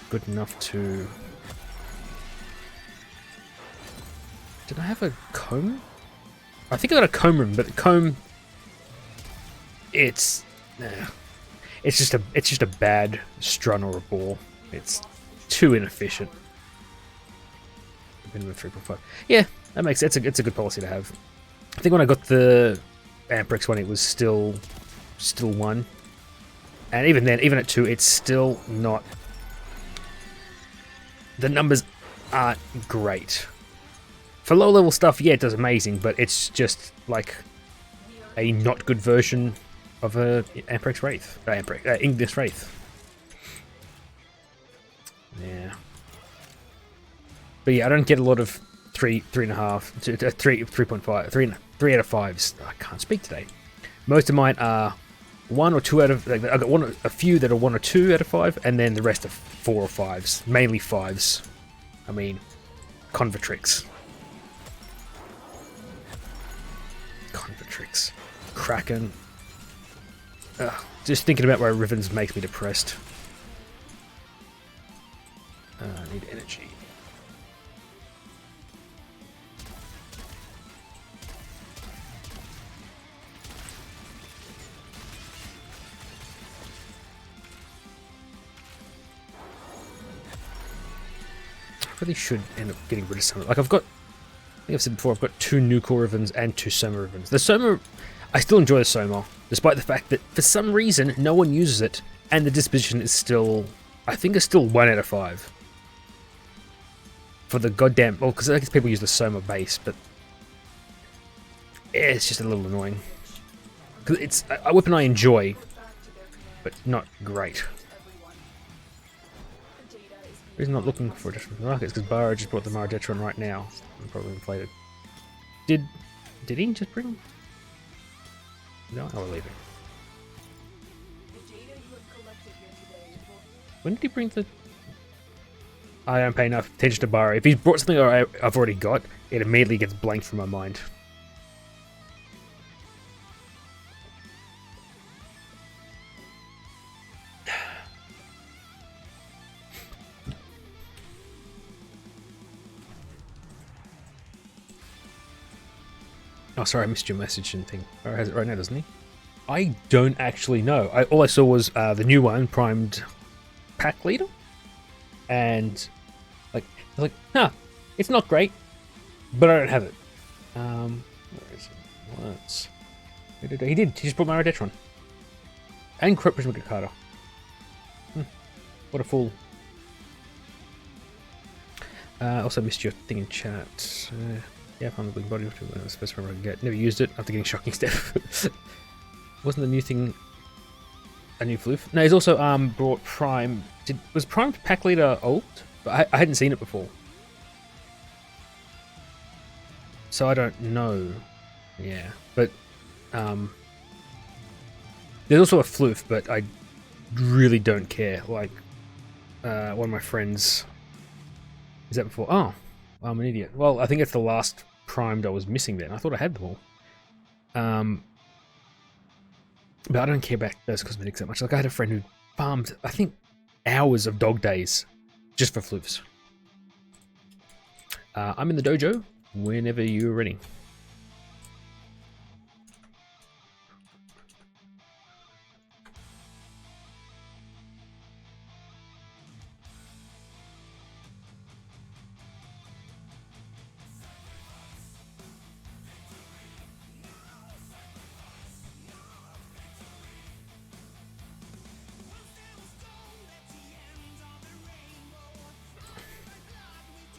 good enough to... Did I have a comb? I think I got a comb ribbon, but the comb... It's just a bad strun or a ball. It's too inefficient. Minimum 3.5. Yeah, that makes sense. It's a good policy to have. I think when I got the Amprex one, it was still 1, and even then, even at 2, it's still not. The numbers aren't great. For low level stuff, yeah, it does amazing, but it's just like a not good version of a Amprex Wraith, Ignis Wraith. Yeah. But yeah, I don't get a lot of 3.5, 3.5, 3 out of 5s. I can't speak today. Most of mine are 1 or 2 out of. Like, I've got a few that are 1 or 2 out of 5, and then the rest are 4 or 5s, mainly 5s. I mean, Convertrix, Kraken. Just thinking about my ribbons makes me depressed. I need energy. I really should end up getting rid of some. Like, I think I've said before, I've got 2 new core ribbons and 2 Soma ribbons. The Soma, I still enjoy the Soma, despite the fact that for some reason no one uses it, and the disposition is still, I think, it's still 1 out of 5. For the goddamn, well, because I guess people use the Soma base, but yeah, it's just a little annoying. Because it's a weapon I enjoy, but not great. He's not looking for a different markets because Barra just brought the Maradetron right now. I'm probably inflated. Did he just bring? No, I'll leave it. When did he bring the? I don't pay enough attention to Barra. If he's brought something I've already got, it immediately gets blanked from my mind. Oh, sorry, I missed your message and thing. Barra has it right now, doesn't he? I don't actually know. All I saw was the new one, primed pack leader, and I was like, huh, it's not great, but I don't have it. Where is it? What? He did. He just brought Maradetron and Prismatic Carter. What a fool. Also missed your thing in chat. Yeah, I found the Blink Body, which was the first one I could get. Never used it after getting Shocking Step. Wasn't the new thing a new floof? No, he's also brought Prime. Was Prime Pack Leader old? But I hadn't seen it before. So I don't know. Yeah, but there's also a floof, but I really don't care. Like, one of my friends... Is that before? Oh, I'm an idiot. Well, I think it's the last primed I was missing then. I thought I had them all. But I don't care about those cosmetics that much. Like, I had a friend who farmed, I think, hours of dog days just for floofs. I'm in the dojo whenever you're ready.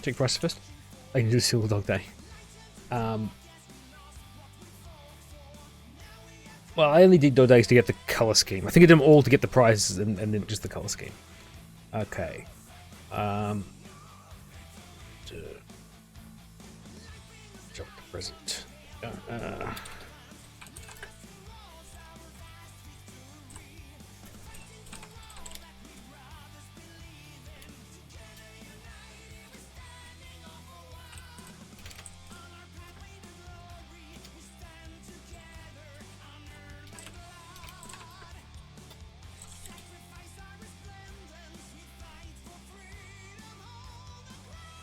Check price first. I can do Silver Dog Day. Well, I only did dog days to get the color scheme. I think I did them all to get the prizes and then just the color scheme. Okay. Drop the present.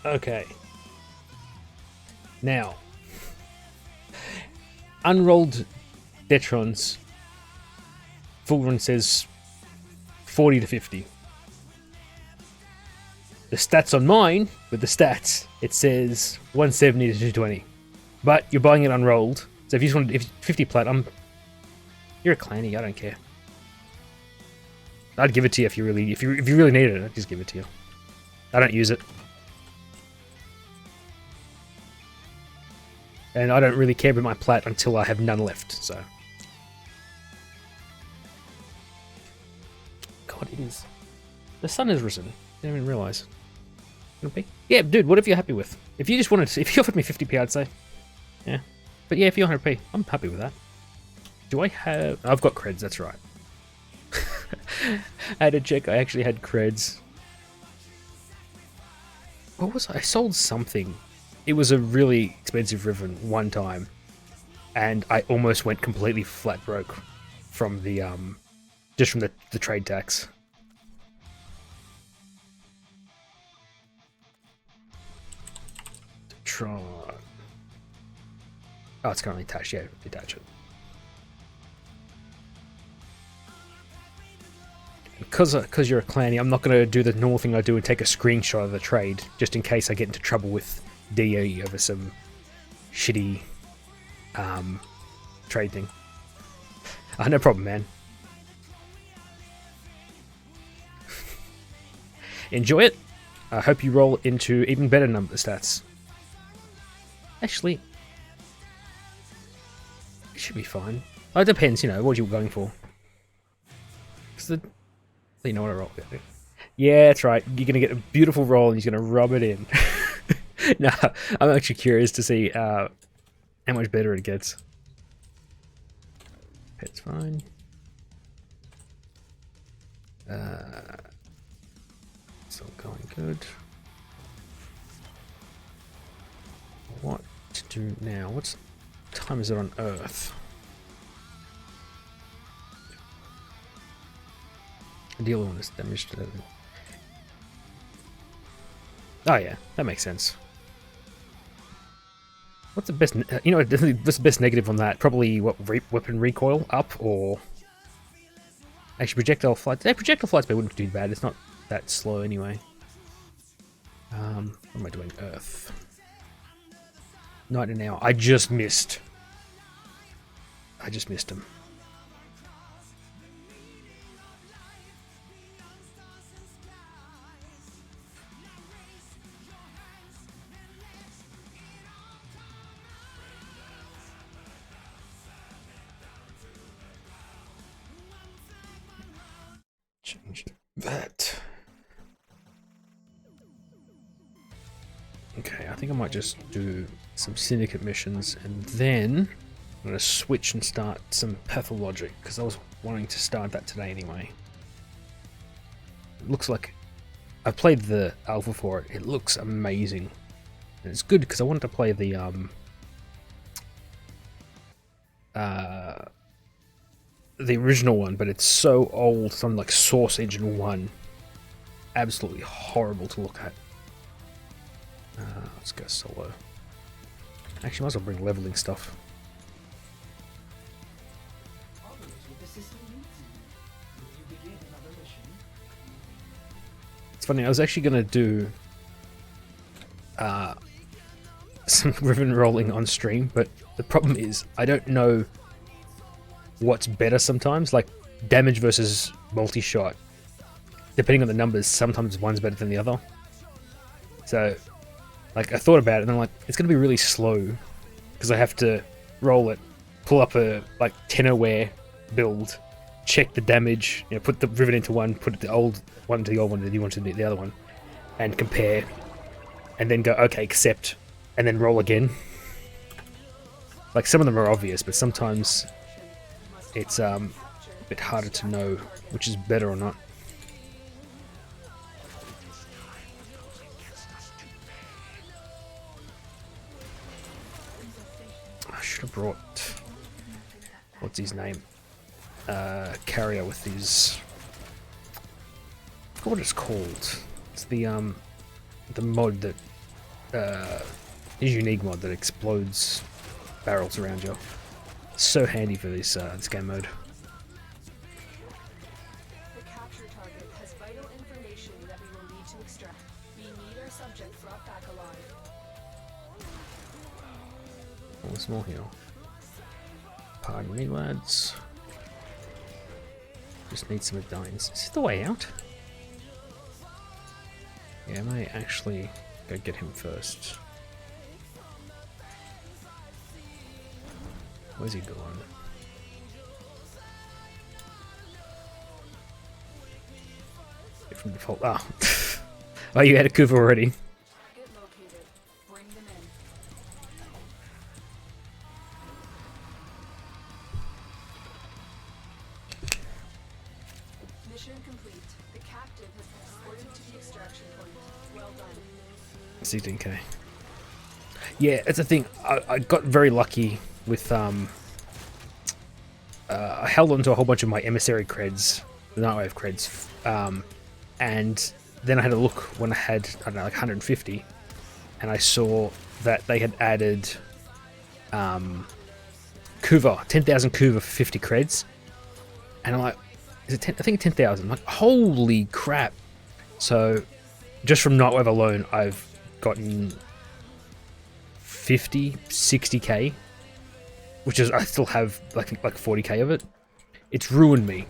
Okay. Now, unrolled Detrons, full run says 40 to 50. The stats on mine, with the stats, it says 170 to 220. But you're buying it unrolled, so if you just want, if 50 plat, you're a clanny. I don't care. I'd give it to you if you really need it. I'd just give it to you. I don't use it. And I don't really care about my plat until I have none left, so. God, it is. The sun has risen. Didn't even realise. Yeah, dude, whatever you're happy with. If you just wanted to, if you offered me 50p, I'd say. Yeah. But yeah, if you're 100p, I'm happy with that. Do I have... I've got creds, that's right. I had to check, I actually had creds. What was I sold something. It was a really expensive ribbon one time, and I almost went completely flat broke from the just from the trade tax. Tron. Oh, it's currently attached. Yeah, detach it. Because you're a clanny, I'm not going to do the normal thing I do and take a screenshot of the trade, just in case I get into trouble with DE over some shitty trade thing. No problem, man. Enjoy it. I hope you roll into even better number stats. Actually, it should be fine. It depends, you know, what you're going for. You know what I roll. Yeah, that's right. You're going to get a beautiful roll and he's going to rub it in. No, I'm actually curious to see how much better it gets. It's fine. It's all going good. What to do now? What time is it on Earth? Deal on this damage to them. Oh yeah, that makes sense. What's the best? You know, what's the best negative on that? Probably what weapon recoil up, or actually projectile flight. Projectile flight speed wouldn't be too bad. It's not that slow anyway. What am I doing? Earth. Night and hour. I just missed. I just missed him. Change that. Okay, I think I might just do some syndicate missions and then I'm going to switch and start some pathologic because I was wanting to start that today anyway. It looks like I've played the alpha for it. It looks amazing. And it's good because I wanted to play the the original one, but it's so old, something like Source Engine 1. Absolutely horrible to look at. Let's go solo. Actually, might as well bring leveling stuff. Operate with the system needs you. Will you begin another mission? It's funny, I was actually going to do some ribbon rolling on stream, but the problem is I don't know what's better sometimes. Like, damage versus multi-shot, depending on the numbers, sometimes one's better than the other. So, like, I thought about it, and I'm like, it's going to be really slow, because I have to roll it, pull up a, like, 10-aware build, check the damage, you know, put the ribbon into one, put the old one to the old one, and the new one to the other one, and compare, and then go, okay, accept, and then roll again. Like, some of them are obvious, but sometimes it's a bit harder to know which is better or not. I should have brought, what's his name? Carrier with his, I forgot what it's called. It's the mod that his unique mod that explodes barrels around you. So handy for this game mode. The capture target has vital information that we will need to extract. We need our subject brought back alive. Oh, small heal. Pardon me, lads. Just need some medallions. Is this the way out? Yeah, I may actually go get him first. Where's he going? From default. Ah. Oh, you had a Kuva already. Target located. Bring them in. Mission complete. The captive has been escorted to the extraction point. Well done. 16k. Yeah, it's a thing. I got very lucky with I held on to a whole bunch of my emissary creds, the Nightwave creds, and then I had a look when I had, I don't know, like 150, and I saw that they had added Kuva, 10,000 Kuva for 50 creds, and I'm like, is it 10? I think 10,000. Like, holy crap! So just from Nightwave alone, I've gotten 50, 60k, which is, I still have like 40k of it. It's ruined me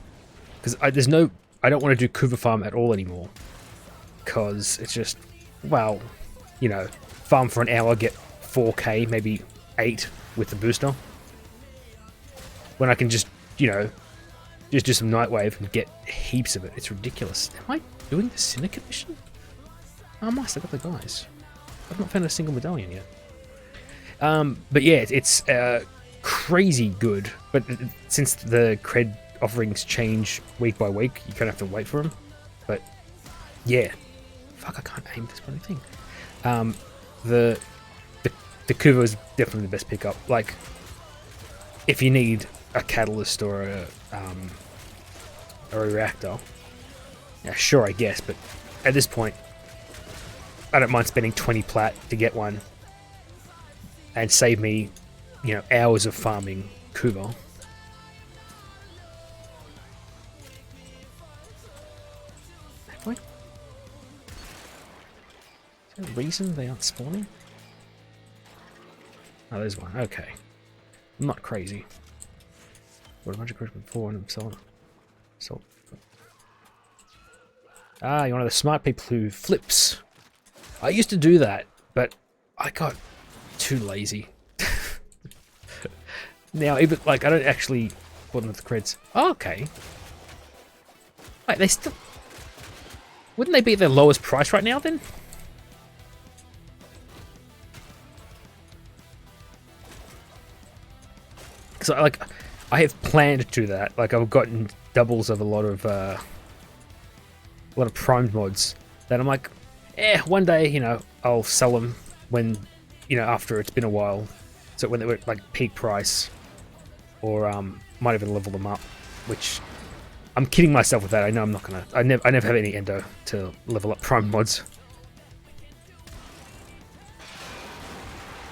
because I don't want to do Kuva farm at all anymore, because it's just, well, you know, farm for an hour, get 4k, maybe 8 with the booster, when I can just, you know, just do some Nightwave and get heaps of it. It's ridiculous. Am I doing the Syndicate mission? I must. I got the guys. I've not found a single medallion yet. But yeah, it's crazy good. But since the cred offerings change week by week, you kind of have to wait for them. But yeah, fuck, I can't aim this bloody thing. The Kuva is definitely the best pickup. Like, if you need a catalyst or a reactor, yeah, sure, I guess. But at this point, I don't mind spending 20 plat to get one and save me, you know, hours of farming Kuva. Have I? Is there a reason they aren't spawning? Oh, there's one. Okay. I'm not crazy. What a bunch of critical before and I'm selling. So. Ah, you're one of the smart people who flips. I used to do that, but I got too lazy. Now, even, like, I don't actually put them with the creds. Oh, okay. Wait, they still... Wouldn't they be at their lowest price right now, then? Because, like, I have planned to do that. Like, I've gotten doubles of a lot of primed mods that I'm like, one day, you know, I'll sell them when, you know, after it's been a while. So when they were like peak price, or might even level them up, which I'm kidding myself with that. I know I'm not gonna. I never have any endo to level up prime mods.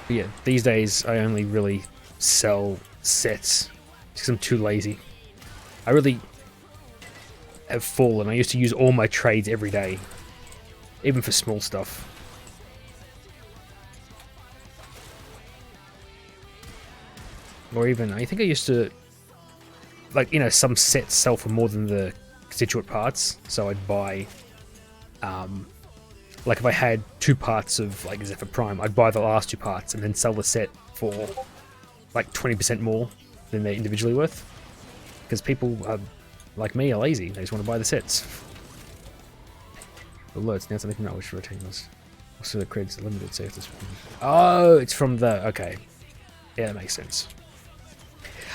But yeah, these days I only really sell sets because I'm too lazy. I really have fallen. I used to use all my trades every day, even for small stuff. Or even, I think I used to, like, you know, some sets sell for more than the constituent parts, so I'd buy, like if I had 2 parts of, like, Zephyr Prime, I'd buy the last 2 parts and then sell the set for, like, 20% more than they're individually worth. Because people, like me, are lazy, they just want to buy the sets. Alerts, now something from which rotating was. Also the creds limited, save this one. Oh, it's from the, okay. Yeah, that makes sense.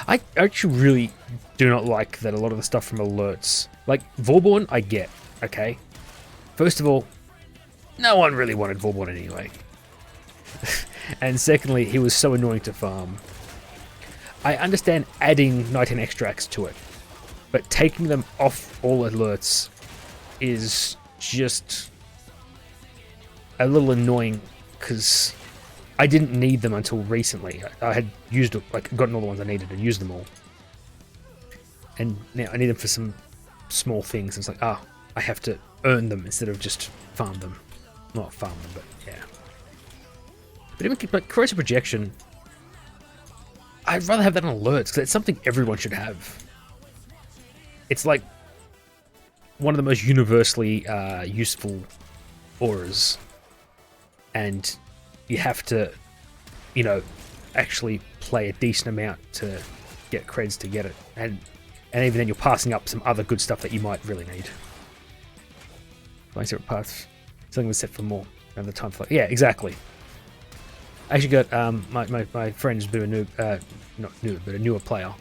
I actually really do not like that a lot of the stuff from alerts, like Vorborn, I get, okay? First of all, no one really wanted Vorborn anyway. And secondly, he was so annoying to farm. I understand adding 19 extracts to it, but taking them off all alerts is just a little annoying because I didn't need them until recently. I had used, like, gotten all the ones I needed and used them all. And now I need them for some small things. It's like, I have to earn them instead of just farm them. Not farm them, but yeah. But even like corrosive projection, I'd rather have that on alerts because it's something everyone should have. It's like one of the most universally useful auras. And you have to, you know, actually play a decent amount to get creds to get it. And even then you're passing up some other good stuff that you might really need. My separate paths. Something was set for more. Another time for, yeah, exactly. I actually got my friend who's a bit of a noob, not noob, but a newer player,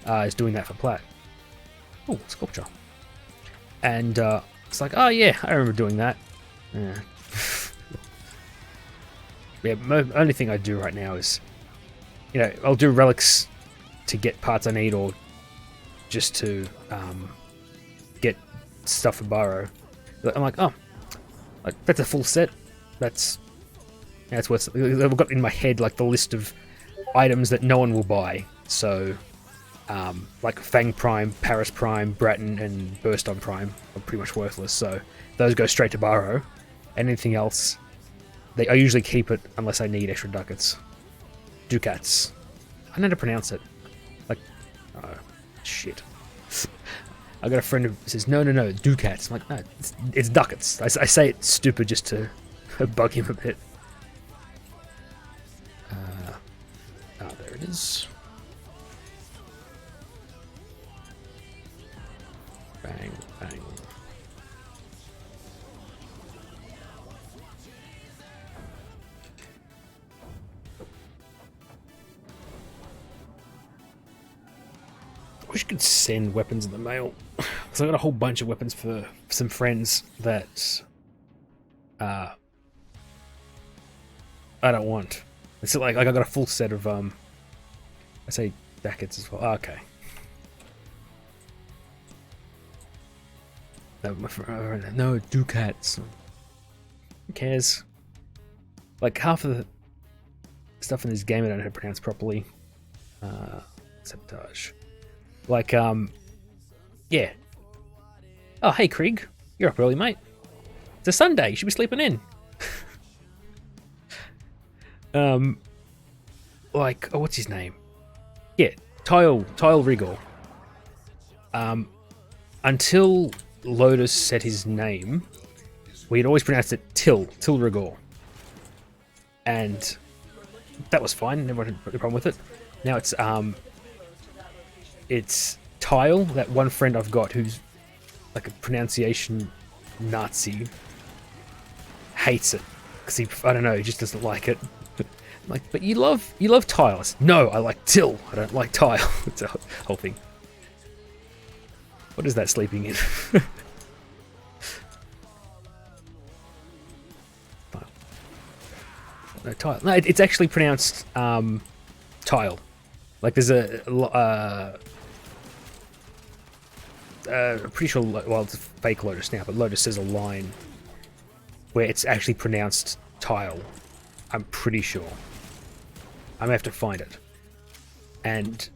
is doing that for plat. Oh, sculpture. And it's like, oh yeah, I remember doing that. Yeah. Yeah, only thing I do right now is, you know, I'll do relics to get parts I need or just to get stuff for Barrow. I'm like, oh, like that's a full set. That's what's I've got in my head, like the list of items that no one will buy. So, like Fang Prime, Paris Prime, Bratton, and Burst on Prime are pretty much worthless. So those go straight to Barrow. Anything else, I usually keep it unless I need extra ducats. Ducats. I don't know how to pronounce it. Like, oh, shit. I got a friend who says, no, ducats. I'm like, no, it's ducats. I say it stupid just to bug him a bit. There it is. Bang, bang. I wish I could send weapons in the mail. So I got a whole bunch of weapons for some friends that I don't want. It's like I got a full set of I say jackets as well. Oh, okay. No, ducats. Who cares? Like half of the stuff in this game I don't know how to pronounce properly. Sabotage. Like, yeah. Oh, hey, Krieg. You're up early, mate. It's a Sunday. You should be sleeping in. Like, oh, what's his name? Yeah, Tile Rigor. Until Lotus said his name, we'd always pronounced it Till Rigor. And that was fine. Never had a problem with it. Now it's Tile, that one friend I've got who's like a pronunciation Nazi, hates it because I don't know, he just doesn't like it. I'm like, but you love Tile. I said, no, I like Till. I don't like Tile. It's a whole thing. What is that sleeping in? No, Tile. No, it's actually pronounced Tile. Like there's I'm pretty sure, well, it's a fake Lotus now, but Lotus says a line where it's actually pronounced tile. I'm pretty sure. I may have to find it. And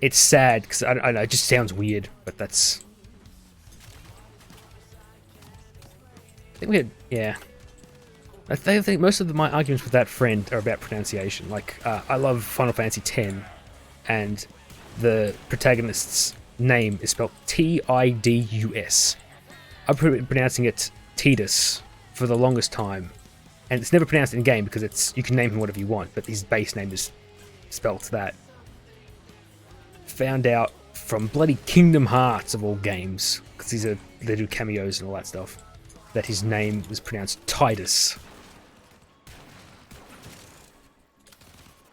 it's sad, because I don't know, it just sounds weird, but that's... I think we had, yeah. I think most of my arguments with that friend are about pronunciation. Like, I love Final Fantasy X, and the protagonist's name is spelled Tidus. I've been pronouncing it Tidus for the longest time, and it's never pronounced in game because it's you can name him whatever you want, but his base name is spelled that. Found out from bloody Kingdom Hearts of all games, because they do cameos and all that stuff, that his name was pronounced Tidus.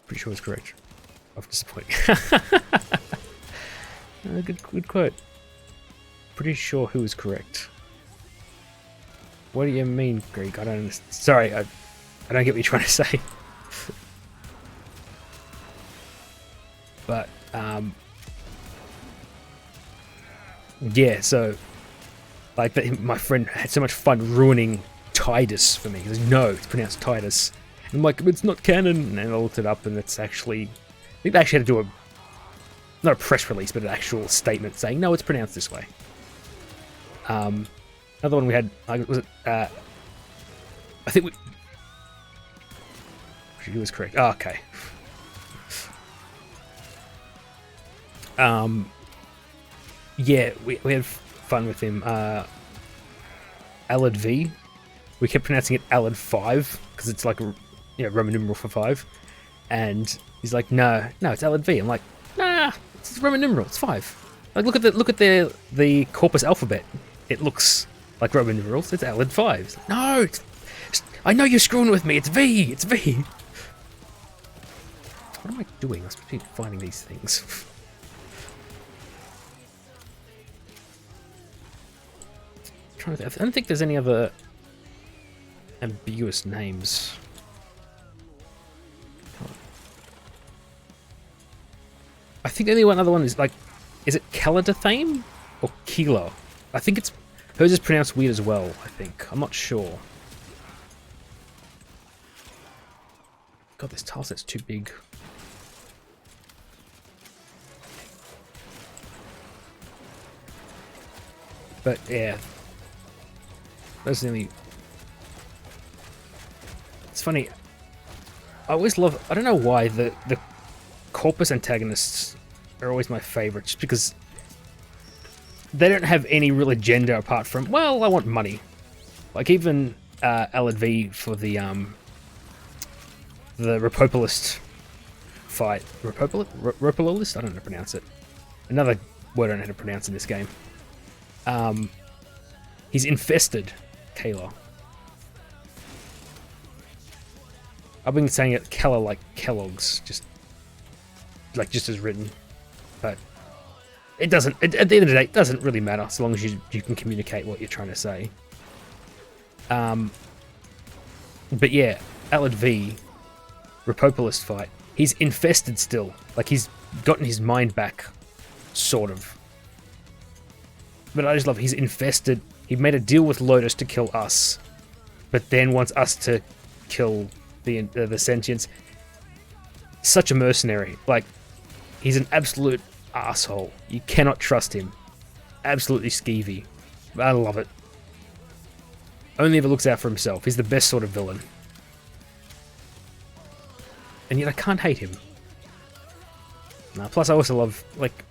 Pretty sure it's correct. Of disappointing. Good quote. Pretty sure who is correct. What do you mean, Greg? I don't understand. Sorry, I don't get what you're trying to say. But, yeah, so, like, my friend had so much fun ruining Tidus for me. He goes, no, it's pronounced Titus. And I'm like, it's not canon. And I looked it up, and it's actually... I think they actually had to do not a press release, but an actual statement saying, no, it's pronounced this way. Another one we had, was it, I think he was correct. Oh, okay. Yeah, we had fun with him. Alad V. We kept pronouncing it Alad 5, because it's like, Roman numeral for 5. And he's like, no, it's Alad V. I'm like, nah, it's Roman numeral, it's 5. Like, look at the corpus alphabet. It looks like Roman numerals, it's Alad 5. It's like, no, I know you're screwing with me, it's V, it's V. What am I doing? I'm supposed to be finding these things. I don't think there's any other ambiguous names. I think the only one other one is like, is it Caladathame or Kilo? I think it's hers is pronounced weird as well. I think I'm not sure. God, this tile set's too big. But yeah, those are the only. It's funny. I always love. I don't know why the corpus antagonists are always my favorite, just because they don't have any real agenda apart from, well, I want money. Like even Alad V for the Repopolist fight. Repopolist? I don't know how to pronounce it. Another word I don't know how to pronounce in this game. He's infested Kayla. I've been saying it Keller like Kellogg's, just as written, but it doesn't. At the end of the day, it doesn't really matter as long as you can communicate what you're trying to say. But yeah, Alad V, Repopolist fight. He's infested still. Like he's gotten his mind back, sort of. But I just love he's infested. He made a deal with Lotus to kill us, but then wants us to kill the sentients. Such a mercenary. Like, he's an absolute asshole. You cannot trust him. Absolutely skeevy. I love it. Only ever looks out for himself. He's the best sort of villain. And yet I can't hate him. Nah, plus I also love, like,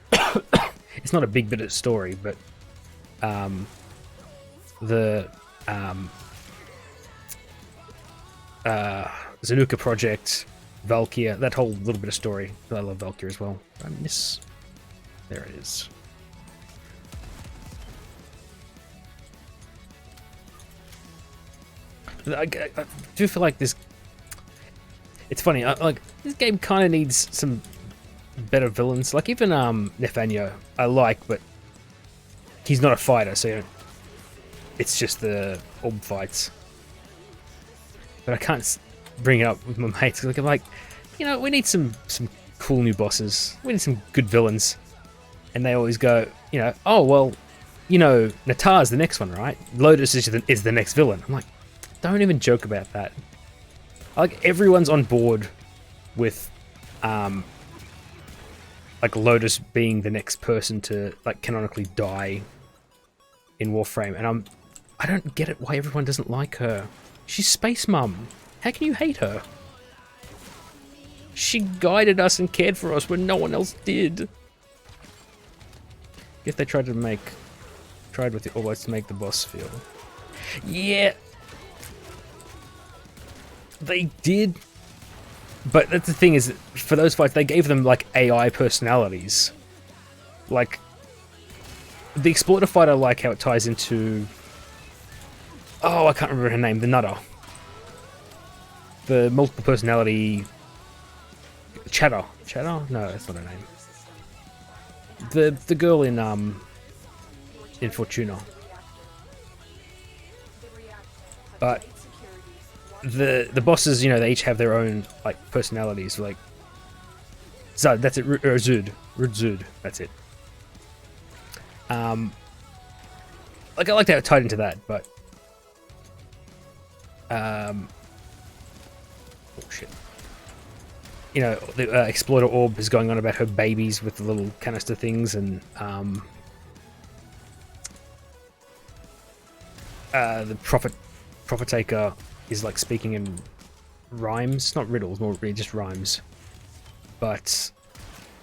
it's not a big bit of story, but the Zanuka project, Valkyria, that whole little bit of story. I love Valkyria as well. I miss... There it is. I do feel like this... It's funny, like, this game kind of needs some better villains. Like, even Nathaniel, I like, but he's not a fighter, so it's just the orb fights. But I can't bring it up with my mates. Like, I'm like, we need some cool new bosses. We need some good villains. And they always go, you know, oh, well, you know, Natar's the next one, right? Lotus is the next villain. I'm like, don't even joke about that. Like, everyone's on board with, like, Lotus being the next person to, like, canonically die in Warframe. And I don't get it why everyone doesn't like her. She's Space Mum. How can you hate her? She guided us and cared for us when no one else did. If they tried with the Orbites to make the boss feel. Yeah. They did. But that's the thing is, for those fights, they gave them, like, AI personalities. Like, the Exploiter fight, I like how it ties into... Oh, I can't remember her name. The Nutter. The multiple personality... Chatter. Chatter? No, that's not her name. The girl in Fortuna. But the bosses, you know, they each have their own, like, personalities. Like Zud, that's it. Zud, that's it. Like, I liked how it tied into that, but oh shit. You know, the Exploiter Orb is going on about her babies with the little canister things, and the Prophet-Taker is, like, speaking in rhymes, not riddles, more really just rhymes. But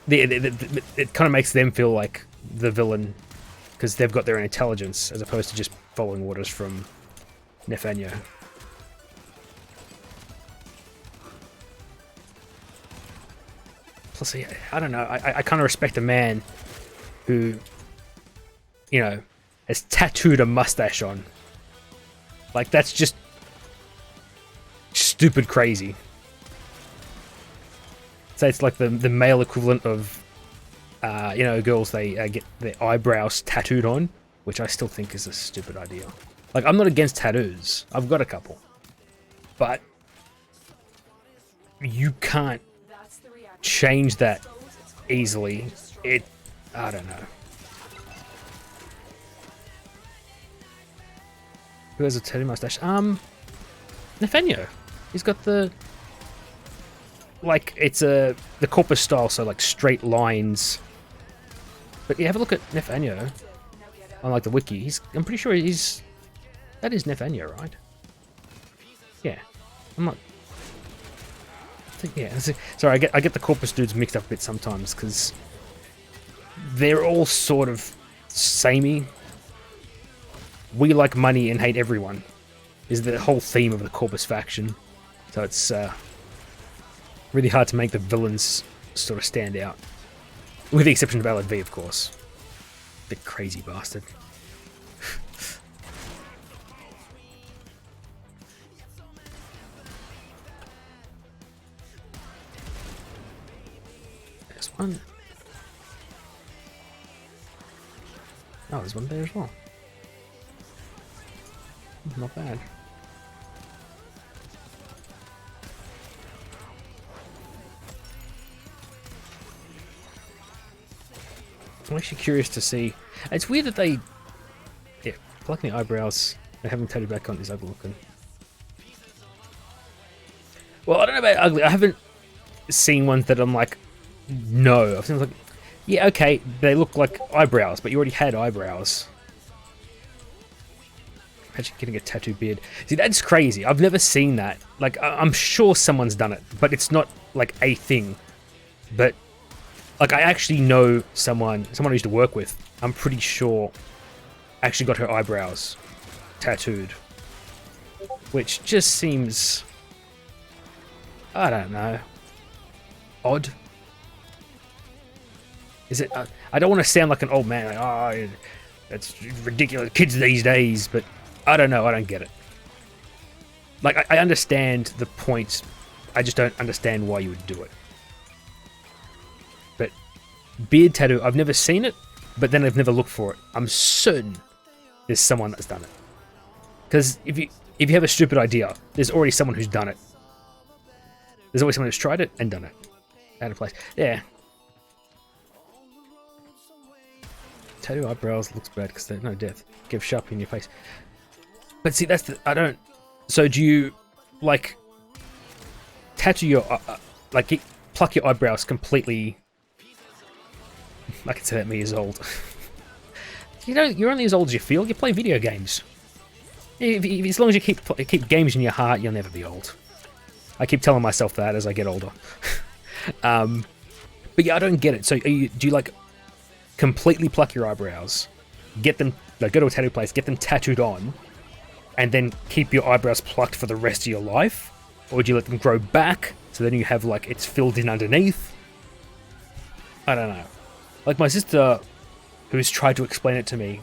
it kind of makes them feel like the villain, because they've got their own intelligence, as opposed to just following orders from Nathaniel. Plus, I don't know, I kind of respect a man who, you know, has tattooed a mustache on. Like, that's just stupid crazy. So it's like the male equivalent of, you know, girls, they get their eyebrows tattooed on, which I still think is a stupid idea. Like, I'm not against tattoos. I've got a couple. But you can't change that easily. I don't know. Who has a tattoo mustache? Nathaniel. He's got the, like, it's the Corpus style, so, like, straight lines. But yeah, have a look at Nathaniel on, like, the wiki. I'm pretty sure that is Nathaniel, right? Yeah. I'm not. Yeah, sorry, I get the Corpus dudes mixed up a bit sometimes, because they're all sort of samey. We like money and hate everyone is the whole theme of the Corpus faction. So it's really hard to make the villains sort of stand out. With the exception of LNV, of course. The crazy bastard. There's one. Oh, there's one there as well. Not bad. I'm actually curious to see. It's weird that they, yeah, plucking the eyebrows and having tattooed back on is ugly looking. Well, I don't know about ugly. I haven't seen ones that I'm like, no. I've seen like, yeah, okay, they look like eyebrows, but you already had eyebrows. Imagine getting a tattoo beard. See, that's crazy. I've never seen that. Like, I'm sure someone's done it, but it's not like a thing. But like, I actually know someone I used to work with. I'm pretty sure actually got her eyebrows tattooed, which just seems, I don't know, odd. Is it? I don't want to sound like an old man. Like, oh, that's ridiculous. Kids these days, but I don't know. I don't get it. Like, I understand the point. I just don't understand why you would do it. But beard tattoo, I've never seen it, but then I've never looked for it. I'm certain there's someone that's done it. Because if you have a stupid idea, there's already someone who's done it. There's always someone who's tried it and done it. out of place. Yeah. Tattoo eyebrows looks bad because there's no depth. Give sharp in your face. But see, that's the... I don't... So do you, like, tattoo your... pluck your eyebrows completely... I can say that me is old. You know, you're only as old as you feel. You play video games. As long as you keep games in your heart, you'll never be old. I keep telling myself that as I get older. But yeah, I don't get it. So do you like completely pluck your eyebrows, get them, like, go to a tattoo place, get them tattooed on, and then keep your eyebrows plucked for the rest of your life? Or do you let them grow back so then you have, like, it's filled in underneath? I don't know. Like, my sister, who's tried to explain it to me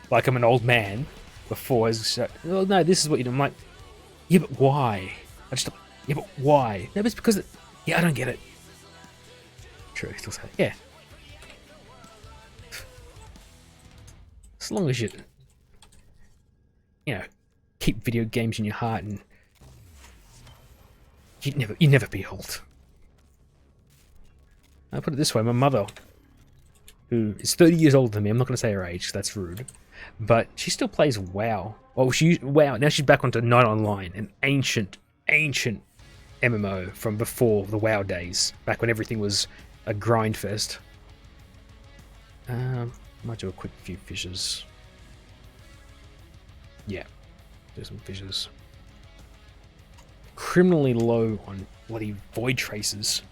like I'm an old man before, has said, oh no, this is what you do. I'm like, yeah, but why? Yeah, but why? No, but it's because yeah, I don't get it. True, still say, yeah. As long as you know, keep video games in your heart, and you never be old. I'll put it this way: my mother, who is 30 years older than me, I'm not going to say her age, 'cause that's rude, but she still plays WoW. Oh, WoW. Now she's back onto Night Online, an ancient MMO from before the WoW days, back when everything was a grind fest. Might do a quick few fishes. Yeah, do some fishes. Criminally low on bloody void traces.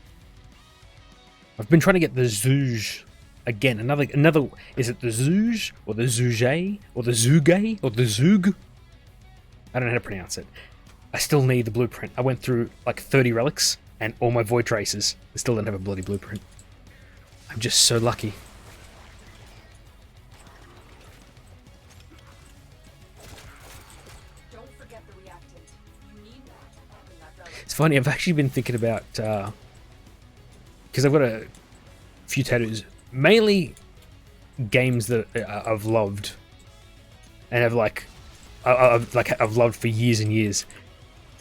I've been trying to get the Zooge again. Another. Is it the Zooge or the Zooge or the Zooge or the Zoog? I don't know how to pronounce it. I still need the blueprint. I went through like 30 relics and all my void traces. I still don't have a bloody blueprint. I'm just so lucky. Don't forget the reactant. You need that. It's funny, I've actually been thinking about, because I've got a few tattoos, mainly games that I've loved, and I've loved for years and years.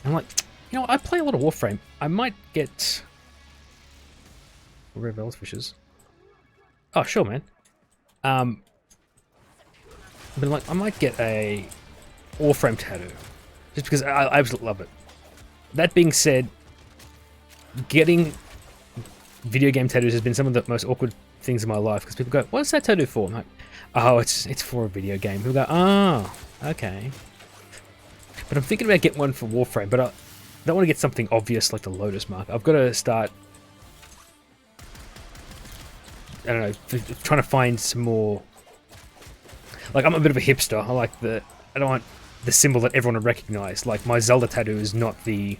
And I'm like, you know, I play a lot of Warframe. I might get Red Velvet Fishes. Oh, sure, man. But like, I might get a Warframe tattoo, just because I absolutely love it. That being said, getting video game tattoos has been some of the most awkward things in my life, because people go, "What's that tattoo for?" I'm like, "Oh, it's for a video game." People go, "Oh, okay." But I'm thinking about getting one for Warframe, but I don't want to get something obvious like the Lotus mark. I've got to start, I don't know, trying to find some more. Like, I'm a bit of a hipster. I don't want the symbol that everyone would recognize. Like, my Zelda tattoo is not the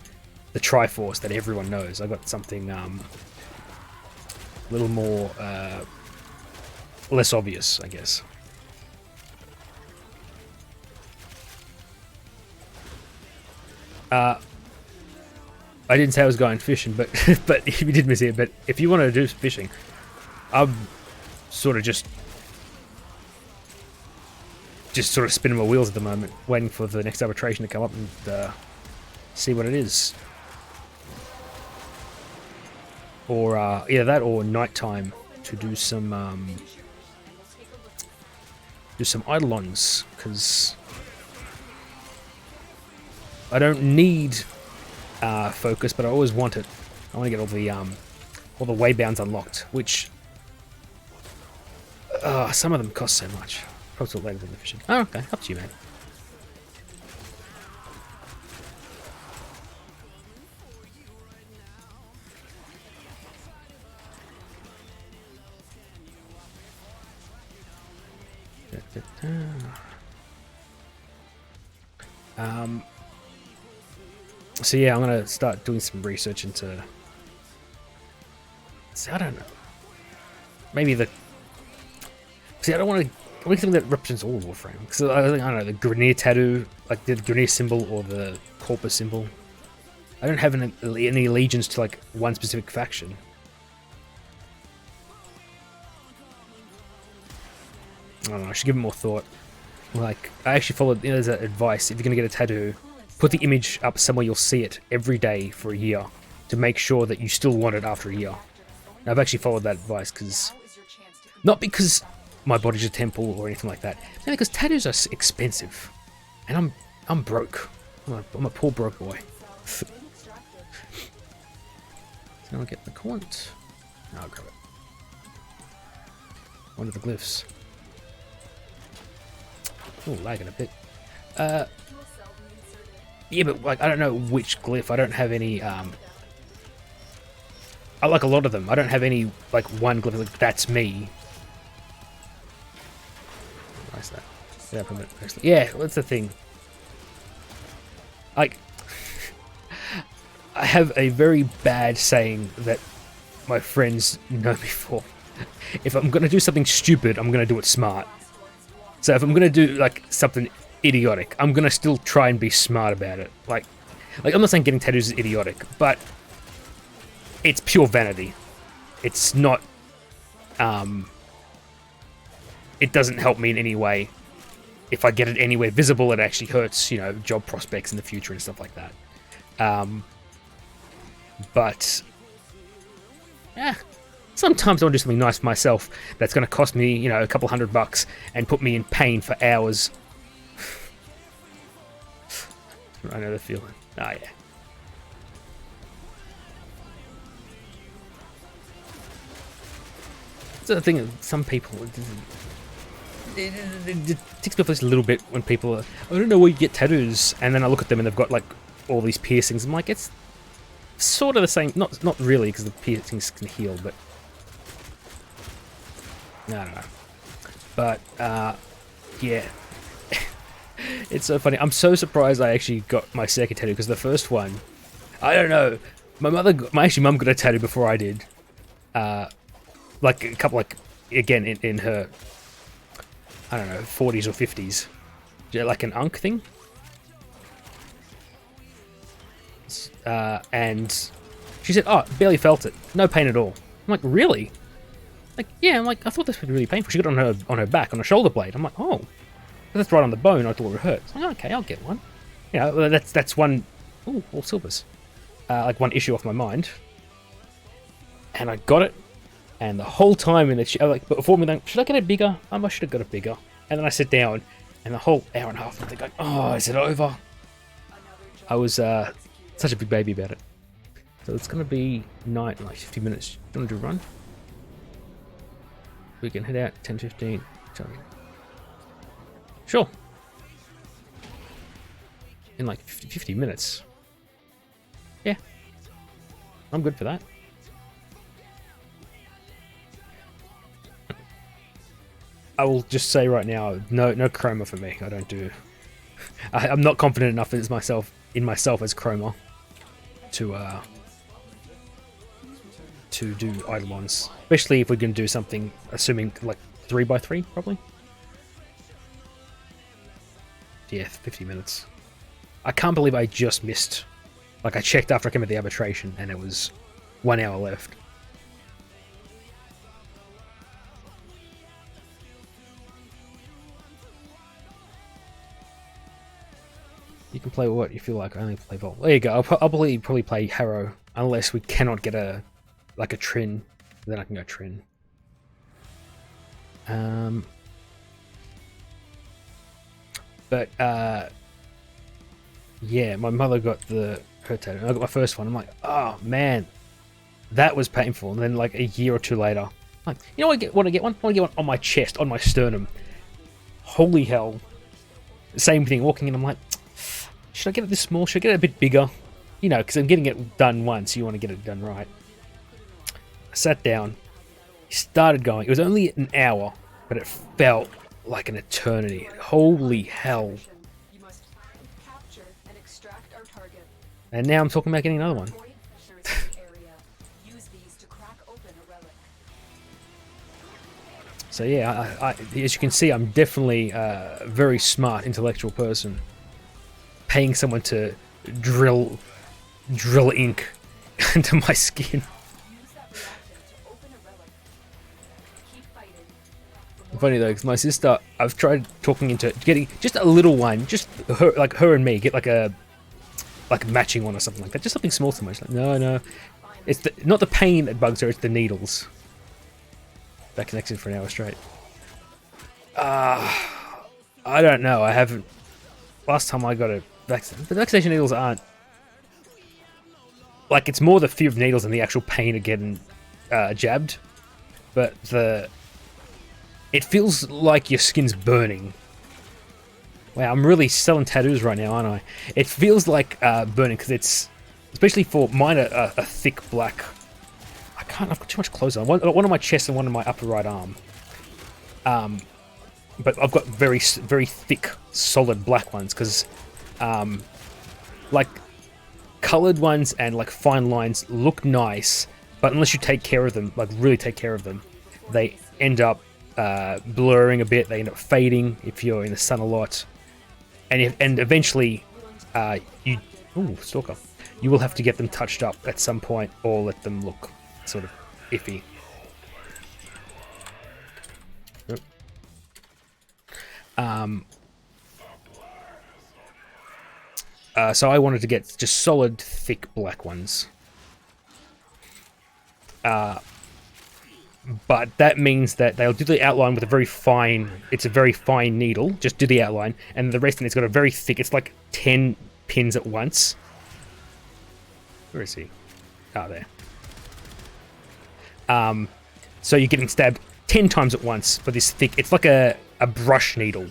Triforce that everyone knows. I got something a little more less obvious, I guess. I didn't say I was going fishing, but but you did miss it. But if you want to do fishing, I'm sort of just sort of spinning my wheels at the moment, waiting for the next arbitration to come up and see what it is. Or either that or nighttime to do some eidolons, because I don't need focus, but I always want it. I want to get all the waybounds unlocked, which some of them cost so much. Probably till later than the fishing. Oh, okay, up to you, man. So yeah, I'm gonna start doing some research into. See, I don't know. Maybe the. See, I don't want to. I want something that represents all of Warframe. Because I don't know, the Grineer tattoo, like the Grineer symbol or the Corpus symbol. I don't have any allegiance to like one specific faction. I don't know. I should give it more thought. Like, I actually followed, there's that advice, if you're going to get a tattoo, put the image up somewhere you'll see it every day for a year to make sure that you still want it after a year. I've actually followed that advice because Now is your chance to not because my body's a temple or anything like that, but because tattoos are expensive, and I'm broke. I'm a poor broke boy. So I'll get the coins. No, I'll grab it. One of the glyphs. Oh, lagging a bit. Yeah, but like I don't know which glyph. I don't have any. I like a lot of them. I don't have any like one glyph. Like that's me. Nice that. Yeah, that's the thing. Like, I have a very bad saying that my friends know me for. If I'm gonna do something stupid, I'm gonna do it smart. So if I'm gonna do like something idiotic, I'm gonna still try and be smart about it. Like I'm not saying getting tattoos is idiotic, but it's pure vanity. It's not. It doesn't help me in any way. If I get it anywhere visible, it actually hurts, you know, job prospects in the future and stuff like that. But yeah, sometimes I want to do something nice for myself that's going to cost me, you know, a couple $100 and put me in pain for hours. I know the feeling. Oh yeah. So the thing is, some people, it ticks me off just a little bit when people are, I don't know where you get tattoos, and then I look at them and they've got like all these piercings. I'm like, it's sort of the same, not really, because the piercings can heal, but I don't know. But yeah, it's so funny. I'm so surprised I actually got my second tattoo, because the first one, I don't know. My mum got a tattoo before I did. Like a couple, like again in her, I don't know, 40s or 50s, like an unk thing. And she said, "Oh, barely felt it, no pain at all." I'm like, "Really?" Like, yeah. I'm like, I thought this would be really painful. She got it on her back, on her shoulder blade. I'm like, "Oh, that's right on the bone." I thought it would hurt. I'm like, okay, I'll get one. You know, that's one. Ooh, all silvers. Like one issue off my mind. And I got it. And the whole time in the like before me, like, should I get it bigger? I should have got it bigger. And then I sit down, and the whole hour and a half, I'm thinking, oh, is it over? I was such a big baby about it. So it's gonna be night in like 50 minutes. Do you want to do a run? We can head out 10:15. Sure. In like 50 minutes. Yeah. I'm good for that. I will just say right now, no chroma for me. I don't do. I'm not confident enough in myself as chroma to do Eidolons, especially if we're going to do something, assuming like 3x3 probably. Yeah, 50 minutes. I can't believe I just missed. Like I checked after I came at the arbitration, and it was 1 hour left. You can play what you feel like. I only play Volt. There you go. I'll probably play Harrow unless we cannot get a Trin. Then I can go Trin. But yeah, my mother got her tattoo. I got my first one. I'm like, oh man, that was painful. And then like a year or two later, like, you know, want to get one? I want to get one on my chest, on my sternum. Holy hell! Same thing. Walking in, I'm like, should I get it this small? Should I get it a bit bigger? You know, because I'm getting it done once. You want to get it done right. I sat down. He started going. It was only an hour, but it felt like an eternity. Holy hell. You must capture and extract our target. And now I'm talking about getting another one. Avoid fissures in the area. Use these to crack open a relic. So yeah, I as you can see, I'm definitely a very smart, intellectual person. Paying someone to drill ink into my skin. Funny though, because my sister, I've tried talking into getting just a little one, just her and me, get like a matching one or something like that, just something small to me. She's like, no, It's not the pain that bugs her, it's the needles. That connected for an hour straight. I don't know. I haven't. Last time I got a vaccination, the vaccination needles aren't like, it's more the fear of needles than the actual pain of getting jabbed. But it feels like your skin's burning. Wow, I'm really selling tattoos right now, aren't I? It feels like burning because it's, especially for mine, a thick black. I've got too much clothes on. One on my chest and one on my upper right arm. But I've got very thick, solid black ones because, like, colored ones and like fine lines look nice, but unless you take care of them, like really take care of them, they end up blurring a bit. They end up fading if you're in the sun a lot, and eventually, stalker, you will have to get them touched up at some point or let them look sort of iffy. So I wanted to get just solid, thick black ones. But that means that they'll do the outline with a very fine, it's a very fine needle, just do the outline, and the rest of it's got a very thick, it's like 10 pins at once. Where is he? Ah, there. So you're getting stabbed 10 times at once for this thick, it's like a brush needle.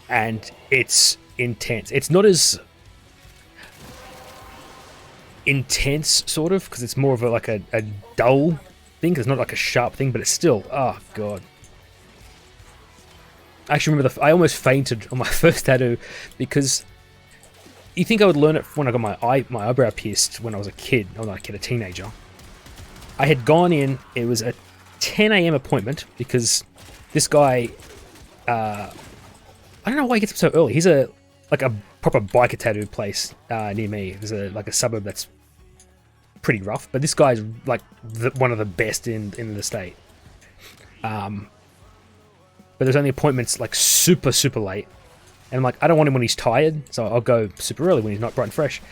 And it's intense. It's not as intense, sort of, because it's more of like a dull thing, because it's not like a sharp thing, but it's still, oh god. I actually remember I almost fainted on my first tattoo, because you think I would learn it when I got my eyebrow pierced when I was a kid, or not a kid, a teenager. I had gone in, it was a 10 AM appointment, because this guy, I don't know why he gets up so early. He's like a proper biker tattoo place near me. There's a suburb that's pretty rough, but this guy's like one of the best in the state. But there's only appointments like super late, and I'm like, I don't want him when he's tired, so I'll go super early when he's not bright and fresh.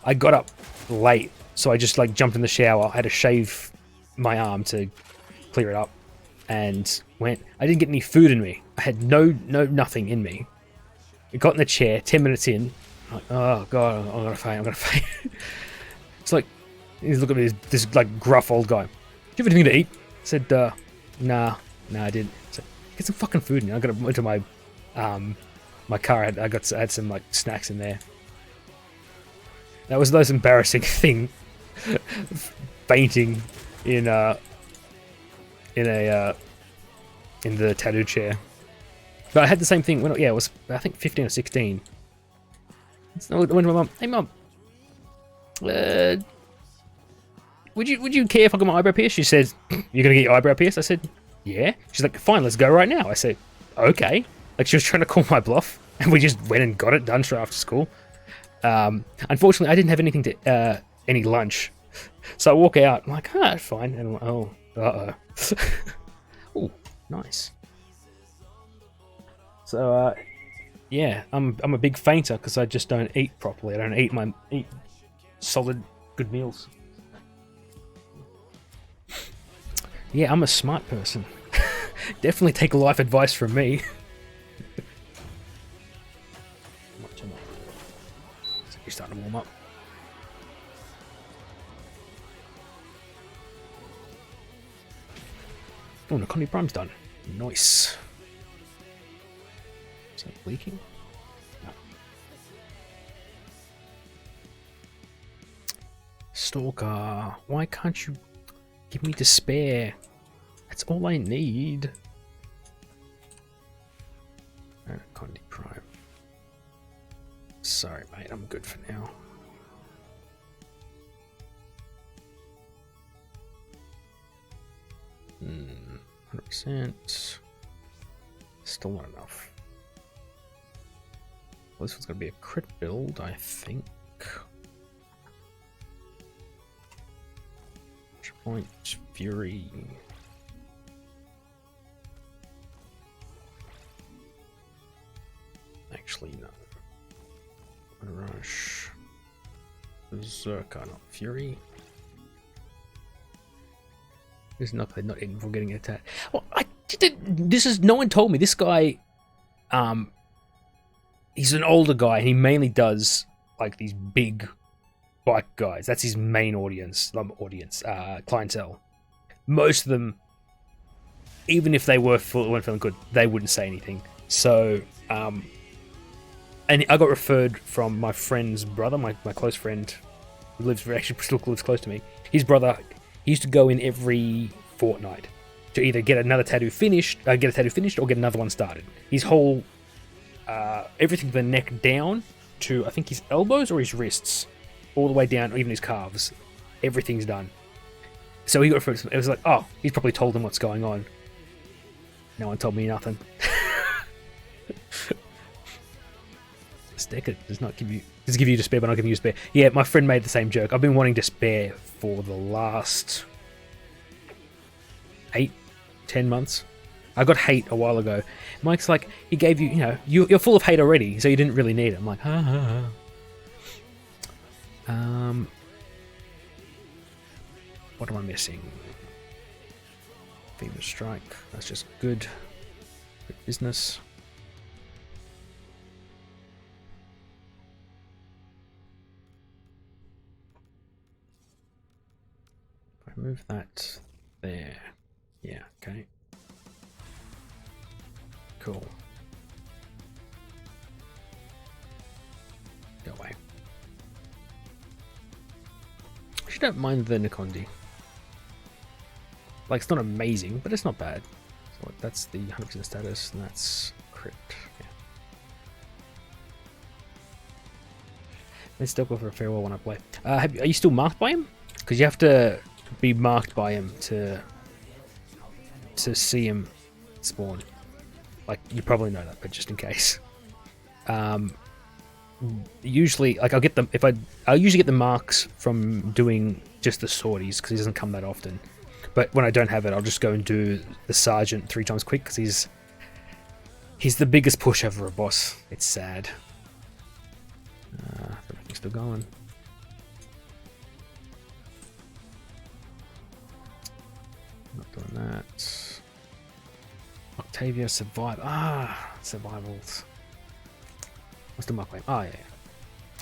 I got up late, so I just like jumped in the shower. I had to shave my arm to clear it up, and went. I didn't get any food in me. I had nothing in me. I got in the chair, 10 minutes in, I'm like, oh god, I'm gonna faint. It's like, he's looking at this like gruff old guy. Do you have anything to eat? I said, nah, I didn't. I said, get some fucking food in you. I got into my my car. I had some like snacks in there. That was the most embarrassing thing. Fainting in the tattoo chair. But I had the same thing when, it was, I think 15 or 16. So I went to my mum, hey mum, would you care if I got my eyebrow pierced? She said, you're gonna get your eyebrow pierced? I said, yeah. She's like, fine, let's go right now. I said, okay. Like, she was trying to call my bluff, and we just went and got it done straight after school. Unfortunately, I didn't have anything to, any lunch. So I walk out, I'm like, that's fine. And I'm like, oh, uh-oh. Ooh, nice. So, yeah, I'm a big fainter because I just don't eat properly. I don't eat solid, good meals. Yeah, I'm a smart person. Definitely take life advice from me. So you're starting to warm up. Oh, Nakoni Prime's done. Nice. Is that leaking? No. Stalker, why can't you give me despair? That's all I need. Condi Prime. Sorry, mate, I'm good for now. Hmm, 100%. Still not enough. Well, this one's gonna be a crit build, I think. Point Fury. Actually, no. Rush. Berserker, not Fury. There's nothing not in from getting attacked. Well, this is no one told me this guy. He's an older guy, and he mainly does like these big bike guys. That's his main audience. Clientele. Most of them, even if they weren't feeling good, they wouldn't say anything. So, and I got referred from my friend's brother, my close friend, who still lives close to me. His brother, he used to go in every fortnight to either get another tattoo finished, or get another one started. His whole, everything from the neck down to I think his elbows or his wrists, all the way down, or even his calves, everything's done. So he got referred. It was like, oh, he's probably told them what's going on. No one told me nothing. Sticker does not give you despair, but not give you despair. Yeah, my friend made the same joke. I've been wanting despair for the last 8-10 months. I got hate a while ago. Mike's like, he gave you, you're full of hate already, so you didn't really need it. I'm like, ha ha ha. What am I missing? Fever Strike. That's just good. Good business. If I move that there. Yeah, okay. Cool. Go away. I don't mind the Nikondi. Like, it's not amazing, but it's not bad. So that's the 100% status, and that's crit. Yeah. Let's still go for a farewell when I play. Are you still marked by him? Because you have to be marked by him to see him spawn. Like, you probably know that, but just in case. Usually, like, I'll usually get the marks from doing just the sorties because he doesn't come that often. But when I don't have it, I'll just go and do the sergeant 3 times quick because he's the biggest pushover of a boss. It's sad. Everything's still going. Not doing that. Octavia survive. Survivals. What's the mark? Oh yeah.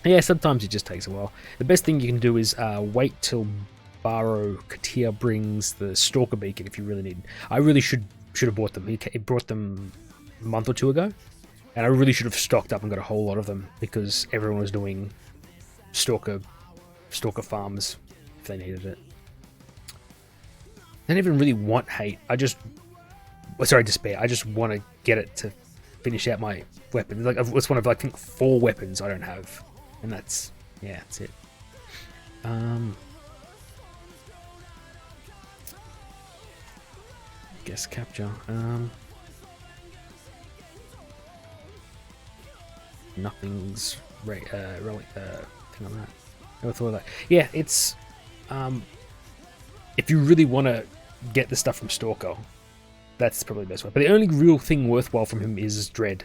Yeah, sometimes it just takes a while. The best thing you can do is wait till Baro Katia brings the Stalker Beacon if you really need. I really should have bought them. He brought them a month or 2 ago, and I really should have stocked up and got a whole lot of them because everyone was doing Stalker farms if they needed it. I don't even really want hate. Despair. I just want to get it to finish out my weapons. Like, it's one of, I think, 4 weapons I don't have, and that's it. Guess capture. Nothing's relic thing on that. Never thought of that. Yeah, it's if you really want to get the stuff from Stalker, that's probably the best way. But the only real thing worthwhile from him is Dread.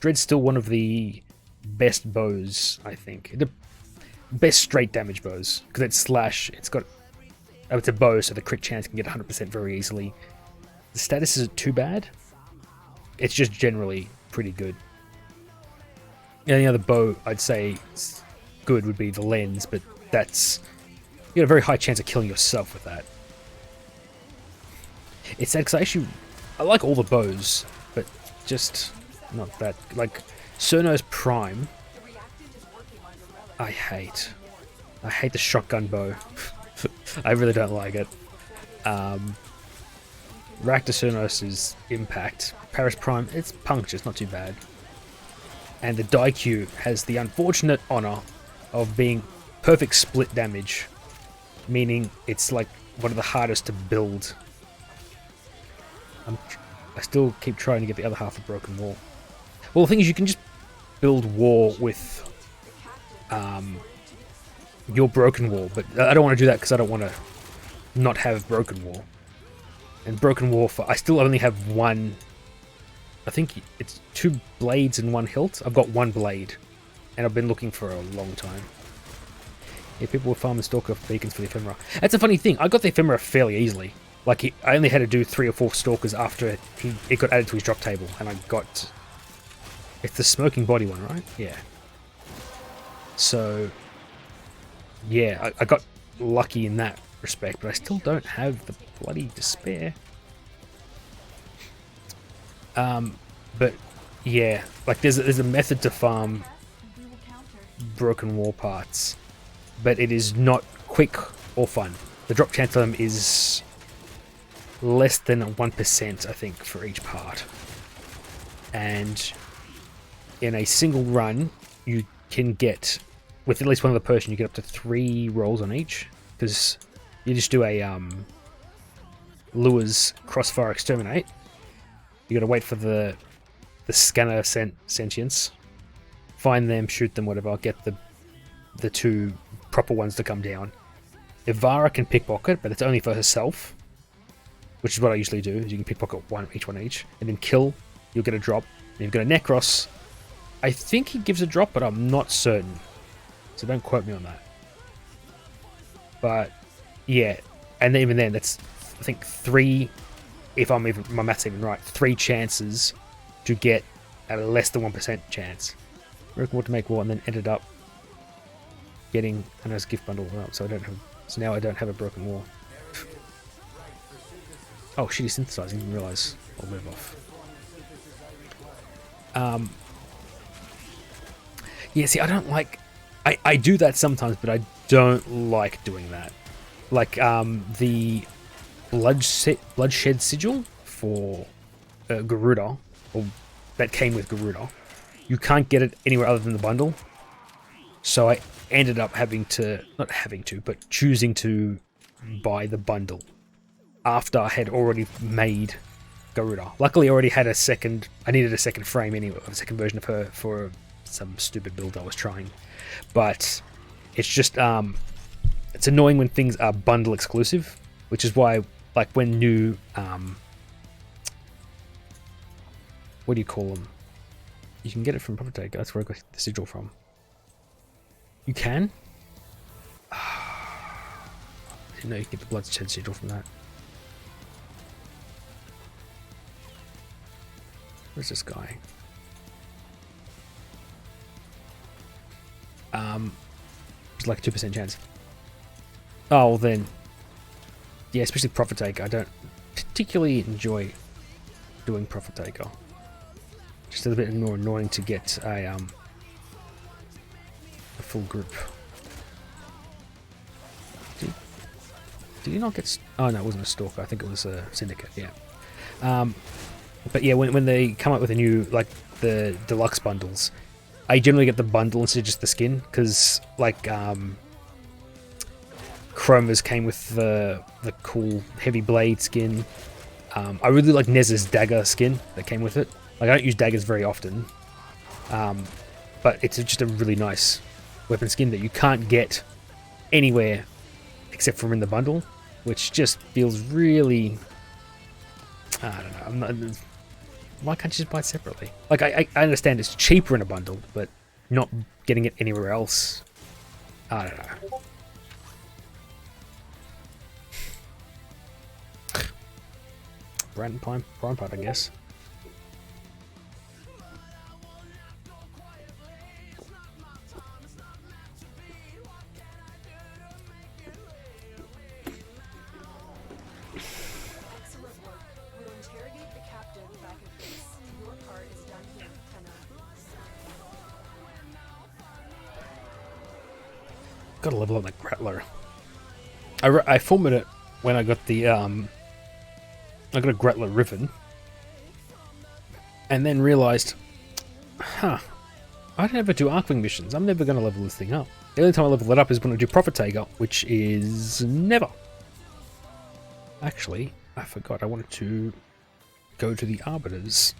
Dread's still one of the best bows, I think. The best straight damage bows because it's slash. It's a bow, so the crit chance can get 100% very easily. The status isn't too bad. It's just generally pretty good. The only other bow I'd say is good would be the lens, but that's you got a very high chance of killing yourself with that. It's sad because I like all the bows, but just not that. Like Cerno's Prime, I hate the shotgun bow. I really don't like it. Rakta Cernos' Impact. Paris Prime, it's puncture, it's not too bad. And the Daikyu has the unfortunate honor of being perfect split damage, meaning it's like one of the hardest to build. I still keep trying to get the other half of Broken Wall. Well, the thing is, you can just build War with your Broken Wall, but I don't want to do that because I don't want to not have Broken Wall. And Broken Wall, I still only have one. I think it's 2 blades and 1 hilt. I've got 1 blade, and I've been looking for a long time. Yeah, people were farming Stalker beacons for the ephemera. That's a funny thing. I got the ephemera fairly easily. Like, I only had to do 3 or 4 stalkers after it got added to his drop table, and I got... It's the smoking body one, right? Yeah. So, yeah, I got lucky in that respect, but I still don't have the bloody despair. But yeah, like there's a method to farm broken wall parts, but it is not quick or fun. The drop chance of them is less than 1%, I think, for each part. And in a single run, you can get, with at least one other person, you get up to 3 rolls on each, because you just do a lures crossfire exterminate. You got to wait for the scanner sentience, find them, shoot them, whatever. Get the 2 proper ones to come down. Ivara can pickpocket, but it's only for herself, which is what I usually do. You can pickpocket each one, and then kill. You'll get a drop. And you've got a Necros. I think he gives a drop, but I'm not certain, so don't quote me on that. But yeah, and even then, that's I think 3. If my math's even right, 3 chances to get a less than 1% chance. Broken Wall to make war, and then ended up getting a nice gift bundle up. So now I don't have a broken wall. Oh shit, he's synthesizing. Didn't realize. I'll move off. Yeah, see, I don't like. I do that sometimes, but I don't like doing that. Like the bloodshed sigil for Garuda, or that came with Garuda. You can't get it anywhere other than the bundle. So I ended up choosing to buy the bundle after I had already made Garuda. Luckily, I already had I needed a second frame anyway, a second version of her for some stupid build I was trying. But it's just, it's annoying when things are bundle exclusive, which is why, like, when new, what do you call them? You can get it from Prophetake. That's where I got the sigil from. You can? I didn't know you could get the bloodshed sigil from that. Where's this guy? It's like a 2% chance. Oh, well then. Yeah, especially Prophet Taker. I don't particularly enjoy doing Prophet Taker. Just a bit more annoying to get a full group. Did he not get... Oh no, it wasn't a Stalker. I think it was a Syndicate, yeah. But yeah, when they come up with a new, like, the deluxe bundles, I generally get the bundle instead of just the skin, because, like, Chromas came with the cool heavy blade skin. I really like Nez's dagger skin that came with it. Like, I don't use daggers very often, but it's just a really nice weapon skin that you can't get anywhere except from in the bundle, which just feels really... I don't know. Why can't you just buy it separately? Like, I understand it's cheaper in a bundle, but not getting it anywhere else. I don't know. Brand Prime part, I guess. Gotta level up that Grappler. I formed it when I got the I got a Grappler Riven, and then realized, I don't ever do Arcwing missions. I'm never gonna level this thing up. The only time I level it up is when I do Prophet Taker, which is never. Actually, I forgot. I wanted to go to the Arbiters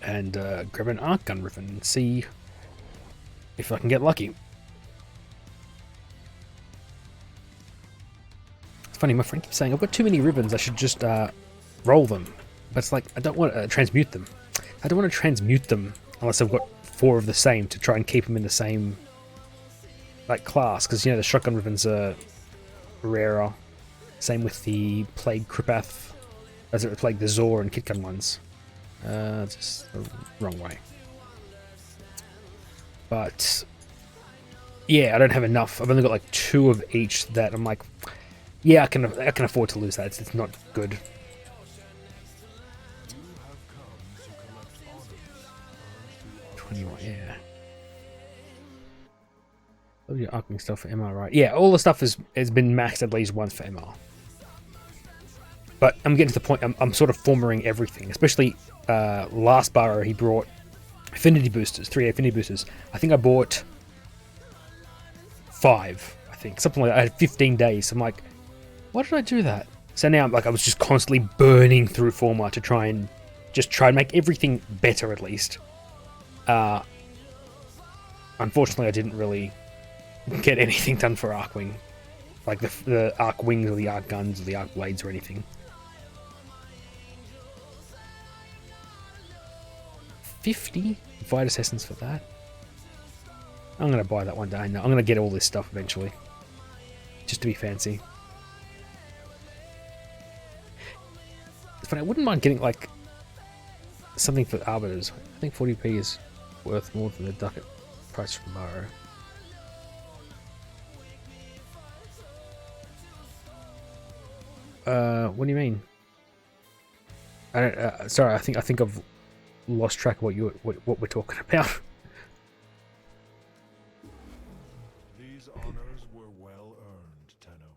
and grab an Arc Gun Riven and see if I can get lucky. Funny, my friend keeps saying, I've got too many ribbons, I should just roll them. But it's like, I don't want to transmute them. I don't want to transmute them unless I've got 4 of the same to try and keep them in the same, like, class. Because, you know, the shotgun ribbons are rarer. Same with the Plague Kripath, as it was Plague the Zor and Kitgun ones. Just the wrong way. But yeah, I don't have enough. I've only got like 2 of each that I'm like, yeah, I can afford to lose that. It's not good. 21, yeah. Oh, your arcing stuff for MR, right? Yeah, all the stuff has been maxed at least once for MR. But I'm getting to the point, I'm sort of formering everything. Especially last Barrow, he brought affinity boosters, 3 affinity boosters. I think I bought 5, I think. Something like that. I had 15 days. So I'm like, why did I do that? So now I'm like, I was just constantly burning through Forma to try and make everything better at least. Unfortunately, I didn't really get anything done for Arcwing. Like the Arc Wings or the Arc Guns or the Arc Blades or anything. 50 Vitus Essence for that. I'm going to buy that one day. No, I'm going to get all this stuff eventually. Just to be fancy. It's funny, I wouldn't mind getting like something for Arbiters. I think 40p is worth more than the ducat price from Barrow. What do you mean? I don't. Sorry, I think I've lost track of what we're talking about. These honors were well earned, Tenno.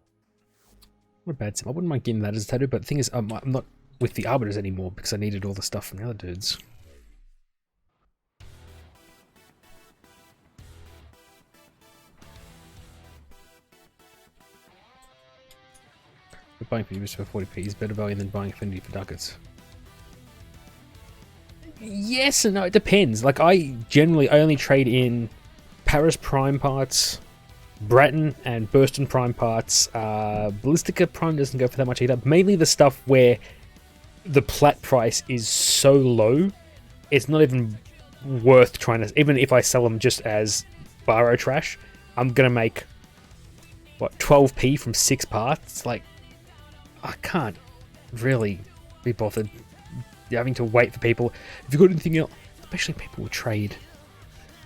What a bad sim. I wouldn't mind getting that as a tattoo, but the thing is, I'm not with the Arbiters anymore because I needed all the stuff from the other dudes. But buying Affinity for 40p is better value than buying Affinity for ducats. Yes and no, it depends. Like, I only trade in Paris Prime parts, Bratton and Burston Prime parts. Ballistica Prime doesn't go for that much either. Mainly the stuff where the plat price is so low, it's not even worth trying to... Even if I sell them just as Barrow trash, I'm going to make, what, 12p from 6 parts? Like, I can't really be bothered having to wait for people. If you've got anything else, especially people with trade,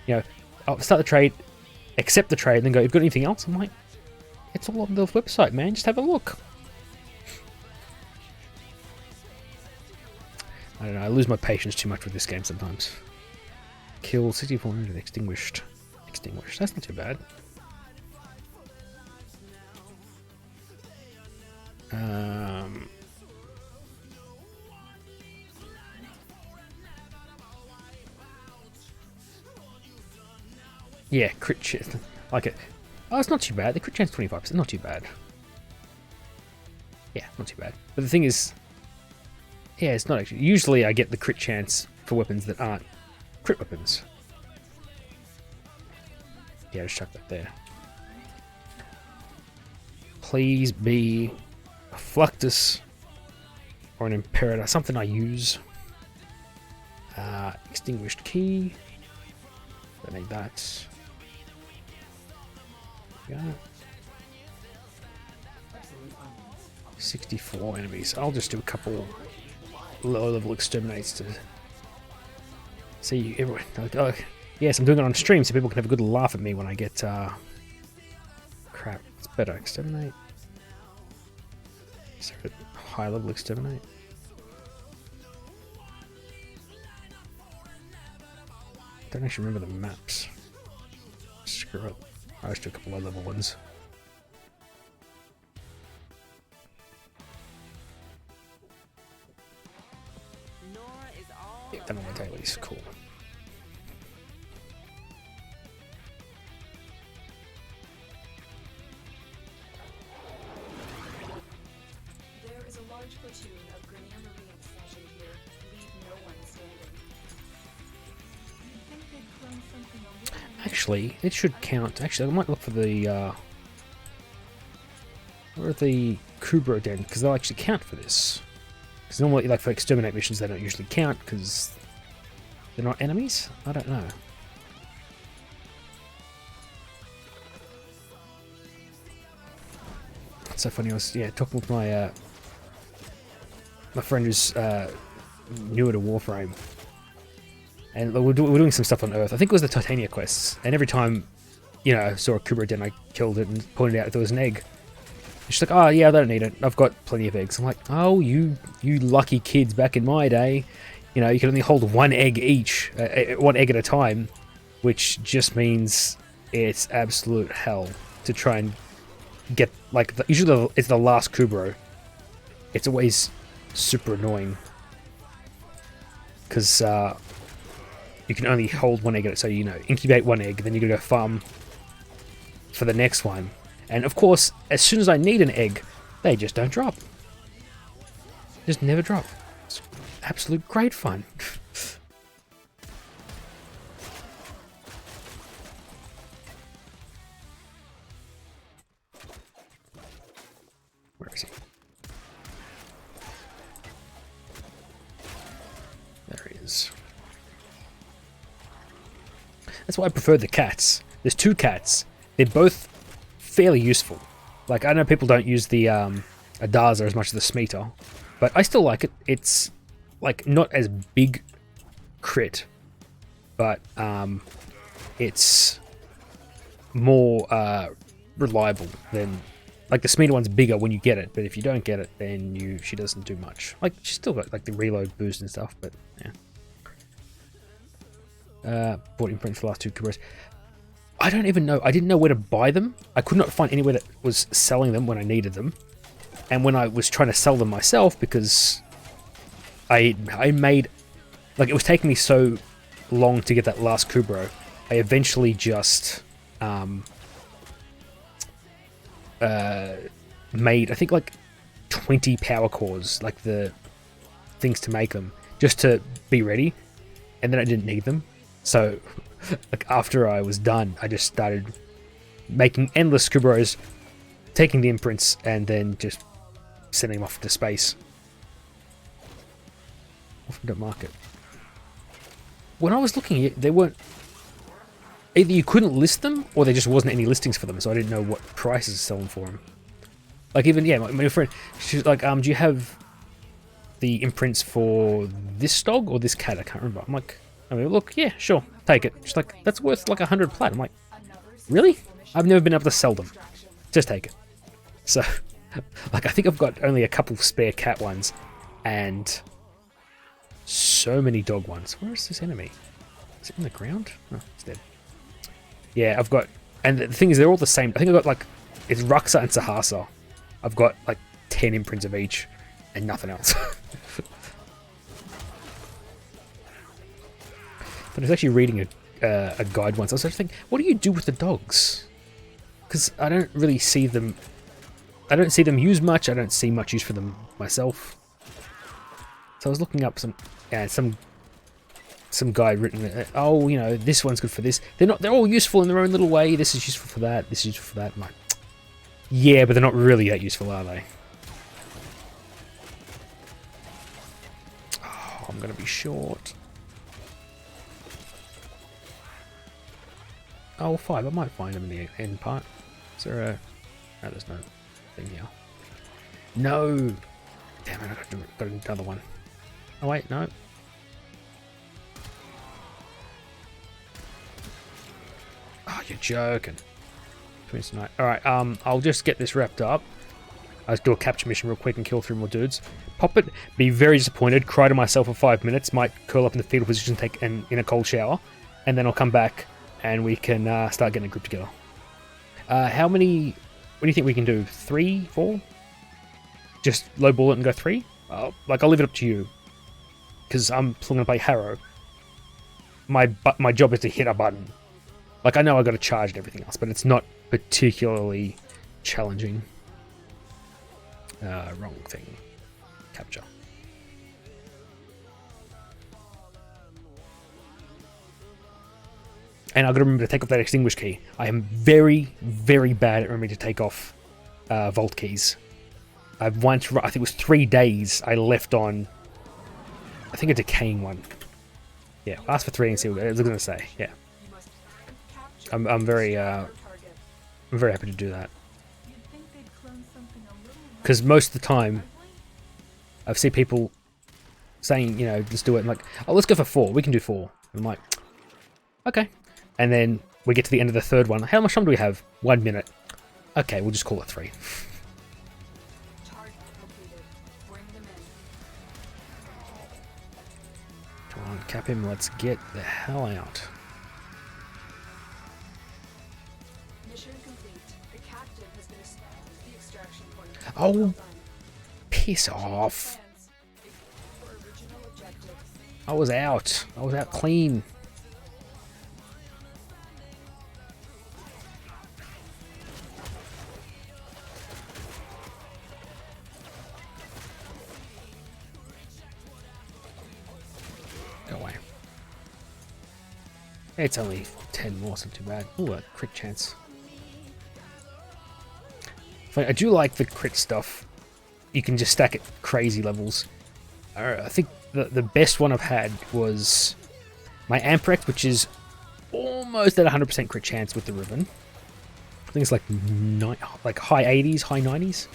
you know, I'll start the trade, accept the trade, and then go, you've got anything else? I'm like, it's all on the website, man. Just have a look. I don't know. I lose my patience too much with this game sometimes. Kill 6400 extinguished. Extinguished. That's not too bad. Yeah, crit chance. Like it. Oh, it's not too bad. The crit chance 25%. Not too bad. Yeah, not too bad. But the thing is, yeah, it's not actually. Usually I get the crit chance for weapons that aren't crit weapons. Yeah, just chuck that there. Please be a Fluctus or an Imperator. Something I use. Extinguished key. Don't need that. Yeah. 64 enemies. I'll just do a couple low level exterminates to see everyone. Like, oh, yes, I'm doing it on stream so people can have a good laugh at me when I get crap. It's better. Exterminate. Is there a high level exterminate? I don't actually remember the maps. Screw it. I'll just do a couple low level ones. Yeah, done on my dailies. Cool. There is a large platoon of Grenier Marines stationed here. Leave no one standing. I think they've thrown something away. Actually, it should count. Actually, I might look for the where are the Kubro Den, because they'll actually count for this. Because normally, like for exterminate missions, they don't usually count because they're not enemies. I don't know. So funny. I was talking with my my friend who's newer to Warframe, and we're doing some stuff on Earth. I think it was the Titania quests, and every time, I saw a Kubra den, I killed it and pointed out if there was an egg. And she's like, "Oh yeah, I don't need it. I've got plenty of eggs." I'm like, "Oh, you lucky kids! Back in my day, you could only hold one egg each, one egg at a time, which just means it's absolute hell to try and get usually it's the last Kubro. It's always super annoying because you can only hold one egg at it. So incubate one egg, then you gotta go farm for the next one. And of course, as soon as I need an egg, they just don't drop. Just never drop. It's absolute great fun. Where is he? There he is. That's why I prefer the cats. There's two cats. They're both fairly useful. Like, I know people don't use the Adaza as much as the Smeater, but I still like it. It's like not as big crit, but it's more reliable than, like, the Smeater one's bigger when you get it, but if you don't get it, then she doesn't do much. Like, she's still got like the reload boost and stuff, but yeah. Bought imprints for the last two Kubros. I don't even know. I didn't know where to buy them. I could not find anywhere that was selling them when I needed them. And when I was trying to sell them myself, because I made... Like, it was taking me so long to get that last Kubro, I eventually just made, I think, like 20 power cores, like the things to make them, just to be ready. And then I didn't need them. So... Like, after I was done, I just started making endless Kubros, taking the imprints, and then just sending them off to space. Off to market. When I was looking, they weren't... Either you couldn't list them, or there just wasn't any listings for them, so I didn't know what prices to sell them for them. Like, even, my friend, she's like, do you have the imprints for this dog or this cat? I can't remember. I'm like... I mean, look, yeah, sure, take it. She's like, that's worth like 100 plat. I'm like, really? I've never been able to sell them. Just take it. So, like, I think I've got only a couple spare cat ones, and so many dog ones. Where is this enemy? Is it in the ground? Oh, it's dead. Yeah, I've got, and the thing is, they're all the same. I think I've got like, it's Ruxa and Sahasa. I've got like 10 imprints of each, and nothing else. But I was actually reading a guide once. I was actually thinking, what do you do with the dogs? Because I don't really see them... I don't see them used much. I don't see much use for them myself. So I was looking up some guide written, this one's good for this. They're all useful in their own little way. This is useful for that. This is useful for that. I'm like, yeah, but they're not really that useful, are they? Oh, I'm going to be short. Oh, 5. I might find them in the end part. Is there a... No, there's no thing here. No! Damn it, I got another one. Oh, wait, no. Oh, you're joking. Alright, I'll just get this wrapped up. I'll do a capture mission real quick and kill 3 more dudes. Pop it, be very disappointed, cry to myself for 5 minutes, might curl up in the fetal position, take in a cold shower, and then I'll come back and we can start getting a group together. How many... What do you think we can do? 3? 4? Just lowball it and go 3? I'll leave it up to you. Because I'm going to play Harrow. My job is to hit a button. Like, I know I got to charge and everything else, but it's not particularly challenging. Wrong thing. Capture. And I've got to remember to take off that extinguish key. I am very, very bad at remembering to take off vault keys. I've once, I think it was 3 days, I left on, I think a decaying one. Yeah, ask for 3 and see what it was going to say. Yeah, I'm very happy to do that. You'd think they'd clone something a because most of the time I've seen people saying, you know, just do it. I'm like, oh, let's go for 4. We can do 4. I'm like, okay. And then we get to the end of the third one. How much time do we have? 1 minute. Okay, we'll just call it 3. Target completed. Bring them in. Come on, cap him. Let's get the hell out. Mission complete. The captive has been assigned to the extraction point. Oh, Well done. piss off. Plans. For original objective. I was out. I was out clean. Go away. It's only 10 more, so not too bad. Ooh, a crit chance. I do like the crit stuff. You can just stack it crazy levels. I think the best one I've had was my Amprex, which is almost at 100% crit chance with the Riven. I think it's like high 80s, high 90s.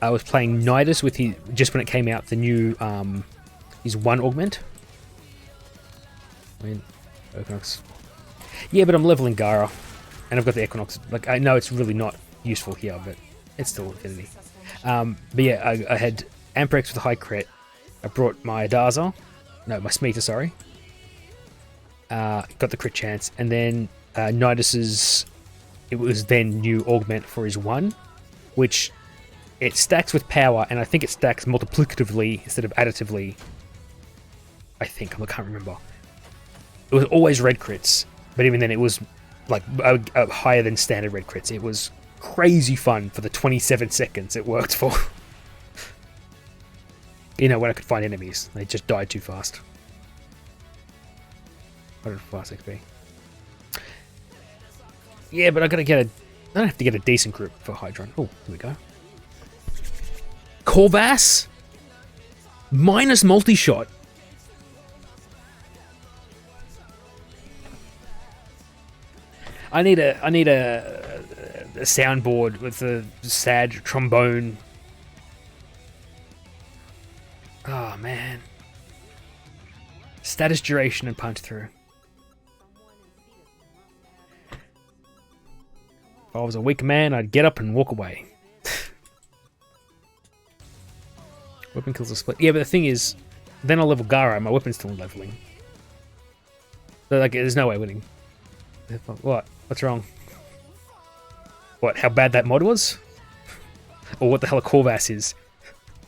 I was playing Nidus with his, just when it came out, the new his 1 augment. I mean, Equinox. Yeah, but I'm leveling Gara, and I've got the Equinox. Like, I know it's really not useful here, but it's still Infinity. But yeah, I had Amprex with a high crit. I brought my Daza, no, my Smeeta, sorry. Got the crit chance, and then Nidus's, it was then new augment for his 1, which it stacks with power, and I think it stacks multiplicatively instead of additively. I think, I can't remember. It was always red crits, but even then it was like higher than standard red crits. It was crazy fun for the 27 seconds it worked for. You know, when I could find enemies. They just died too fast. 100 fast XP. Yeah, but I gotta get a... I don't have to get a decent group for Hydron. Oh, here we go. Corvus? Minus multi-shot. I need a soundboard with a sad trombone. Oh man. Status duration and punch through. If I was a weak man, I'd get up and walk away. Weapon kills a split. Yeah, but the thing is, then I'll level Gara and my weapon's still leveling. So like, there's no way winning. What? What's wrong? What, how bad that mod was? Or what the hell a Corvus is?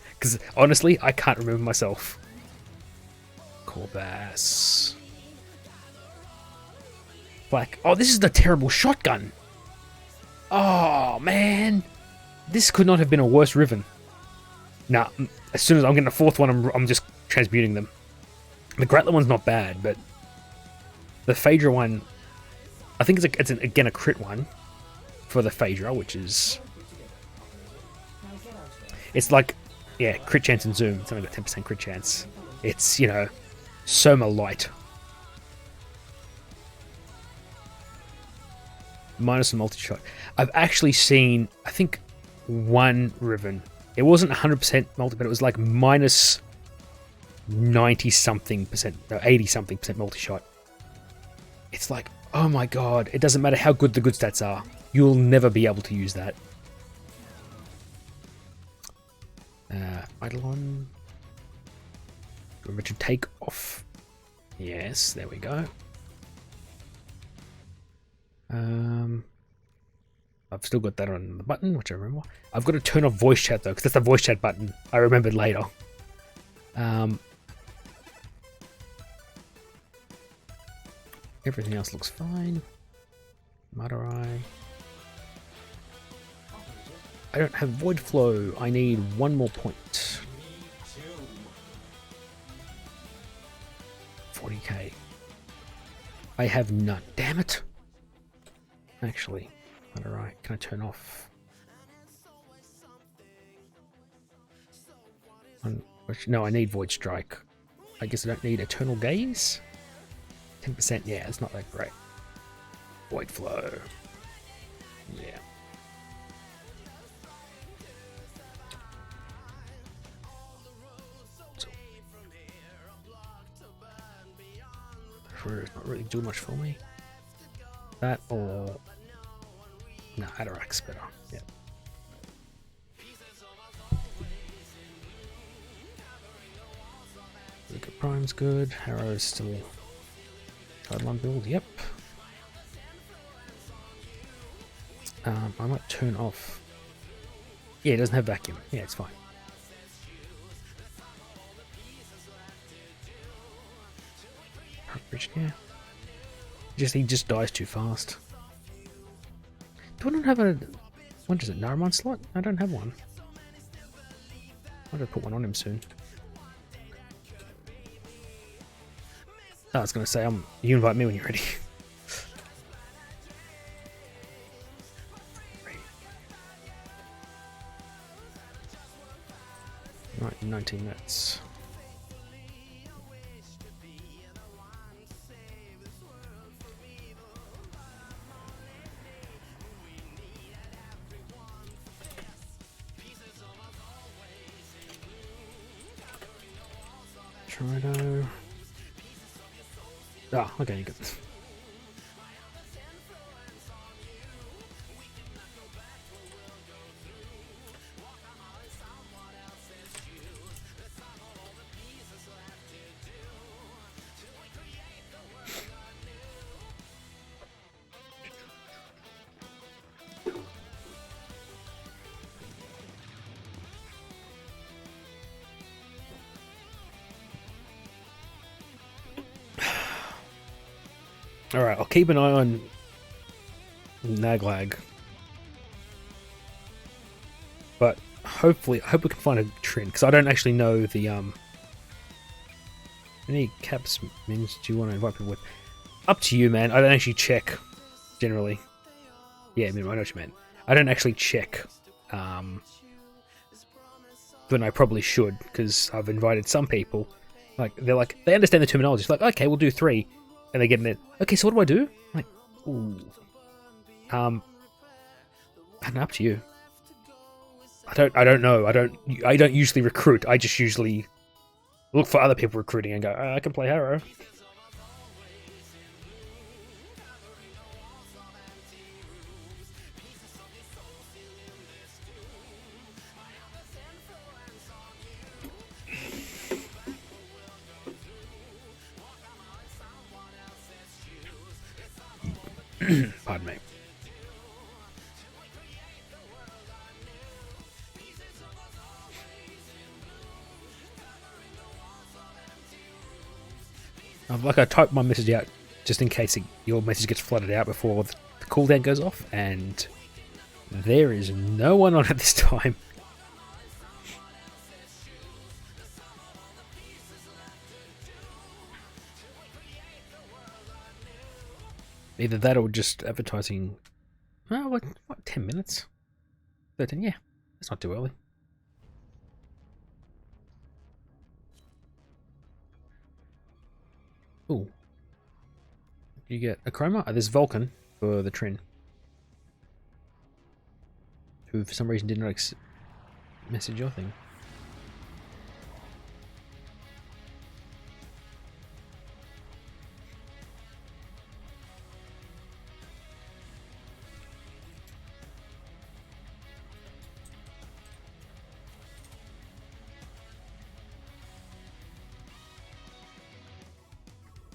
Because honestly, I can't remember myself. Corvus. Black. Oh, this is the terrible shotgun. Oh, man. This could not have been a worse Riven. Nah, as soon as I'm getting a 4th one, I'm just transmuting them. The Gratler one's not bad, but the Phaedra one, I think it's again a crit one for the Phaedra, which is... It's like, yeah, crit chance and zoom. It's only got 10% crit chance. It's, you know, Soma light. Minus a multi-shot. I've actually seen, I think, 1 Riven. It wasn't 100% multi, but it was like minus 90-something percent, no, 80-something percent multi-shot. It's like, oh my god, it doesn't matter how good the good stats are. You'll never be able to use that. Eidolon. Remember to take off. Yes, there we go. I've still got that on the button, which I remember. I've got to turn off voice chat though, because that's the voice chat button. I remembered later. Everything else looks fine. Madarai. I don't have void flow. I need 1 more point. 40k. I have none. Damn it. Actually, Madarai, can I turn off? No, I need void strike. I guess I don't need eternal gaze. 10%, yeah, it's not that great. Void flow. Yeah. Recruiter's not really doing much for me. That or... No, Atarak's better. Yeah. Luca Prime's good. Harrow's still... Sideline build, yep. I might turn off... Yeah, it doesn't have vacuum. Yeah, it's fine. Yeah. He just dies too fast. Do I not have a... What is it? Naramon slot? I don't have one. I'm gonna put one on him soon. I was gonna say, you invite me when you're ready. Right, 19 minutes. Trido. Ah, okay, you got this. Alright, I'll keep an eye on Naglag. But hopefully, I hope we can find a trend, because I don't actually know the, any caps mins do you want to invite people with? Up to you, man. I don't actually check, generally. Yeah, I know what you meant. I don't actually check, when I probably should, because I've invited some people, they understand the terminology. It's like, okay, we'll do 3. And they get in it. Okay, so what do I do? I'm like, ooh. And up to you. I don't know. I don't usually recruit. I just usually look for other people recruiting and go, I can play Harrow. Pardon me. I typed my message out just in case your message gets flooded out before the cooldown goes off, and there is no one on at this time. Either that or just advertising. Oh, what 10 minutes? 13, yeah. That's not too early. Ooh. You get a chroma? Oh, there's Vulcan for the Trin. Who for some reason did not message your thing.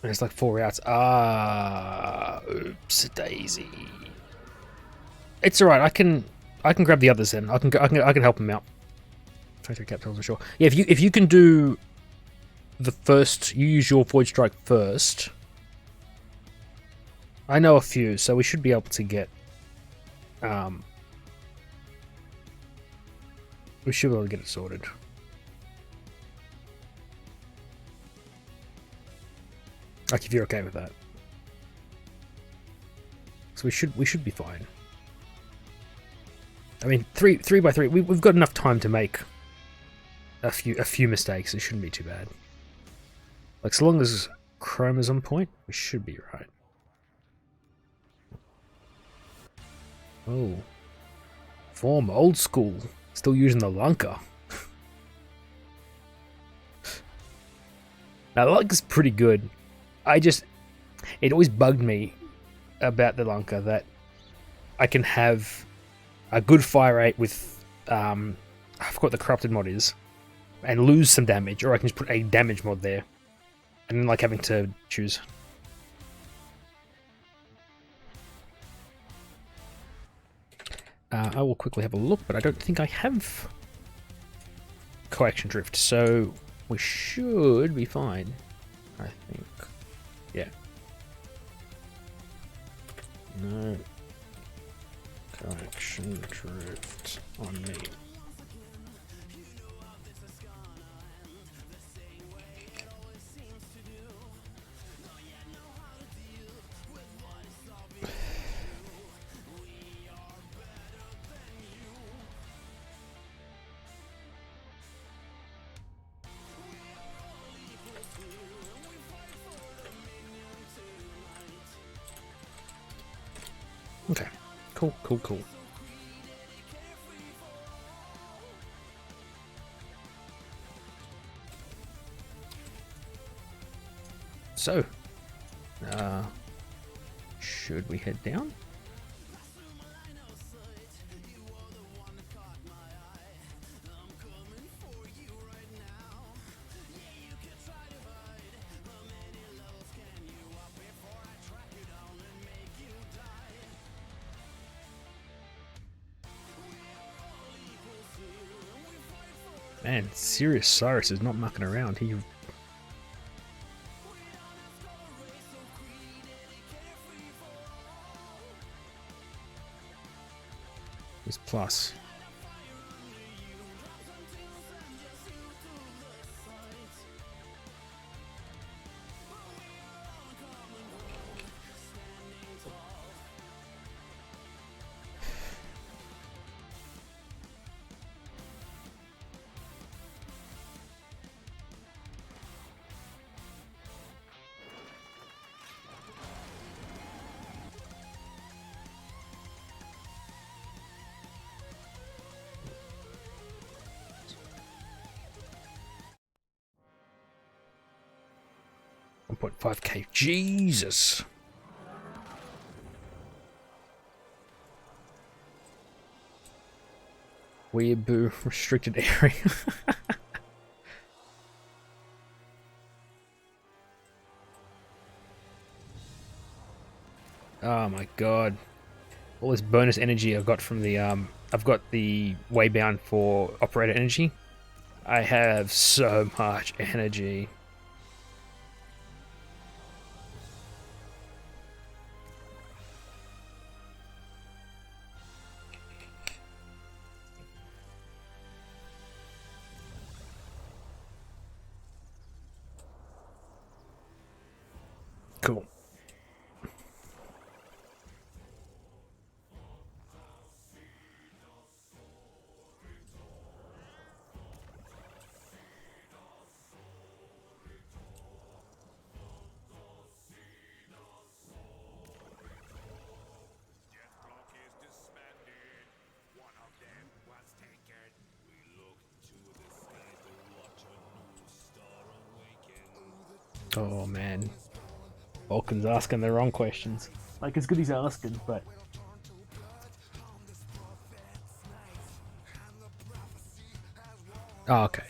And it's like 4 routes. Ah, oops, daisy. It's all right. I can grab the others then. I can help them out. 23 capitals for sure. Yeah, if you can do the first, you use your Void Strike first. I know a few, so we should be able to get. We should be able to get it sorted. Like if you're okay with that. So we should be fine. I mean, 3 by 3. We've got enough time to make a few mistakes. It shouldn't be too bad. Like so long as Chrome is on point, we should be right. Oh, form old school. Still using the Lunker. Now the Lunker's pretty good. I just It always bugged me about the Lunker that I can have a good fire rate with I forgot what the corrupted mod is, and lose some damage, or I can just put a damage mod there, and then like having to choose. I will quickly have a look, but I don't think I have coaction drift, so we should be fine, I think. Yeah. No coaction drift on me. Okay, cool. So, should we head down? Man, Sirius Cyrus is not mucking around. He's plus. $1.5k. Jesus. Weeaboo restricted area. Oh my god. All this bonus energy I've got from the I've got the waybound for operator energy. I have so much energy. Cool. Oh man. Vulcan's asking the wrong questions. Like, it's good he's asking, but... Oh, okay.